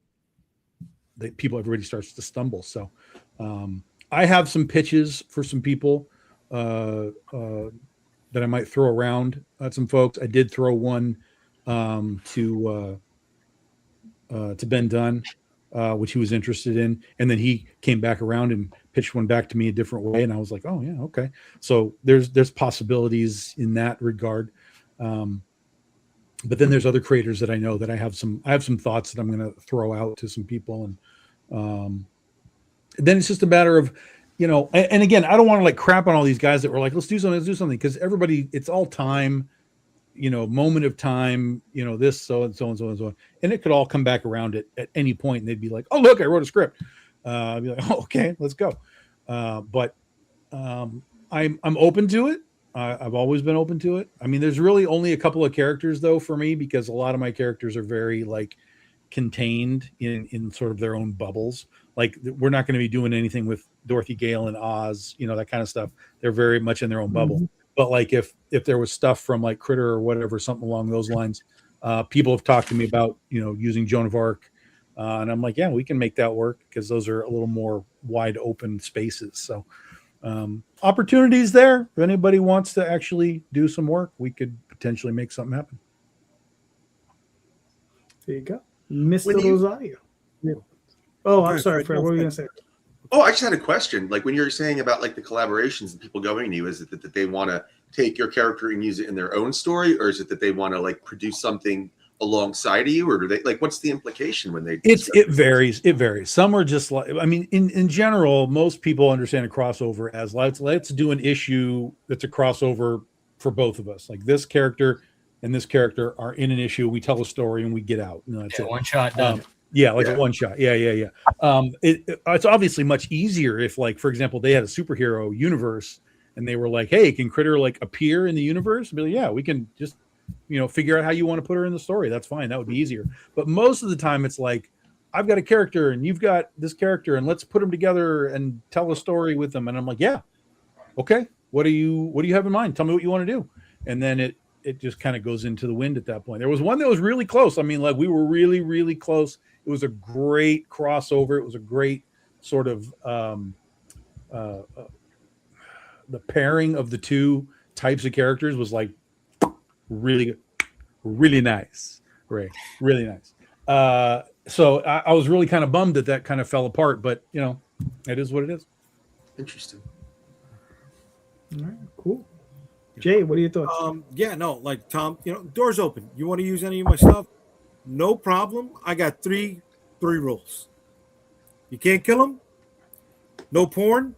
everybody starts to stumble. So I have some pitches for some people that I might throw around at some folks. I did throw one to Ben Dunn, which he was interested in, and then he came back around and pitched one back to me a different way, and I was like, oh yeah, okay. So there's possibilities in that regard, but then there's other creators that I know that I have some thoughts that I'm going to throw out to some people, and then it's just a matter of, and again, I don't want to like crap on all these guys that were like, let's do something, because everybody, it's all time, moment of time, this, so and so and so and so, and it could all come back around at any point, and they'd be like, oh look, I wrote a script. I'd be like, oh, okay, let's go. But I'm open to it. I've always been open to it. I mean, there's really only a couple of characters though for me, because a lot of my characters are very like contained in sort of their own bubbles. Like, we're not going to be doing anything with Dorothy Gale and Oz, that kind of stuff. They're very much in their own bubble. But like if there was stuff from like Critter or whatever, something along those lines, people have talked to me about, using Joan of Arc. And I'm like, yeah, we can make that work, because those are a little more wide open spaces. So opportunities there. If anybody wants to actually do some work, we could potentially make something happen. There you go. Mr. Rosario. Yeah. Oh, I'm sorry, Fred. What were you going to say? Oh, I just had a question. Like, when you're saying about like the collaborations and people going to you, is it that they want to take your character and use it in their own story, or is it that they want to like produce something alongside of you, or do they like, what's the implication when they it varies. Some are just like, I mean, in general, most people understand a crossover as let's do an issue that's a crossover for both of us. Like, this character and this character are in an issue, we tell a story and we get out. That's it. One shot done. Yeah, like a one shot. Yeah. It's obviously much easier if, like, for example, they had a superhero universe and they were like, hey, can Critter like appear in the universe? Be like, yeah, we can just, figure out how you want to put her in the story. That's fine. That would be easier. But most of the time it's like, I've got a character and you've got this character, and let's put them together and tell a story with them. And I'm like, yeah, okay. What do you have in mind? Tell me what you want to do. And then it just kind of goes into the wind at that point. There was one that was really close. I mean, like, we were really, really close. It was a great crossover. It was a great sort of the pairing of the two types of characters was like really nice. Right. Really nice. So I was really kind of bummed that kind of fell apart, but it is what it is. Interesting. All right, cool. Jay, what are your thoughts? Yeah, no, like Tom, doors open. You want to use any of my stuff? No problem. I got three rules. You can't kill them. No porn,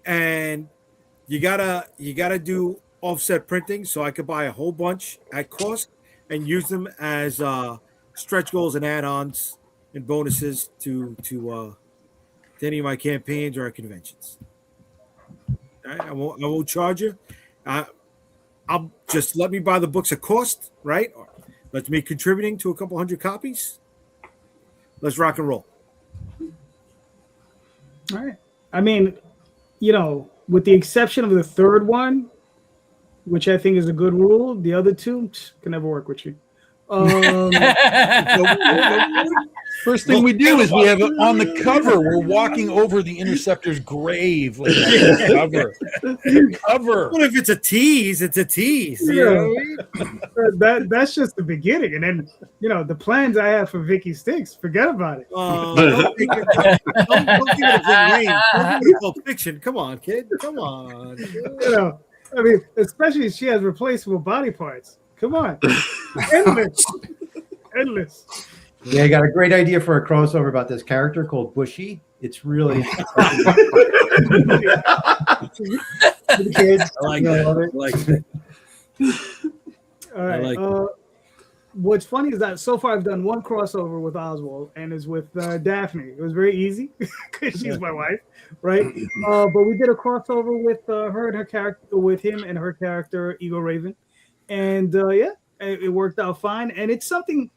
and you gotta do offset printing, so I could buy a whole bunch at cost and use them as stretch goals and add-ons and bonuses to any of my campaigns or conventions. All right, I won't charge you. I'll just let me buy the books at cost, right? Let's me contributing to a couple hundred copies. Let's rock and roll. All right. I mean, with the exception of the third one, which I think is a good rule, the other two can never work with you. First thing we do is we have it on the cover. We're walking over the Interceptor's grave. Like cover. Cover. What if it's a tease? It's a tease. You know what I mean? That's just the beginning, and then the plans I have for Vicky Sticks. Forget about it. Don't give it a ring. Don't give it Pulp Fiction. Come on, kid. Come on. I mean, especially if she has replaceable body parts. Come on, endless. Yeah, I got a great idea for a crossover about this character called Bushy. It's really kids. I like that. All right. What's funny is that so far I've done one crossover with Oswald, and is with Daphne. It was very easy because she's my wife, right? But we did a crossover with her and her character, with him and her character, Ego Raven, and it worked out fine. And it's something,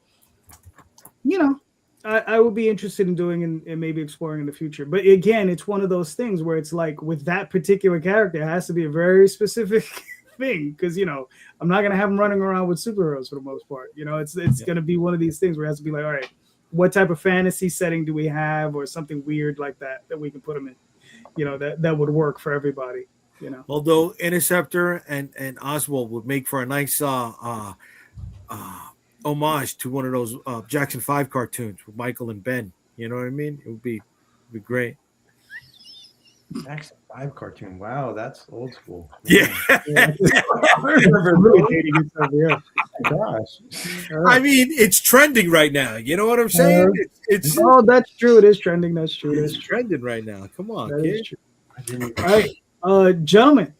I would be interested in doing and maybe exploring in the future. But again, it's one of those things where it's like with that particular character, it has to be a very specific thing, because I'm not gonna have him running around with superheroes for the most part. It's gonna be one of these things where it has to be like, all right, what type of fantasy setting do we have, or something weird like that we can put him in, that would work for everybody. Although Interceptor and Oswald would make for a nice homage to one of those Jackson 5 cartoons with Michael and Ben. You know what I mean? It would be great. Jackson 5 cartoon. Wow, that's old school. Yeah. I remember really hating yourself. Yeah. Gosh. I mean, it's trending right now. You know what I'm saying? It's that's true. It is trending. That's true. It's trending right now. Come on, kid. All right, gentlemen,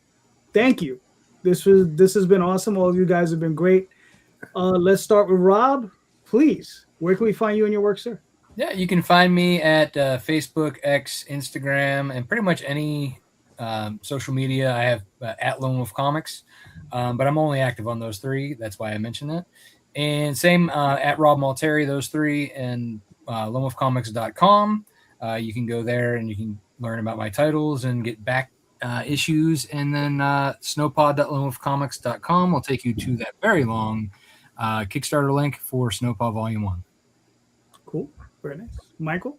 thank you. This has been awesome. All of you guys have been great. Let's start with Rob. Please, where can we find you and your work, sir? Yeah, you can find me at Facebook, X, Instagram, and pretty much any social media. I have at Lone Wolf Comics, but I'm only active on those three. That's why I mentioned that. And same at Rob Multari, those three, and lonewolfcomics.com. You can go there and you can learn about my titles and get back issues. And then snowpod.lonewolfcomics.com will take you to that very long Kickstarter link for Snowpaw Volume 1. Cool. Very nice. Michael?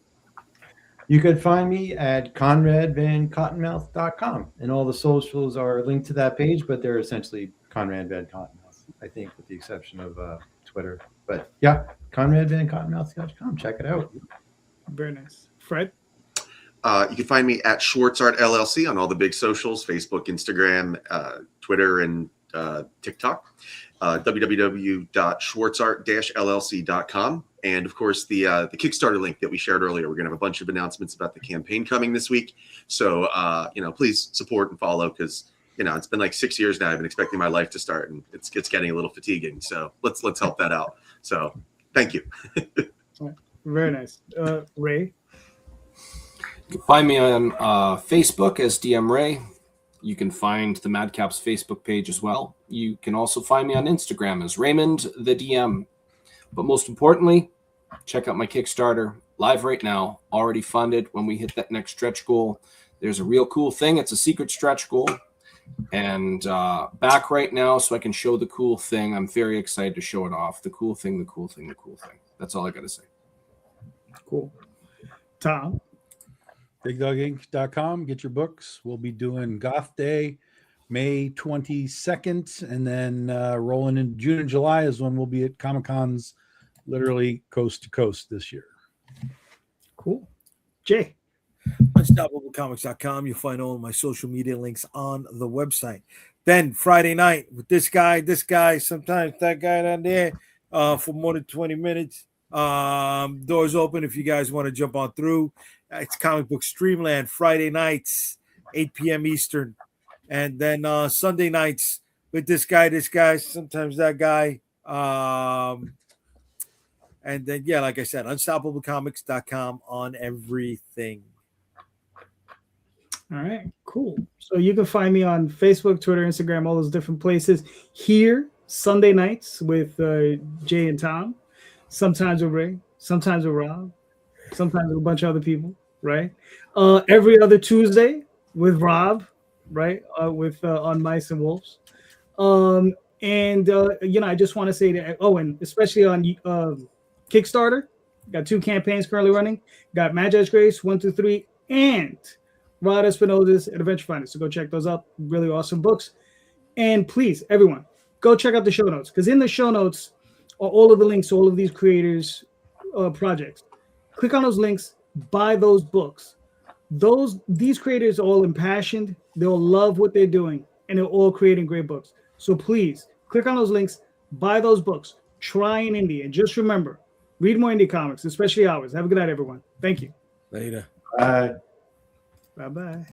You could find me at conradvancottonmouth.com, and all the socials are linked to that page, but they're essentially Conrad Van Cottonmouth, I think, with the exception of Twitter. But yeah, conradvancottonmouth.com. Check it out. Very nice. Fred? You can find me at Schwartz Art LLC on all the big socials, Facebook, Instagram, Twitter, and TikTok. www.schwartzart-llc.com. And of course, the Kickstarter link that we shared earlier. We're going to have a bunch of announcements about the campaign coming this week. So, please support and follow, because, it's been like 6 years now. I've been expecting my life to start, and it's getting a little fatiguing. So let's help that out. So thank you. Very nice. Ray? You can find me on Facebook as DM Ray. You can find the Madcaps Facebook page as well. You can also find me on Instagram as Raymond the DM. But most importantly, check out my Kickstarter, live right now, already funded. When we hit that next stretch goal, there's a real cool thing. It's a secret stretch goal. And back right now, so I can show the cool thing. I'm very excited to show it off. The cool thing, the cool thing, the cool thing. That's all I got to say. Cool. Tom? BigDogInc.com. Get your books. We'll be doing Goth Day May 22nd, and then rolling in June and July is when we'll be at Comic-Cons, literally coast to coast this year. Cool. Jay? UnstoppableComics.com. You'll find all of my social media links on the website. Then Friday night with this guy, sometimes that guy down there for more than 20 minutes. Doors open if you guys want to jump on through. It's Comic Book Streamland Friday nights, 8 p.m. Eastern. And then Sunday nights with this guy, sometimes that guy. And then, like I said, UnstoppableComics.com on everything. All right, cool. So you can find me on Facebook, Twitter, Instagram, all those different places. Here, Sunday nights with Jay and Tom. Sometimes with Ray, sometimes with Rob, sometimes with a bunch of other people, right? Every other Tuesday with Rob, right? On Mice and Wolves. And I just want to say that. Oh, and especially on Kickstarter, got 2 campaigns currently running. Got Magi's Grace 1 through 3 and Rod Espinosa's Adventure Finders. So go check those out. Really awesome books. And please, everyone, go check out the show notes, because in the show notes are all of the links to all of these creators' projects. Click on those links, buy those books. These creators are all impassioned. They'll love what they're doing, and they're all creating great books. So please click on those links, buy those books, try an indie, and just remember, read more indie comics, especially ours. Have a good night, everyone. Thank you. Later. Bye. Bye-bye.